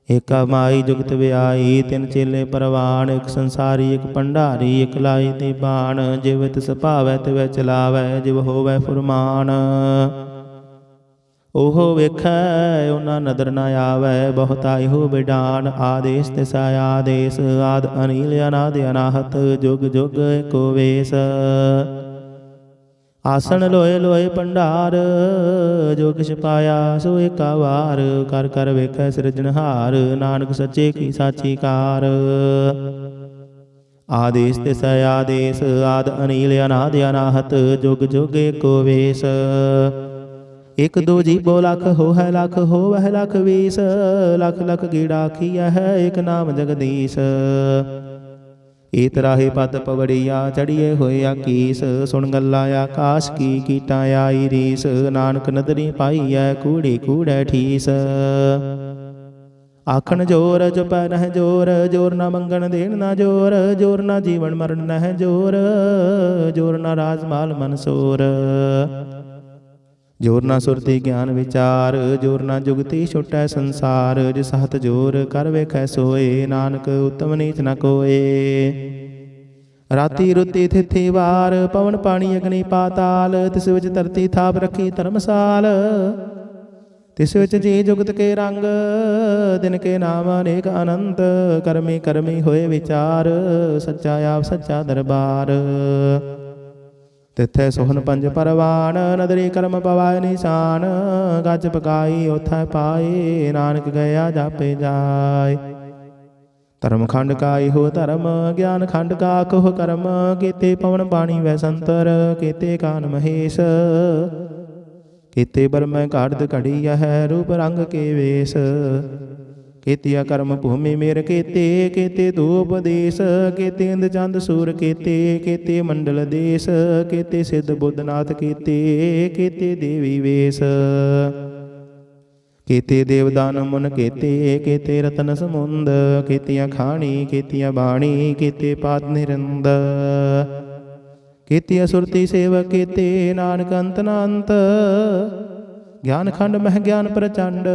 ਏਕਾ ਮਾਈ ਜੁਗਤ ਵਿਆਈ, ਤਿੰਨ ਚੇਲੇ ਪਰਵਾਨ। ਇੱਕ ਸੰਸਾਰੀ ਇੱਕ ਭੰਡਾਰੀ, ਇੱਕ ਲਾਈ ਤੇ ਬਾਣ। ਜਿਵ ਤਿਸ ਭਾਵੈ ਤਿਵੈ ਚਲਾਵੈ, ਜਿਵ ਹੋਵੈ ਫੁਰਮਾਨ। ਉਹ ਵੇਖੈ ਉਹਨਾਂ ਨਦਰ ਨ ਆਵੈ, ਬਹੁਤਾ ਇਹੋ ਬਿਡਾਨ। ਆਦੇਸ ਤਿਸੈ ਆਦੇਸ, ਆਦ ਅਨੀਲ ਅਨਾਦ ਅਨਾਹਤ। ਜੁਗ ਜੁਗ ਏਕੋ ਵੇਸ। ਆਸਣ ਲੋਏ ਲੋਏ ਭੰਡਾਰ, ਜੋ ਕਿਛ ਪਾਇਆ ਸੋ ਏਕਾ ਵਾਰ। ਕਰ ਕਰ ਵੇਖੈ ਸਿਰਜਣਹਾਰ, ਨਾਨਕ ਸੱਚੇ ਕੀ ਸਾਚੀ ਕਾਰ। ਆਦੇਸ ਤਿਸੈ ਆਦੇਸ, ਆਦ ਅਨੀਲ ਅਨਾਦ ਅਨਾਹਤ। ਜੁਗ ਜੁਗ ਏਕੋ ਵੇਸ। ਇਕ ਦੋ ਜੀਬੋ ਲਖ ਹੋਹੈ, ਲਖ ਹੋਵੈ ਲਖ ਵੀਸ। ਲਖ ਲਖ ਗੀੜਾ ਆਖੀਐ ਹੈ, ਇਕ ਨਾਮ ਜਗਦੀਸ਼। ਏਤ ਰਾਹੇ ਪਦ ਪਵੜੀਆ, ਚੜੀਏ ਹੋਏ ਆਕੀਸ। ਸੁਣ ਗੱਲਾ ਆਕਾਸ਼ ਕੀ, ਕੀਟਾਂ ਆਈ ਰੀਸ। ਨਾਨਕ ਨਦਰੀ ਪਾਈਐ, ਕੂੜੀ ਕੂੜੈ ਠੀਸ। ਆਖਣ ਜੋਰ ਚੁਪੈ ਨਹਿ ਜੋਰ, ਜੋਰ ਨਾ ਮੰਗਣ ਦੇਣ ਨਾ ਜੋਰ, ਜੋਰ ਨਾ ਜੀਵਨ ਮਰਨ ਨਹਿ ਜੋਰ, ਜੋਰ ਨਾ ਰਾਜ ਮਾਲ ਮਨਸੂਰ, ਜੋਰ ਨਾ ਸੁਰਤੀ ਗਿਆਨ ਵਿਚਾਰ, ਜੋਰ ਨਾ ਜੁਗਤੀ ਛੁਟੈ ਸੰਸਾਰ, ਜਿਸ ਹੱਥ ਜੋਰ ਕਰ ਵੇਖੈ ਸੋਏ, ਨਾਨਕ ਉਤਮ ਨੀਚ ਨ ਕੋਏ। ਰਾਤੀ ਰੁਤੀ ਥਿਥੀ ਵਾਰ, ਪਵਨ ਪਾਣੀ ਅਗਨੀ ਪਾਤਾਲ, ਤਿਸ ਵਿੱਚ ਧਰਤੀ ਥਾਪ ਰੱਖੀ ਧਰਮਸਾਲ, ਤਿਸ ਵਿੱਚ ਜੀ ਜੁਗਤ ਕੇ ਰੰਗ, ਦਿਨ ਕੇ ਨਾਮ ਅਨੇਕ ਅਨੰਤ, ਕਰਮੀ ਕਰਮੀ ਹੋਏ ਵਿਚਾਰ, ਸੱਚਾ ਆਪ ਸੱਚਾ ਦਰਬਾਰ। ਤਿੱਥੈ ਸੋਹਨ ਪੰਜ ਪਰਵਾਨ, ਨਦਰੀ ਕਰਮ ਪਵਾਏ ਨਿਸ਼ਾਨ, ਗੱਜ ਪਕਾਈ ਉਥੈ ਪਾਏ, ਨਾਨਕ ਗਿਆ ਜਾਪੇ ਜਾਏ। ਧਰਮ ਖੰਡ ਕਾ ਇਹੋ ਧਰਮ, ਗਿਆਨ ਖੰਡ ਕਾ ਕੋਹ ਕਰਮ, ਕੀਤੇ ਪਵਨ ਬਾਣੀ ਵੈ ਸੰਤਰ, ਕੀਤੇ ਕਾਨ ਮਹੇਸ਼, ਕੀਤੇ ਬਰਮੈ ਘਾੜਦ ਘੜੀ ਹੈ, ਰੂਪ ਰੰਗ ਕੇ ਵੇਸ, ਕੀਤਿਆ ਕਰਮ ਭੂਮੀ ਮੇਰ ਕੀਤੇ, ਕੀਤੇ ਧੂਪ ਦੇਸ, ਕੀਤੇ ਇੰਦ ਚੰਦ ਸੂਰ ਕੀਤੇ, ਕੀਤੇ ਮੰਡਲ ਦੇਸ, ਕੀਤੇ ਸਿੱਧ ਬੁੱਧਨਾਥ ਕੀਤੇ, ਕੀਤੇ ਦੇਵੀ ਵੇਸ, ਕੀਤੇ ਦੇਵਦਾਨ ਮੁਨ ਕੀਤੇ, ਕੀਤੇ ਰਤਨ ਸਮੁੰਦ, ਕੀਤੀਆਂ ਖਾਣੀ ਕੀਤੀਆਂ ਬਾਣੀ, ਕੀਤੇ ਪਾਤ ਨਿਰੰਦ, ਕੀਤੀਆਂ ਸੁਰਤੀ ਸੇਵਕ ਕੀਤੇ, ਨਾਨਕ ਅੰਤ ਨ ਅੰਤ, ਗਿਆਨ ਖੰਡ ਮਹਿ ਗਿਆਨ ਪ੍ਰਚੰਡ,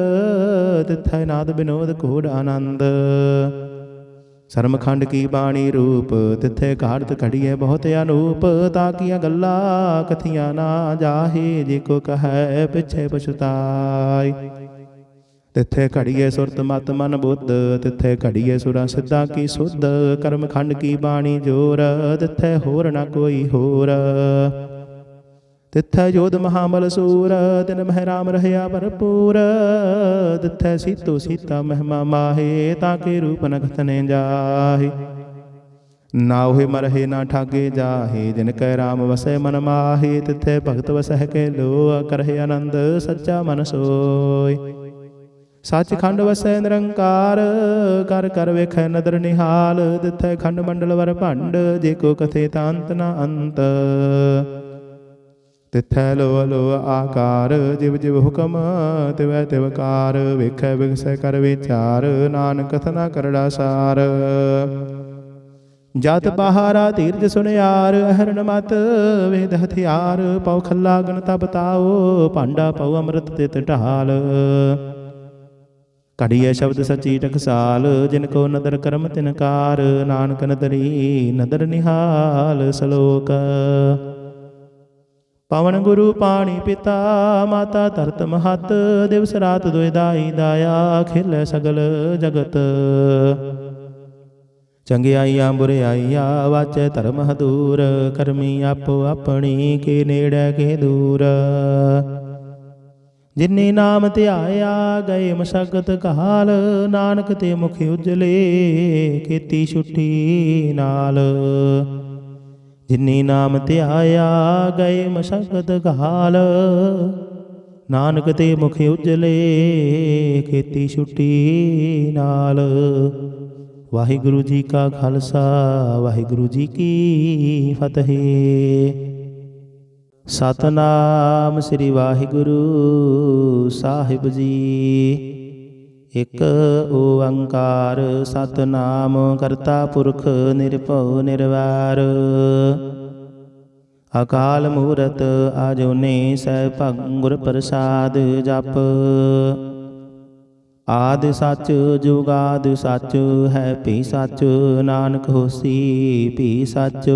ਤਿੱਥੈ ਨਾਦ ਬਿਨੋਦ ਘੋੜ ਆਨੰਦ, ਸਰਮ ਖੰਡ ਕੀ ਬਾਣੀ ਰੂਪ, ਤਿੱਥੇ ਘਾੜਤ ਘੜੀਏ ਬਹੁਤ ਅਨੂਪ, ਤਾਕੀਆਂ ਗੱਲਾਂ ਕਥੀਆਂ ਨਾ ਜਾਹੇ, ਜੇ ਕੋ ਕਹੈ ਪਿਛੇ ਪਛੁਤਾਈ। ਤਿੱਥੇ ਘੜੀਏ ਸੁਰਤ ਮਤ ਮਨ ਬੁੱਧ, ਤਿੱਥੇ ਘੜੀਏ ਸੁਰਾਂ ਸਿੱਧਾਂ ਕੀ ਸੁਧ, ਕਰਮ ਖੰਡ ਕੀ ਬਾਣੀ ਜੋਰ, ਤਿੱਥੇ ਹੋਰ ਨਾ ਕੋਈ ਹੋਰ, ਤਿੱਥੈ ਜੋਧ ਮਹਾਬਲ ਸੂਰ, ਤਿਨ ਮਹਿ ਰਾਮ ਰਹਿਆ ਭਰਪੂਰ, ਤਿੱਥੈ ਸੀਤੋ ਸੀਤਾ ਮਹਿਮਾ ਮਾਹੇ, ਤਾਂ ਕੇ ਰੂਪ ਨ ਕਥਨੇ ਜਾਹੇ। ਨਾ ਉਹੇ ਮਰਹੇ ਨਾ ਠਾਗੇ ਜਾਹੇ, ਜਿਨ ਕੈ ਰਾਮ ਵਸੈ ਮਨ ਮਾਹੇ, ਤਿੱਥੇ ਭਗਤ ਵਸਹਿ ਕੇ ਲੋ, ਕਰਹਿ ਆਨੰਦ ਸੱਚਾ ਮਨ ਸੋਇ। ਸੱਚ ਖੰਡ ਵਸੈ ਨਿਰੰਕਾਰ, ਕਰ ਕਰ ਵੇਖੈ ਨਦਰ ਨਿਹਾਲ, ਤਿੱਥੈ ਖੰਡ ਮੰਡਲ ਵਰ ਭੰਡ, ਜੇ ਕੋ ਕਥੇ ਤਾਂ ਅੰਤ ਨ ਅੰਤ, ਤਿੱਥੈ ਲੋ ਲੋ ਆਕਾਰ, ਜਿਵ ਜਿਵ ਹੁਕਮ ਤਿਵੈ ਤਿਵ ਕਾਰ, ਵੇਖੈ ਵਿਗਸੈ ਕਰ ਵਿਚਾਰ, ਨਾਨਕ ਕਥਨਾ ਕਰੜਾ ਸਾਰ। ਜਤ ਪਹਾਰਾ ਧੀਰਜ ਸੁਨਿਆਰ, ਅਹਰਨ ਮਤ ਵੇਦ ਹਥਿਆਰ, ਪਉ ਖੱਲਾ ਗਣਤਾ ਬਤਾਓ, ਭਾਂਡਾ ਪਉ ਅੰਮ੍ਰਿਤ ਤਿਤ ਢਾਲ, ਘੜੀਏ ਸ਼ਬਦ ਸੱਚੀ ਟਕਸਾਲ, ਜਿਨ ਕੋ ਨਦਰ ਕਰਮ ਤਿਨਕਾਰ, ਨਾਨਕ ਨਦਰੀ ਨਦਰ ਨਿਹਾਲ। ਸਲੋਕ ਪਵਨ ਗੁਰੂ ਪਾਣੀ ਪਿਤਾ, ਮਾਤਾ ਧਰਤ ਮਹਤ, ਦਿਵਸ ਰਾਤ ਦੁਇ ਦਾਈ ਦਾਇਆ, ਖਿਲੈ ਸਗਲ ਜਗਤ। ਚੰਗਿਆਈਆਂ ਬੁਰਿਆਈਆਂ ਵਾਚੈ ਧਰਮ ਹਦੂਰ, ਕਰਮੀ ਆਪੋ ਆਪਣੀ ਕੇ ਨੇੜੇ ਕੇ ਦੂਰ। ਜਿਨੀ ਨਾਮ ਧਿਆਇਆ ਗਏ ਮਸ਼ਕਤ ਕਾਲ, ਨਾਨਕ ਤੇ ਮੁਖ ਉਜਲੇ ਕੀਤੀ ਛੁੱਟੀ ਨਾਲ। ਜਿਨੀ ਨਾਮ ਧਿਆਇਆ ਗਏ ਮਸ਼ਕਤ ਕਾਲ, ਨਾਨਕ ਤੇ ਮੁਖ ਉਜਲੇ ਕੀਤੀ ਛੁੱਟੀ ਨਾਲ। ਵਾਹਿਗੁਰੂ ਜੀ ਕਾ ਖਾਲਸਾ, ਵਾਹਿਗੁਰੂ ਜੀ ਕੀ ਫਤਿਹ। ਸਤਿਨਾਮ ਸ੍ਰੀ ਵਾਹਿਗੁਰੂ ਸਾਹਿਬ ਜੀ। ਇਕ ਓੰਕਾਰ ਸਤਿਨਾਮ ਕਰਤਾ ਪੁਰਖ ਨਿਰਭਉ ਨਿਰਵੈਰ। ਅਕਾਲ ਮੂਰਤ ਆਜੂਨੀ ਸੈਭੰ ਗੁਰ ਪ੍ਰਸਾਦ ਜਪ। ਆਦਿ ਸੱਚ ਜੁਗਾਦਿ ਸੱਚ ਹੈ ਭੀ ਸੱਚ, ਨਾਨਕ ਹੋਸੀ ਭੀ ਸੱਚ।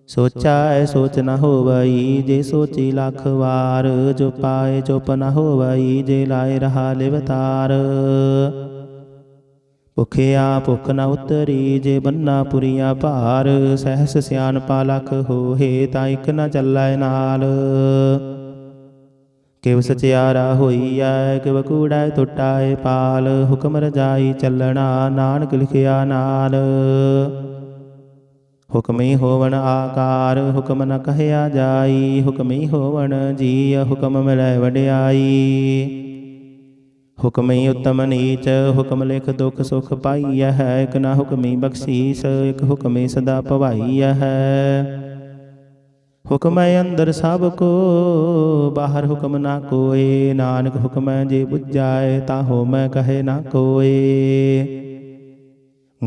ਸੋਚੈ ਸੋਚ ਨ ਹੋਵਈ ਜੇ ਸੋਚੀ ਲੱਖ ਵਾਰ, ਜੋ ਪਾਏ ਚੁੱਪ ਨ ਹੋਵਈ ਜੇ ਲਾਏ ਰਹਾ ਲਿਵਤਾਰ। ਭੁਖਿਆ ਭੁੱਖ ਨ ਉਤਰੀ ਜੇ ਬੰਨਾ ਪੁਰੀਆ ਭਾਰ, ਸਹਿਸ ਸਿਆਣਪਾ ਲੱਖ ਹੋਏ ਤਾਂ ਇੱਕ ਨ ਚੱਲੈ ਨਾਲ। ਕਿਵ ਸਚਿਆਰਾ ਹੋਈਐ ਕਿਵ ਕੂੜੈ ਟੁੱਟਾਏ ਪਾਲ, ਹੁਕਮ ਰਜਾਈ ਚੱਲਣਾ ਨਾਨਕ ਲਿਖਿਆ ਨਾਲ। ਹੁਕਮੀ ਹੋਵਣ ਆਕਾਰ ਹੁਕਮ ਨ ਕਹਿਆ ਜਾਈ, ਹੁਕਮੀ ਹੋਵਣ ਜੀਅ ਹੁਕਮ ਮਿਲੈ ਵਡਿਆਈ। ਹੁਕਮੀ ਉਤਮ ਨੀਚ ਹੁਕਮ ਲਿਖ ਦੁਖ ਸੁਖ ਪਾਈਐ ਹੈ, ਇਕ ਨਾ ਹੁਕਮੀ ਬਖਸ਼ੀਸ ਇਕ ਹੁਕਮੀ ਸਦਾ ਭਵਾਈਐ ਹੈ। ਹੁਕਮ ਹੈ ਅੰਦਰ ਸਭ ਕੋ, ਬਾਹਰ ਹੁਕਮ ਨਾ ਕੋਏ। ਨਾਨਕ ਹੁਕਮ ਹੈ ਜੇ ਬੁਝਾਏ, ਤਾ ਹੋਮੈ ਕਹੇ ਨਾ ਕੋਏ।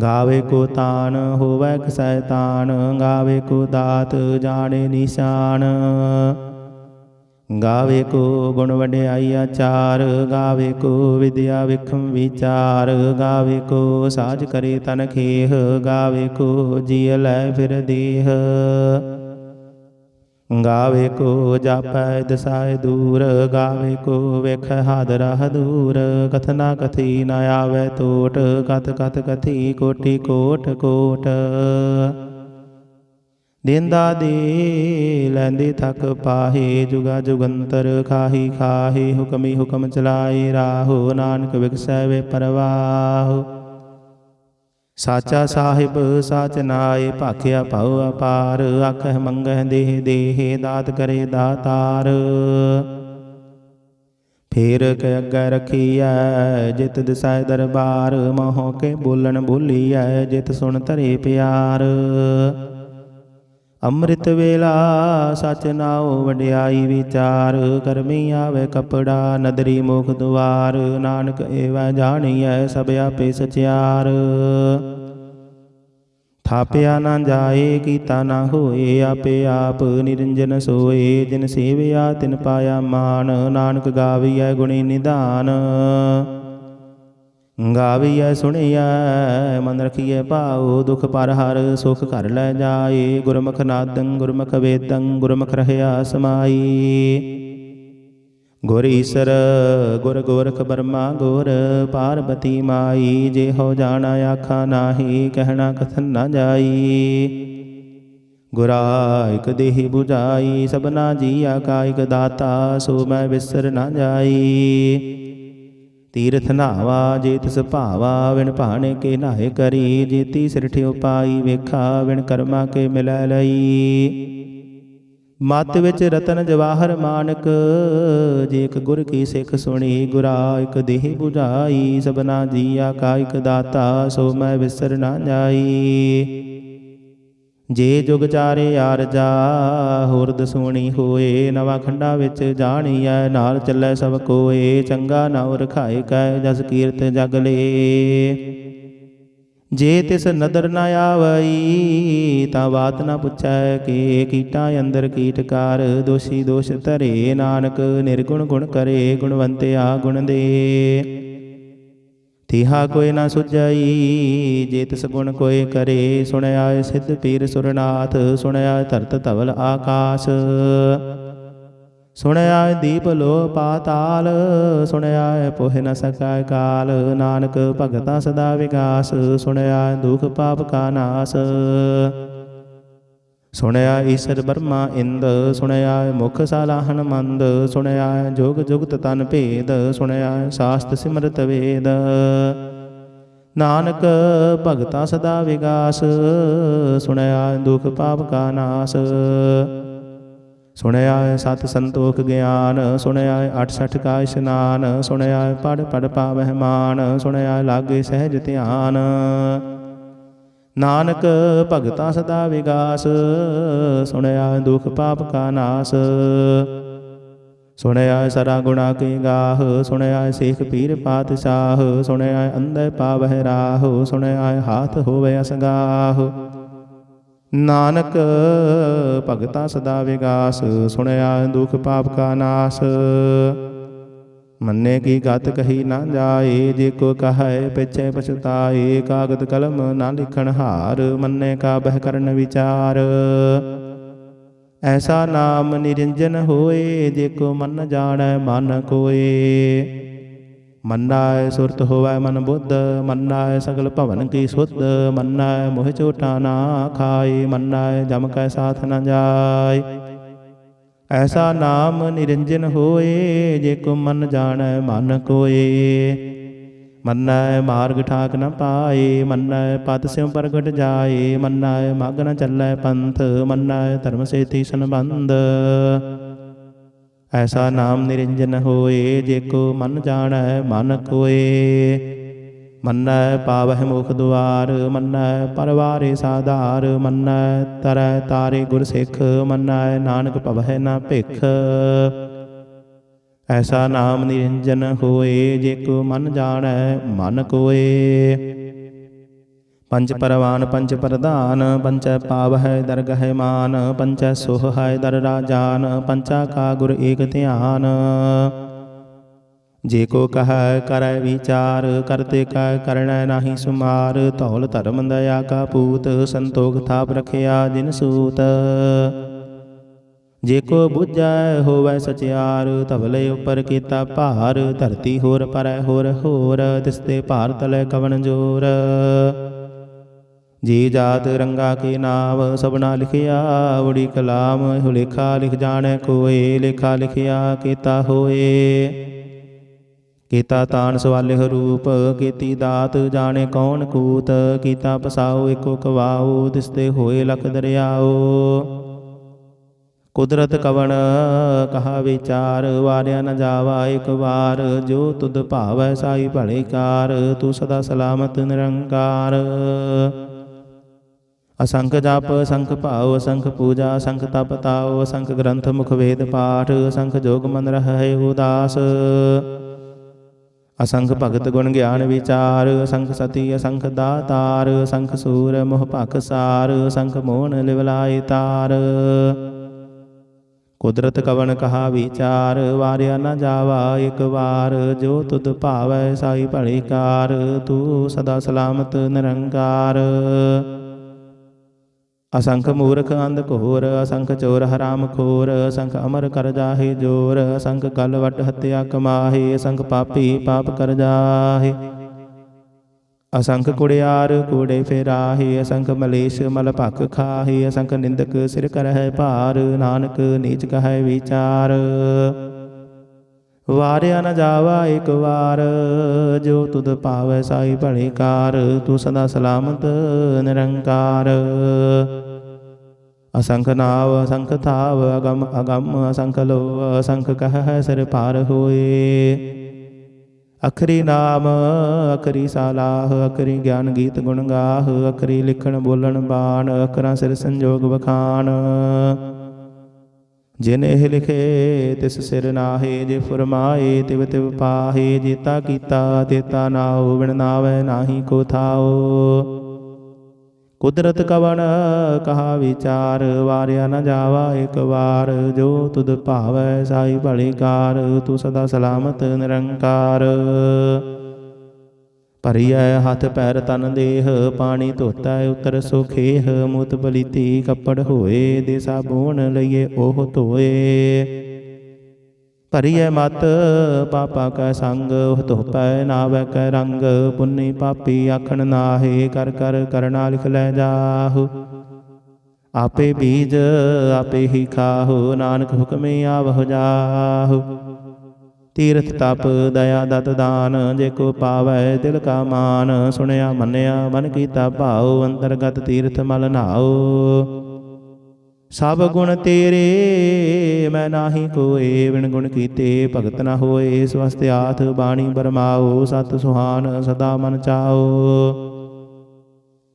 ਗਾਵੇ ਕੋ ਤਾਨ ਹੋਵੈ ਕਸੈ ਤਾਨ, ਗਾਵੇ ਕੋ ਦਾਤ ਜਾਣੇ ਨਿਸ਼ਾਨ। ਗਾਵੇ ਕੋ ਗੁਣ ਵਡਿਆਈ ਆਚਾਰ, ਗਾਵੇ ਕੋ ਵਿਦਿਆ ਵਿਖਮ ਵਿਚਾਰ। ਗਾਵੇ ਕੋ ਸਾਜ ਕਰੇ ਤਨ ਖੇਹ, ਗਾਵੇ ਕੋ ਜੀਅ ਲੈ ਫਿਰ ਦੇਹ। ਗਾਵੇ ਕੋ ਜਾਪੈ ਦਸਾਏ ਦੂਰ, ਗਾਵੇ ਕੋ ਵੇਖੈ ਹਾਦਰਾ ਦੂਰ। ਕਥਨਾ ਕਥੀ ਨ ਆਵੈ ਟੋਟ, ਕਥ ਕਥ ਕਥੀ ਕੋਟੀ ਕੋਟ ਕੋਟ। ਦੇਂਦਾ ਦੇ ਲੈਂਦੇ ਥਕ ਪਾਹੇ, ਜੁਗਾ ਜੁਗੰਤਰ ਖਾਹੀ ਖਾਹੇ। ਹੁਕਮੀ ਹੁਕਮ ਚਲਾਏ ਰਾਹੋ, ਨਾਨਕ ਵਿਗਸੈ ਵੇ ਪਰਵਾਹ। ਸਾਚਾ ਸਾਹਿਬ ਸਾਚ ਨਾਏ, ਭਾਖਿਆ ਭਉ ਅਪਾਰ। ਆਖਹਿ ਮੰਗਹਿ ਦੇਹ ਦੇਹ, ਦਾਤ ਕਰੇ ਦਾਤਾਰ। ਫੇਰ ਕੇ ਅੱਗੇ ਰਖੀਐ, ਜਿਤ ਦਿਸੈ ਦਰਬਾਰ। ਮੋਹ ਕੇ ਬੋਲਣ ਬੋਲੀਐ, ਜਿਤ ਸੁਣ ਧਰੇ ਪਿਆਰ। ਅੰਮ੍ਰਿਤ ਵੇਲਾ ਸਚ ਨਾਉ, ਵਡਿਆਈ ਵਿਚਾਰ। ਕਰਮੀ ਆਵੇ ਕਪੜਾ, ਨਦਰੀ ਮੁਖ ਦੁਆਰ। ਨਾਨਕ ਏਵੈ ਜਾਣੀਐ, ਸਭ ਆਪੇ ਸਚਿਆਰ। ਥਾਪਿਆ ਨਾ ਜਾਏ, ਕੀਤਾ ਨਾ ਹੋਏ, ਆਪੇ ਆਪ ਨਿਰੰਜਨ ਸੋਏ। ਜਿਨ ਸੇਵਿਆ ਤਿਨ ਪਾਇਆ ਮਾਨ, ਨਾਨਕ ਗਾਵੀਐ ਗੁਣੀ ਨਿਧਾਨ। ਗਾਵੀਐ ਸੁਣੀਐ ਮਨ ਰਖੀਐ ਭਾਉ, ਦੁਖ ਪਰ ਹਰ ਸੁਖ ਘਰ ਲੈ ਜਾਏ। ਗੁਰਮੁਖ ਨਾਦੰ ਗੁਰਮੁਖ ਵੇਦੰ, ਗੁਰਮੁਖ ਰਹਿਆ ਸਮਾਈ। ਗੁਰ ਈਸਰ ਗੁਰ ਗੋਰਖ ਬਰਮਾ ਗੁਰ, ਪਾਰਬਤੀ ਮਾਈ। ਜੇ ਹੋ ਜਾਣਾ ਆਖਾ ਨਾਹੀ, ਕਹਿਣਾ ਕਥਨ ਨਾ ਜਾਈ। ਗੁਰਾ ਇਕ ਦੇਹ 부ਝਾਈ, ਸਭਨਾ ਜੀਆ ਕਾ ਇਕ ਦਾਤਾ। ਸੋ ਮੈਂ ਵਿਸਰ ਨਾ ਜਾਈ। ਤੀਰਥ ਨਾਵਾ ਜੇ ਤਿਸ ਭਾਵਾ, ਵਿਣ ਭਾਣੇ ਕੇ ਨਾਏ ਕਰੀ। ਜੇਤੀ ਸਿਰਠ ਉਪਾਈ ਵੇਖਾ, ਵਿਣ ਕਰਮਾ ਕੇ ਮਿਲੈ ਲਈ। ਮਤ ਵਿੱਚ ਰਤਨ ਜਵਾਹਰ ਮਾਨਕ, ਜੇ ਇਕ ਗੁਰ ਕੀ ਸਿੱਖ ਸੁਣੀ। ਗੁਰਾ ਇਕ ਦੇਹ 부ਝਾਈ, ਸਭਨਾ ਜੀਆ ਕਾ ਇਕ ਦਾਤਾ। ਸੋ ਮੈਂ ਵਿਸਰ ਨਾ ਜਾਈ। ਜੇ ਜੁਗ ਚਾਰੇ ਆਰਜਾ, ਹੋਰ ਦਸੂਣੀ ਹੋਏ। ਨਵਾਂ ਖੰਡਾ ਵਿੱਚ ਜਾਣੀਐ, ਨਾਲ ਚੱਲੈ ਸਭ ਕੋਏ। ਚੰਗਾ ਨਾਉ ਰਖਾਏ ਕੈ, ਜਸ ਕੀਰਤ ਜਗ ਲੇ। ਜੇ ਤਿਸ ਨਦਰ ਨ ਆਵਈ, ਤਾਂ ਬਾਤ ਨਾ ਪੁੱਛੈ ਕੇ। ਕੀਟਾਂ ਅੰਦਰ ਕੀਟਕਾਰ, ਦੋਸ਼ੀ ਦੋਸ਼ ਧਰੇ। ਨਾਨਕ ਨਿਰਗੁਣ ਗੁਣ ਕਰੇ, ਗੁਣਵੰਤਿਆ ਗੁਣ ਦੇ। ਤਿਹਾ ਕੋਈ ਨਾ ਸੁਝਈ, ਜੇ ਤਿਸ ਗੁਣ ਕੋਇ ਕਰੇ। ਸੁਣਿਆ ਸਿੱਧ ਪੀਰ ਸੁਰਨਾਥ, ਸੁਣਿਆ ਧਰਤ ਧਵਲ ਆਕਾਸ਼। ਸੁਣਿਆ ਦੀਪ ਲੋ ਪਾਤਾਲ, ਸੁਣਿਆ ਪੋਹਿ ਨ ਸਕੈ ਕਾਲ। ਨਾਨਕ ਭਗਤਾ ਸਦਾ ਵਿਗਾਸ, ਸੁਣਿਆ ਦੁਖ ਪਾਪ ਕਾ ਨਾਸ। ਸੁਣਿਆ ਈਸਰ ਬਰਮਾ ਇੰਦ, ਸੁਣਿਆ ਮੁਖ ਸਾਲਾਹਨ ਮੰਦ। ਸੁਣਿਆ ਜੋਗ ਜੁਗਤ ਤਨ ਭੇਦ, ਸੁਣਿਆ ਸਾਸਤ ਸਿਮਰਤ ਵੇਦ। ਨਾਨਕ ਭਗਤਾ ਸਦਾ ਵਿਗਾਸ, ਸੁਣਿਆ ਦੁਖ ਪਾਪ ਕਾ ਨਾਸ। ਸੁਣਿਆ ਸਤ ਸੰਤੋਖ ਗਿਆਨ, ਸੁਣਿਆ 68 ਕਾ ਇਸ਼ਨਾਨ। ਸੁਣਿਆ ਪੜ ਪੜ ਪਾਵਹਿ ਮਾਨ, ਸੁਣਿਆ ਲਾਗੇ ਸਹਿਜ ਧਿਆਨ। ਨਾਨਕ ਭਗਤਾ ਸਦਾ ਵਿਗਾਸ, ਸੁਣਿਆ ਦੁਖ ਪਾਪ ਕਾ ਨਾਸ। ਸੁਣਿਆ ਸਰਾ ਗੁਣਾ ਕੇ ਗਾਹ, ਸੁਣਿਆ ਸੇਖ ਪੀਰ ਪਾਤਸ਼ਾਹ। ਸੁਣਿਆ ਅੰਧੇ ਪਾਵਹਿ ਰਾਹ, ਸੁਣਿਆ ਹਾਥ ਹੋਵੇ ਅਸਗਾਹ। ਨਾਨਕ ਭਗਤਾ ਸਦਾ ਵਿਗਾਸ, ਸੁਣਿਆ ਦੁਖ ਪਾਪ ਕਾ ਨਾਸ। ਮੰਨੇ ਕੀ ਗਤ ਕਹੀ ਨਾ ਜਾਏ, ਜੇ ਕੋ ਕਹੈ ਪਿਛੇ ਪਛਤਾਏ। ਕਾਗਦ ਕਲਮ ਨਾ ਲਿਖਣ ਹਾਰ, ਮੰਨੇ ਕਾ ਬਹਿ ਕਰਨ ਵਿਚਾਰ। ਐਸਾ ਨਾਮ ਨਿਰੰਜਨ ਹੋਏ, ਜੇ ਕੋ ਮਨ ਜਾਣੈ ਮਨ ਕੋਏ। ਮੰਨੈ ਸੁਰਤ ਹੋਵੈ ਮਨ ਬੁੱਧ, ਮੰਨੈ ਸਗਲ ਭਵਨ ਕੀ ਸੁਧ। ਮੰਨੈ ਮੋਹ ਝੂਠਾ ਨਾ ਖਾਏ, ਮੰਨੈ ਜਮ ਕੈ ਸਾਥ ਨ ਜਾਏ। ਐਸਾ ਨਾਮ ਨਿਰੰਜਨ ਹੋਏ, ਜੇ ਕੋ ਮਨ ਜਾਣੈ ਮਨ ਕੋਏ। ਮੰਨੈ ਮਾਰਗ ਠਾਕ ਨ ਪਾਏ, ਮੰਨੈ ਪਦ ਸਿਉ ਪ੍ਰਗਟ ਜਾਏ। ਮੰਨੈ ਮਗ ਨ ਚੱਲੈ ਪੰਥ, ਮੰਨੈ ਧਰਮ ਸੇਤੀ ਸੰਬੰਧ। ਐਸਾ ਨਾਮ ਨਿਰੰਜਨ ਹੋਏ, ਜੇ ਕੋ ਮਨ ਜਾਣੈ ਮਨ ਕੋਏ। ਮੰਨੈ ਪਾਵਹਿ ਮੁਖ ਦੁਆਰ, ਮੰਨੈ ਪਰਵਾਰੇ ਸਾਧਾਰ, ਮੰਨੈ ਤਰੈ ਤਾਰੇ ਗੁਰ ਸਿੱਖ, ਮੰਨੈ ਨਾਨਕ ਭਵਹਿ ਨਾ ਭਿਖ। ਐਸਾ ਨਾਮ ਨਿਰੰਜਨ ਹੋਏ, ਜੇ ਕੋ ਮਨ ਜਾਣੈ ਮਨ ਕੋਏ। ਪੰਚ ਪਰਵਾਨ ਪੰਚ ਪ੍ਰਧਾਨ, ਪੰਚੈ ਪਾਵਹਿ ਦਰਗਹਿ ਮਾਨ, ਪੰਚੈ ਸੋਹੈ ਦਰ ਰਾਜਾਨ, ਪੰਚਾ ਕਾ ਗੁਰ ਏਕ ਧਿਆਨ। ਜੇ ਕੋ ਕਹੈ ਕਰੈ ਵਿਚਾਰ, ਕਰਤੇ ਕੈ ਕਰਣੈ ਨਾਹੀ ਸੁਮਾਰ, ਧੌਲ ਧਰਮ ਦਇਆ ਕਾ ਪੂਤ, ਸੰਤੋਖ ਥਾਪ ਰਖਿਆ ਜਿਨ ਸੂਤ। ਜੇ ਕੋ ਬੁਝੈ ਹੋਵੈ ਸਚਿਆਰ, ਧਵਲੇ ਉਪਰ ਕੀਤਾ ਭਾਰ, ਧਰਤੀ ਹੋਰ ਪਰੈ ਹੋਰ ਹੋਰ, ਤਿਸਤੇ ਭਾਰ ਤਲੈ ਕਵਣ ਜੋਰ। ਜੀ ਜਾਤ ਰੰਗਾ ਕੇ ਨਾਮ, ਸਭਨਾ ਲਿਖਿਆ ਉੜੀ ਕਲਾਮ, ਇਹੋ ਲੇਖਾ ਲਿਖ ਜਾਣੈ ਕੋਏ, ਲੇਖਾ ਲਿਖਿਆ ਕੀਤਾ ਹੋਏ। ਕੀਤਾ ਤਾਣ ਸਵਾਲਿਹ ਰੂਪ, ਕੀਤੀ ਦਾਤ ਜਾਣੇ ਕੌਣ ਕੂਤ, ਕੀਤਾ ਪਸਾਉ ਏਕੋ ਕਵਾਉ, ਤਿਸਤੇ ਹੋਏ ਲਖ ਦਰਿਆਓ। ਕੁਦਰਤ ਕਵਣ ਕਹਾ ਵਿਚਾਰ, ਵਾਰਿਆ ਨ ਜਾਵਾ ਇਕ ਵਾਰ, ਜੋ ਤੁਧ ਭਾਵੈ ਸਾਈ ਭਲੇ ਕਾਰ, ਤੂੰ ਸਦਾ ਸਲਾਮਤ ਨਿਰੰਕਾਰ। ਅਸੰਖ ਜਪ ਅਸੰਖ ਭਾਉ, ਅਸੰਖ ਪੂਜਾ ਅਸੰਖ ਤਪ ਤਾਉ, ਅਸੰਖ ਗ੍ਰੰਥ ਮੁਖ ਵੇਦ ਪਾਠ, ਅਸੰਖ ਜੋਗ ਮਨ ਰਹਿ ਉਦਾਸ। ਅਸੰਖ ਭਗਤ ਗੁਣ ਗਿਆਨ ਵਿਚਾਰ, ਅਸੰਖ ਸਤੀ ਅਸੰਖ ਦਾਤਾਰ, ਅਸੰਖ ਸੂਰ ਮੋਹ ਭਖ ਸਾਰ, ਅਸੰਖ ਮੋਹਨ ਲਿਵ ਲਾਏ ਤਾਰ। ਕੁਦਰਤ ਕਵਣ ਕਹਾ ਵਿਚਾਰ, ਵਾਰਿਆ ਨ ਜਾਵਾ ਇਕ ਵਾਰ, ਜੋ ਤੁਧ ਭਾਵੈ ਸਾਈ ਭਲੀ ਕਾਰ, ਤੂੰ ਸਦਾ ਸਲਾਮਤ ਨਿਰੰਕਾਰ। ਅਸੰਖ ਮੂਰਖ ਅੰਧ ਘੋਰ, ਅਸੰਖ ਚੋਰ ਹਰਾਮ ਖੋਰ, ਅਸੰਖ ਅਮਰ ਕਰ ਜਾਹੇ ਜੋਰ, ਅਸੰਖ ਕਲ ਵਟ ਹੱਤਿਆ ਕਮਾਹੇ, ਅਸੰਖ ਪਾਪੀ ਪਾਪ ਕਰ ਜਾਹੇ। ਅਸੰਖ ਕੁੜਿਆਰ ਕੂੜੇ ਫੇਰਾਹੇ, ਅਸੰਖ ਮਲੇਸ਼ ਮਲ ਭਖ ਖਾਹੇ, ਅਸੰਖ ਨਿੰਦਕ ਸਿਰ ਕਰਹਿ ਭਾਰ, ਨਾਨਕ ਨੀਚ ਕਹੈ ਵਿਚਾਰ। ਵਾਰਿਆ ਨ ਜਾਵਾ ਇਕ ਵਾਰ, ਜੋ ਤੁਧ ਭਾਵੈ ਸਾਈ ਭਲੀ ਕਾਰ, ਤੂੰ ਸਦਾ ਸਲਾਮਤ ਨਿਰੰਕਾਰ। ਅਸੰਖ ਨਾਵ ਅਸੰਖ ਥਾਵ, ਅਗਮ ਅਗਮ ਅਸੰਖ ਲੋ, ਅਸੰਖ ਕਹਿ ਸਿਰ ਭਾਰ ਹੋਏ। ਅਖਰੀ ਨਾਮ ਅਖਰੀ ਸਾਲਾਹ, ਅਖਰੀ ਗਿਆਨ ਗੀਤ ਗੁਣ ਗਾਹ, ਅਖਰੀ ਲਿਖਣ ਬੋਲਣ ਬਾਣ, ਅਖਰਾਂ ਸਿਰ ਸੰਜੋਗ ਵਖਾਣ। ਜਿਨ ਇਹ ਲਿਖੇ ਤਿਸ ਸਿਰ ਨਾਹੇ, ਜੇ ਫੁਰਮਾਏ ਤਿਵ ਤਿਵ ਪਾਹੇ, ਜੇਤਾ ਕੀਤਾ ਤੇਤਾ ਨਾਉ, ਬਿਨ ਨਾਵੈ ਨਾਹੀ ਕੋ ਥਾਉ। ਕੁਦਰਤ ਕਵਣ ਕਹਾ ਵਿਚਾਰ, ਵਾਰਿਆ ਨ ਜਾਵਾ ਇਕ ਵਾਰ, ਜੋ ਤੁਧ ਭਾਵੈ ਸਾਈ ਭਲੀ ਕਾਰ, ਤੂੰ ਸਦਾ ਸਲਾਮਤ ਨਿਰੰਕਾਰ। ਭਰੀਐ ਹੱਥ ਪੈਰ ਤਨ ਦੇਹ, ਪਾਣੀ ਧੋਤੈ ਉਤਰ ਸੁਖੇਹ, ਮੂਤ ਪਲੀਤੀ ਕੱਪੜ ਹੋਏ, ਦੇ ਸਾਬੂਨ ਲਈਏ ਉਹ ਧੋਏ। ਭਰੀਐ ਮਤ ਪਾਪਾ ਕੈ ਸੰਗ, ਉਹ ਧੋਪੈ ਨਾਵੈ ਕੈ ਰੰਗ, ਪੁੰਨੀ ਪਾਪੀ ਆਖਣ ਨਾਹੇ, ਕਰ ਕਰ ਕਰਣਾ ਲਿਖ ਲੈ ਜਾਹੂ। ਆਪੇ ਬੀਜ ਆਪੇ ਹੀ ਖਾਹੂ, ਨਾਨਕ ਹੁਕਮੇ ਆਵਹੁ ਜਾਹੂ। ਤੀਰਥ ਤਪ ਦਇਆ ਦਤ ਦਾਨ, ਜੇ ਕੋ ਪਾਵੈ ਦਿਲ ਕਾ ਮਾਨ, ਸੁਣਿਆ ਮੰਨਿਆ ਮਨ ਕੀਤਾ ਭਾਉ, ਅੰਤਰਗਤ ਤੀਰਥ ਮਲ ਨਾਉ। ਸਭ ਗੁਣ ਤੇਰੇ ਮੈਂ ਨਾਹੀ ਕੋਏ, ਬਿਨ ਗੁਣ ਕੀਤੇ ਭਗਤ ਨ ਹੋਏ, ਸਵਸਤ ਆਥ ਬਾਣੀ ਬਰਮਾਓ, ਸਤ ਸੁਹਾਨ ਸਦਾ ਮਨ ਚਾਓ।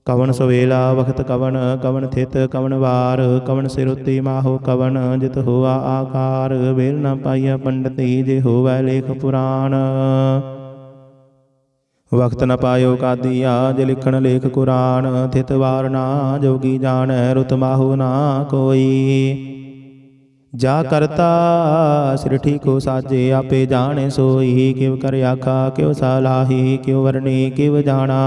ਕਵਣ ਸਵੇਲਾ ਵਖਤ ਕਵਣ, ਕਵਣ ਥਿਤ ਕਵਣ ਵਾਰ, ਕਵਣ ਸਿਰ ਉੱਤੇ ਮਾਹੋ ਕਵਣ, ਜਿਤ ਹੋਆ ਆਕਾਰ, ਵੇਲ ਨ ਪਾਈਆ ਪੰਡਤੀ, ਜੇ ਹੋਵੈ ਲੇਖ ਪੁਰਾਣ। ਵਖਤ ਨ ਪਾਇਓ ਕਾਦੀਆ, ਜੇ ਲਿਖਣ ਲੇਖ ਕੁਰਾਨ, ਥਿਤ ਵਾਰ ਨਾ ਜੋਗੀ ਜਾਣੈ, ਰੁਤ ਮਾਹੋ ਨਾ ਕੋਈ। ਜਾ ਕਰਤਾ ਸ੍ਰਿਠੀ ਕੋ ਸਾਜੇ, ਆਪੇ ਜਾਣੇ ਸੋਈ, ਕਿਵ ਕਰ ਆਖਾ ਕਿਵ ਸਲਾਹੀ, ਕਿਵ ਵਰਣੀ ਕਿਵ ਜਾਣਾ।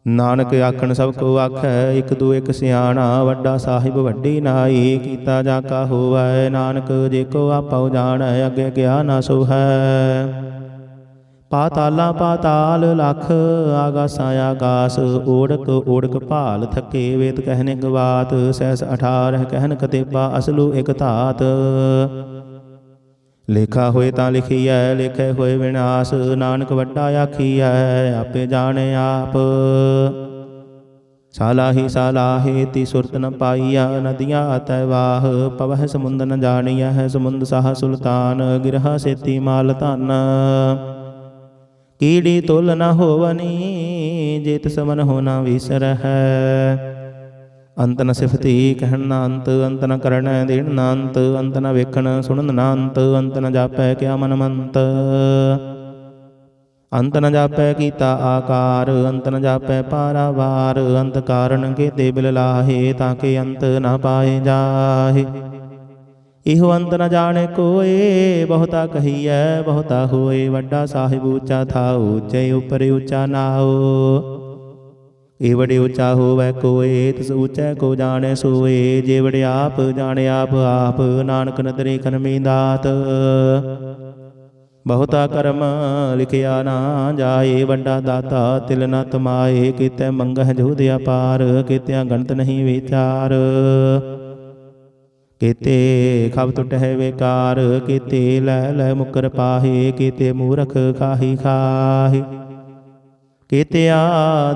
ਨਾਨਕ ਆਖਣ ਸਭ ਕੋ ਆਖੈ, ਇਕ ਦੂ ਇਕ ਸਿਆਣਾ, ਵੱਡਾ ਸਾਹਿਬ ਵੱਡੀ ਨਾਈ, ਕੀਤਾ ਜਾ ਕਾ ਹੋਵੈ, ਨਾਨਕ ਜੇ ਕੋ ਆਪਉ ਜਾਣੈ, ਅੱਗੇ ਗਿਆ ਨਾ ਸੋਹੈ। ਪਾਤਾਲਾਂ ਪਾਤਾਲ ਲਖ, ਆਗਾਸਾਂ ਆਗਾਸ, ਓੜਕ ਓੜਕ ਭਾਲ ਥਕੇ, ਵੇਦ ਕਹਿਨੇ ਗਵਾਤ, ਸਹਿਸ 18 ਕਹਿਨ ਕਤੇਬਾ, ਅਸਲੂ ਇਕ ਧਾਤ। ਲੇਖਾ ਹੋਏ ਤਾਂ ਲਿਖੀਐ, ਲੇਖੇ ਹੋਏ ਵਿਨਾਸ਼, ਨਾਨਕ ਵੱਡਾ ਆਖੀਐ, ਆਪੇ ਜਾਣੇ ਆਪ। ਸਾਲਾਹੀ ਸਾਲਾਹੇ ਤੀ ਸੁਰਤ ਨ ਪਾਈਆ, ਨਦੀਆਂ ਅਤੈ ਵਾਹ, ਪਵਹਿ ਸਮੁੰਦ ਨ ਜਾਣੀਐ, ਸਮੁੰਦ ਸਾਹ ਸੁਲਤਾਨ, ਗਿਰਹਾ ਸੇਤੀ ਮਾਲ ਧਨ। कीड़ी तुल न होवनी जे तिस मन हो न विसरहै। अंत न सिफती कहन न अंत, अंत न करण देण न अंत, अंत न वेखण सुणन न अंत, अंत न जापै क्या मन मंत। अंत न जापै कीता आकार, अंत न जापै पारावार, अंत कारण केते बिल लाहे ताके अंत न पाए जाहे। इहो अंत न जाने कोए बहुता कहिए बहुता होए, वड्डा साहिब ऊँचा थाओ ऊँचे उपर ऊँचा नाओ। एवड़े ऊँचा होवै कोए तिस ऊँचे को जाने सोए, जेवड़े आप जाने आप आप नानक नदरे करमी दात। बहुता कर्म लिखिया ना जाए, वड्डा दाता तिल न तमाए, कित्ते मंगह जूद अपार, कित्ते गणत नहीं विचार। केते खब टुटै बेकार, केते लै लै मुकर पाहे, केते मूरख खाही खाहे। केते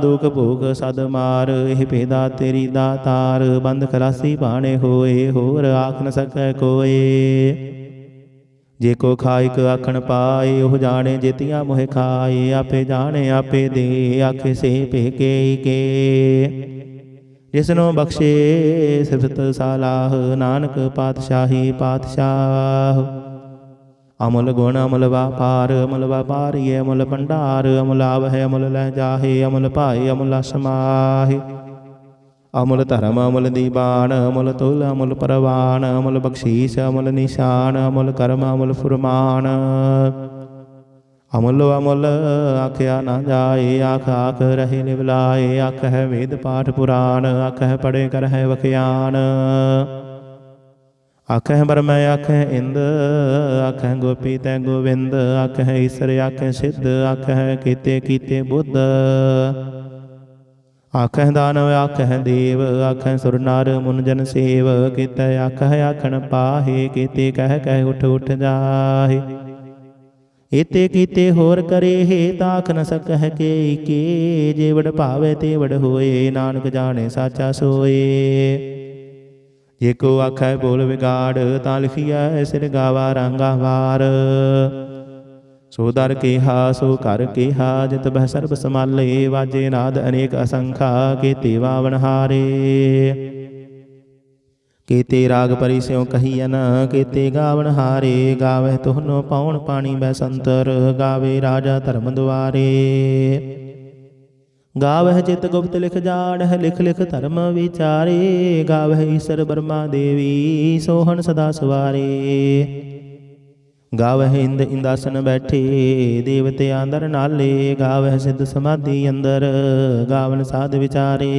दुख भोग सद मार, एह भेदा तेरी दातार, बंद खलासी बाणे होए, होर आख न सकै कोए। जे को खाइक आखण पाए, ओह जाने जेतिया मोह खाए, आपे जाने आपे दे, आखे से पेके के। जिसनो बख्शे सिफत सालाह, नानक पातशाही पातशाह। अमुल गुण अमुल व्यापार, अमुल व्यापारी अमुल भंडार, अमुल आवह अमुल लै जाहे, अमुल पाए अमुल समाहे। अमुल धर्म अमुल दीवान, अमुल तुल अमुल परवान, अमुल बख्शीस अमुल निशान, अमुल कर्म अमुल फुरमान। अमुल अमुल आख्या न जाए, आख आख रहे निवलाए, आख है वेद पाठ पुराण, आख है पढ़े कर है वख्यान। आख है ब्रह्म आख है इंद, आख है गोपी तै गोविंद, आख है ईश्वर आख है सिद्ध, आख है कीते कीते बुद्ध। आख है दानव आख है देव, आख है सुर नर मुन जन सेव, कीते आख है आखण पाहे, कीते कह कह उठ उठ जाहे। एते कीते होर करे हे ताख न सकह के के, जेवड़ भावे तेवड़ होए, नानक जाने साचा सोए। जे को आखै बोल विगाड़, तां लिखिया सिर गावा रांगा वार। सो दर केहा सो कर केहा, जित बह सर्ब समाले, वाजे नाद अनेक असंखा, केते वावन हारे। केते राग परि स्यों कहियन, केते गावन हारे, गावह तुहनो पाउन पानी बैसंतर, गावे राजा धर्म द्वारे। गावह चित गुप्त लिख जाड़ह, लिख लिख धर्म विचारे, गावह ईश्वर ब्रह्मा देवी सोहन सदा सवारे। गावह इंद इंदासन बैठे, देवते आंदर नाले, गावह सिद्ध समाधि अंदर, गावन साध विचारे।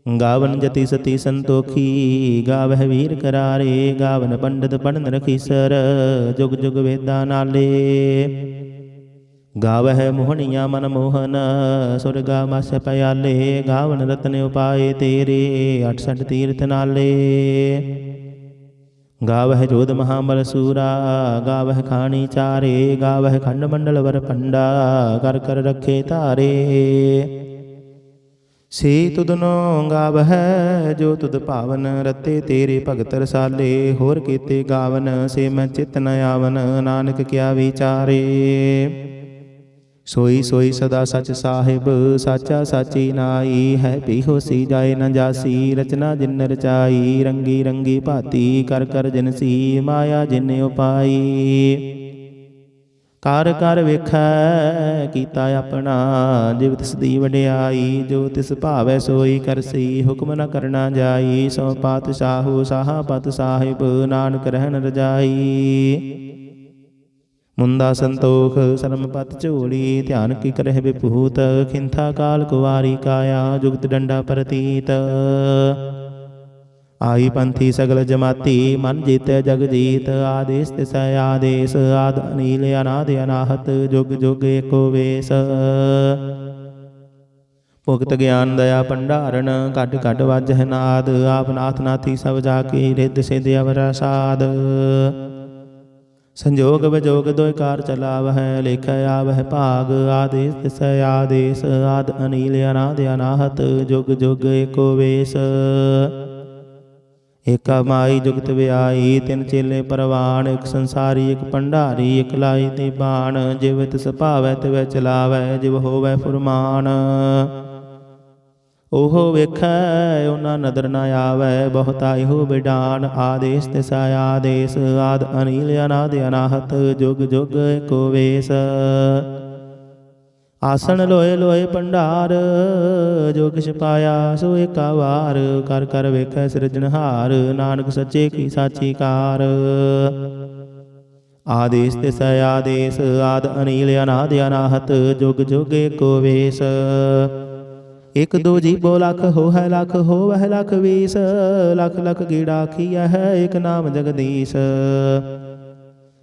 गावन जति सती संतोखी, गावह वीर करारे, गावन पंडित पढ़न रखीसर, जुग जुग वेदा नाले। गावह मोहनिया मन मोहन, सुरगा मस पयाले, गावन रत्न उपाय तेरे, 68 तीर्थ नाले। गावह जोध महाबल सूरा, गावह खानी चारे, गावह खंड मंडल वर पंडा, कर कर रखे तारे। से तुदनो गावह जो तुद पावन, रते तेरे भगत रसाले, होर केते गावन से मैं चित न आवन, नानक क्या विचारे। सोई सोई सदा सच साहिब, साचा साची नाई, है पी होसी जाए न जासी, रचना जिन रचाई, रंगी रंगी भाती कर कर जिनसी, माया जिन उपाई। कर कर वेखै कीता अपना, जिव तिस दी वडियाई, जो तिस भावै सोई करसी, हुक्म न करना जाई, सो पातशाहु साहा पत साहिब, नानक रहन रजाई। मुंदा संतोख सरम पत झोली, ध्यान की करह विभूत, खिंथा काल कुवारी काया, जुगत डंडा प्रतीत। आई पंथी सगल जमाती, मन जीत जग जीत, आदेश तिसै आदेश, आद अनील अनाद अनाहत, जुग जुग एको वेश। भुगत ज्ञान दया भंडारण, कट कट वाजह नाद, आप नाथ नाथी सब जाकी, रिद्ध सिद्ध अवर साध। संजोग विजोग दोय कार चलावह, लेख आवह भाग, आदेश तिसै आदेश, आद अनील अनाद अनाहत, जुग जुग एको वेश। ਏਕਾ ਮਾਈ ਜੁਗਤ ਵਿਆਈ, ਤਿੰਨ ਚੇਲੇ ਪਰਵਾਨ, ਇੱਕ ਸੰਸਾਰੀ ਇੱਕ ਭੰਡਾਰੀ, ਇੱਕ ਲਾਈ ਤੇ ਬਾਣ। ਜਿਵ ਤਿਸ ਭਾਵੈ ਤਿਵੈ ਚਲਾਵੈ, ਜਿਵ ਹੋਵੈ ਫੁਰਮਾਨ। ਓਹੋ ਵੇਖੈ ਉਹਨਾਂ ਨਦਰ ਨ ਆਵੈ, ਬਹੁਤਾਈ ਹੋ ਬਿਡਾਨ। ਆਦੇਸ ਤਿਸ ਆਦੇਸ, ਆਦ ਅਨੀਲ ਅਨਾਦ ਅਨਾਹਤ, ਜੁਗ ਜੁਗ ਏਕੋ ਵੇਸ। ਆਸਣ ਲੋਏ ਲੋਏ ਭੰਡਾਰ, ਜੋ ਕਿਛ ਪਾਇਆ ਸੋ ਏਕਾ ਵਾਰ। ਕਰ ਕਰ ਵੇਖੈ ਸਿਰਜਣਹਾਰ, ਨਾਨਕ ਸੱਚੇ ਕੀ ਸਾਚੀ ਕਾਰ। ਆਦੇਸ ਤਿਸ ਆਦੇਸ, ਆਦ ਅਨੀਲ ਅਨਾਦ ਅਨਾਹਤ, ਜੁਗ ਜੁਗ ਏਕੋ ਵੇਸ। ਇਕ ਦੋ ਜੀਬੋ ਲਖ ਹੋਹੈ ਲਖ, ਹੋਵੈ ਲਖ ਵੀਸ। ਲਖ ਲਖ ਗੀੜਾ ਆਖੀਐ ਹੈ, ਇਕ ਨਾਮ ਜਗਦੀਸ਼।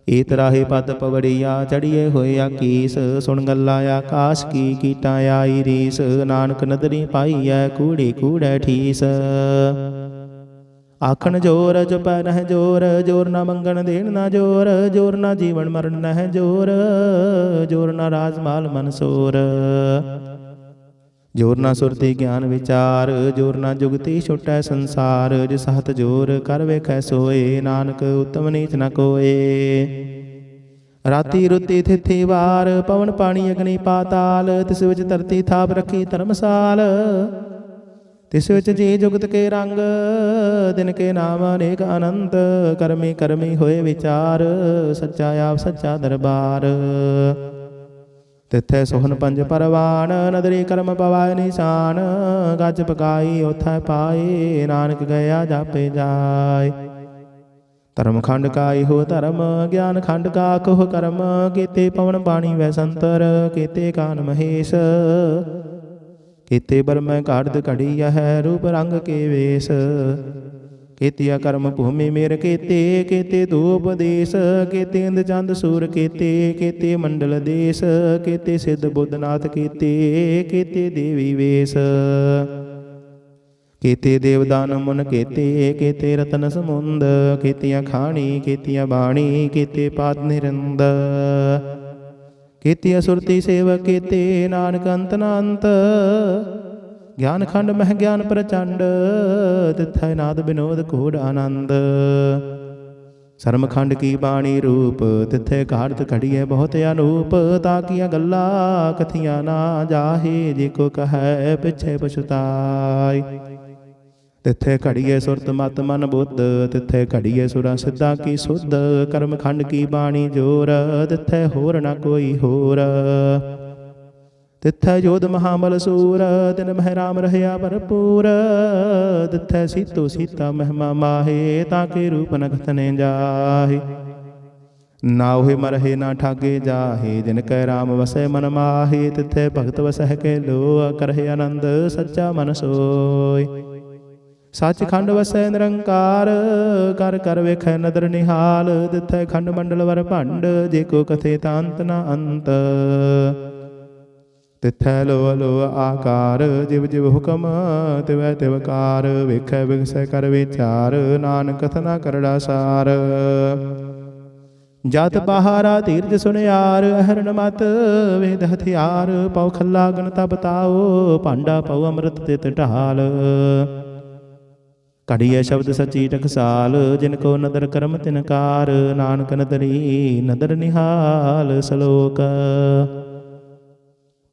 ਏਤ ਰਾਹੇ ਪਦ ਪਵੜੀਆ, ਚੜੀਏ ਹੋਏ ਆਕੀਸ। ਸੁਣ ਗੱਲਾਂ ਆਕਾਸ਼ ਕੀ, ਕੀਟਾਂ ਆਈ ਰੀਸ। ਨਾਨਕ ਨਦਰੀ ਪਾਈਐ, ਕੂੜੀ ਕੂੜੈ ਠੀਸ। ਆਖਣ ਜੋਰ ਜਪੈ ਨਹਿ ਜੋਰ, ਜੋਰ ਨਾ ਮੰਗਣ ਦੇਣ ਨਾ ਜੋਰ। ਜੋਰ ਨਾ ਜੀਵਨ ਮਰਨ ਨਹਿ ਜੋਰ, ਜੋਰ ਨਾ ਰਾਜ ਮਾਲ ਮਨਸੂਰ। ਜੋਰ ਨਾ ਸੁਰਤੀ ਗਿਆਨ ਵਿਚਾਰ, ਜੋਰ ਨਾ ਜੁਗਤੀ ਛੁਟੈ ਸੰਸਾਰ। ਜਿਸ ਹੱਥ ਜੋਰ ਕਰ ਵੇਖੈ ਸੋਏ, ਨਾਨਕ ਉਤਮ ਨੀਚ ਨ ਕੋਏ। ਰਾਤੀ ਰੁਤੀ ਥਿਥੀ ਵਾਰ, ਪਵਨ ਪਾਣੀ ਅਗਨੀ ਪਾਤਾਲ। ਤਿਸ ਵਿੱਚ ਧਰਤੀ ਥਾਪ ਰੱਖੀ ਧਰਮਸਾਲ। ਤਿਸ ਵਿੱਚ ਜੀ ਜੁਗਤ ਕੇ ਰੰਗ, ਦਿਨ ਕੇ ਨਾਮ ਅਨੇਕ ਅਨੰਤ। ਕਰਮੀ ਕਰਮੀ ਹੋਏ ਵਿਚਾਰ, ਸੱਚਾ ਆਪ ਸੱਚਾ ਦਰਬਾਰ। ਤਿੱਥੈ ਸੋਹਨ ਪੰਜ ਪਰਵਾਨ, ਨਦਰੀ ਕਰਮ ਪਵਾਇ ਨਿਸ਼ਾਨ। ਗੱਜ ਪਕਾਈ ਉਥੈ ਪਾਏ, ਨਾਨਕ ਗਿਆ ਜਾਪੇ ਜਾਏ। ਧਰਮ ਖੰਡ ਕਾਈ ਹੋ ਧਰਮ, ਗਿਆਨ ਖੰਡ ਕਾ ਕੋਹ ਕਰਮ। ਕੀਤੇ ਪਵਨ ਬਾਣੀ ਵੈ ਸੰਤਰ, ਕੀਤੇ ਕਾਨ ਮਹੇਸ਼। ਕੀਤੇ ਬਰਮੈ ਘਾੜਦ ਘੜੀਆ ਹੈ, ਰੂਪ ਰੰਗ ਕੇ ਵੇਸ। ਕੀਤਿਆ ਕਰਮ ਭੂਮੀ ਮੇਰ ਕੀਤੇ, ਕੀਤੇ ਧੂਪ ਦੇਸ। ਕੀਤੇ ਇੰਦ ਚੰਦ ਸੂਰ ਕੀਤੇ, ਕੀਤੇ ਮੰਡਲ ਦੇਸ। ਕੀਤੇ ਸਿੱਧ ਬੁੱਧਨਾਥ ਕੀਤੇ, ਕੀਤੇ ਦੇਵੀ ਵੇਸ। ਕੀਤੇ ਦੇਵਦਾਨ ਮੁਨ ਕੀਤੇ, ਕੀਤੇ ਰਤਨ ਸਮੁੰਦ। ਕੀਤੀਆਂ ਖਾਣੀ ਕੀਤੀਆਂ ਬਾਣੀ, ਕੀਤੇ ਪਾਦ ਨਿਰੰਦ। ਕੀਤੀਆਂ ਸੁਰਤੀ ਸੇਵਕ ਕੀਤੇ, ਨਾਨਕ ਅੰਤ ਨ ਅੰਤ। ਗਿਆਨ ਖੰਡ ਮਹਿ ਗਿਆਨ ਪ੍ਰਚੰਡ, ਤਿੱਥੈ ਨਾਦ ਬਿਨੋਦ ਘੋੜ ਆਨੰਦ। ਸਰਮ ਖੰਡ ਕੀ ਬਾਣੀ ਰੂਪ, ਤਿੱਥੇ ਘਾੜਤ ਘੜੀਐ ਬਹੁਤ ਅਨੂਪ। ਤਾਕੀਆਂ ਗੱਲਾਂ ਕਥੀਆਂ ਨਾ ਜਾਹੇ, ਜੇ ਕੋ ਕਹੈ ਪਿਛੇ ਪਛੁਤਾਇ। ਤਿੱਥੇ ਘੜੀਏ ਸੁਰਤ ਮਤ ਮਨ ਬੁੱਧ, ਤਿੱਥੇ ਘੜੀਏ ਸੁਰਾਂ ਸਿੱਧਾਂ ਕੀ ਸੁਧ। ਕਰਮ ਖੰਡ ਕੀ ਬਾਣੀ ਜੋਰ, ਤਿੱਥੇ ਹੋਰ ਨਾ ਕੋਈ ਹੋਰ। ਤਿੱਥੈ ਜੋਧ ਮਹਾਬਲ ਸੂਰ, ਤਿਨ ਮਹਿ ਰਾਮ ਰਹਿਆ ਭਰਪੂਰ। ਤਿੱਥੈ ਸੀਤੋ ਸੀਤਾ ਮਹਿਮਾ ਮਾਹੇ, ਤਾਂ ਕੇ ਰੂਪ ਨ ਕਥਨੇ ਜਾਹੇ। ਨਾ ਉਹੇ ਮਰਹੇ ਨਾ ਠਾਗੇ ਜਾਹੇ, ਜਿਨ ਕੈ ਰਾਮ ਵਸੈ ਮਨ ਮਾਹੇ। ਤਿੱਥੇ ਭਗਤ ਵਸਹਿ ਕੇ ਲੋ, ਕਰਹਿ ਆਨੰਦ ਸੱਚਾ ਮਨ ਸੋਇ। ਸੱਚ ਖੰਡ ਵਸੈ ਨਿਰੰਕਾਰ, ਕਰ ਕਰ ਵੇਖੈ ਨਦਰ ਨਿਹਾਲ। ਤਿੱਥੈ ਖੰਡ ਮੰਡਲ ਵਰ ਭੰਡ, ਜੇ ਕੋ ਕਥੇ ਤਾਂ ਅੰਤ ਨ ਅੰਤ। ਤਿੱਥੈ ਲੋ ਲੋ ਆਕਾਰ, ਜਿਵ ਜਿਵ ਹੁਕਮ ਤਿਵੈ ਤਿਵ ਕਾਰ। ਵੇਖੈ ਵਿਗਸੈ ਕਰ ਵਿਚਾਰ, ਨਾਨਕ ਕਥਨਾ ਕਰੜਾ ਸਾਰ। ਜਤ ਪਹਾਰਾ ਧੀਰਜ ਸੁਨਿਆਰ, ਅਹਰਨ ਮਤ ਵੇਦ ਹਥਿਆਰ। ਪਉ ਖੱਲਾ ਗਨ ਤਬ ਤਾਓ, ਭਾਂਡਾ ਪਉ ਅੰਮ੍ਰਿਤ ਤਿਤ ਢਾਲ। ਘੜੀਐ ਸ਼ਬਦ ਸੱਚੀ ਟਕਸਾਲ, ਜਿਨ ਕੋ ਨਦਰ ਕਰਮ ਤਿਨ ਕਾਰ। ਨਾਨਕ ਨਦਰੀ ਨਦਰ ਨਿਹਾਲ। ਸਲੋਕ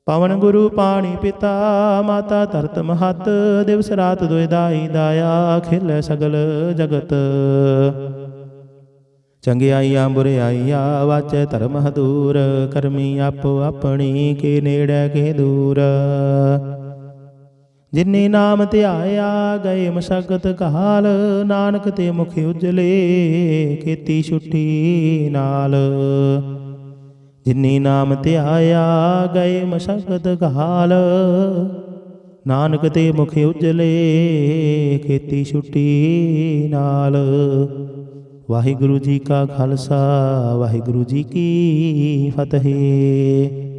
ਪਵਨ ਗੁਰੂ ਪਾਣੀ ਪਿਤਾ, ਮਾਤਾ ਧਰਤ ਮਹਤ। ਦਿਵਸ ਰਾਤ ਦੁਇ ਦਾਈ ਦਾਇਆ, ਖੇਲੈ ਸਗਲ ਜਗਤ। ਚੰਗਿਆਈਆਂ ਬੁਰਿਆਈਆਂ ਵਾਚੈ ਧਰਮ ਹਦੂਰ। ਕਰਮੀ ਆਪੋ ਆਪਣੀ, ਕੇ ਨੇੜੈ ਕੇ ਦੂਰ। ਜਿਨੇ ਨਾਮ ਧਿਆਇਆ ਗਏ ਮਸ਼ਕਤ ਕਾਲ। ਨਾਨਕ ਤੇ ਮੁਖ ਉਜਲੇ, ਕੀਤੀ ਛੁੱਟੀ ਨਾਲ। ਜਿਨੇ ਨਾਮ ਧਿਆਇਆ ਗਏ ਮਸ਼ਕਤ ਕਾਲ। ਨਾਨਕ ਤੇ ਮੁਖ ਉਜਲੇ, ਕੀਤੀ ਛੁੱਟੀ ਨਾਲ। ਵਾਹਿਗੁਰੂ ਜੀ ਕਾ ਖਾਲਸਾ, ਵਾਹਿਗੁਰੂ ਜੀ ਕੀ ਫਤਿਹ।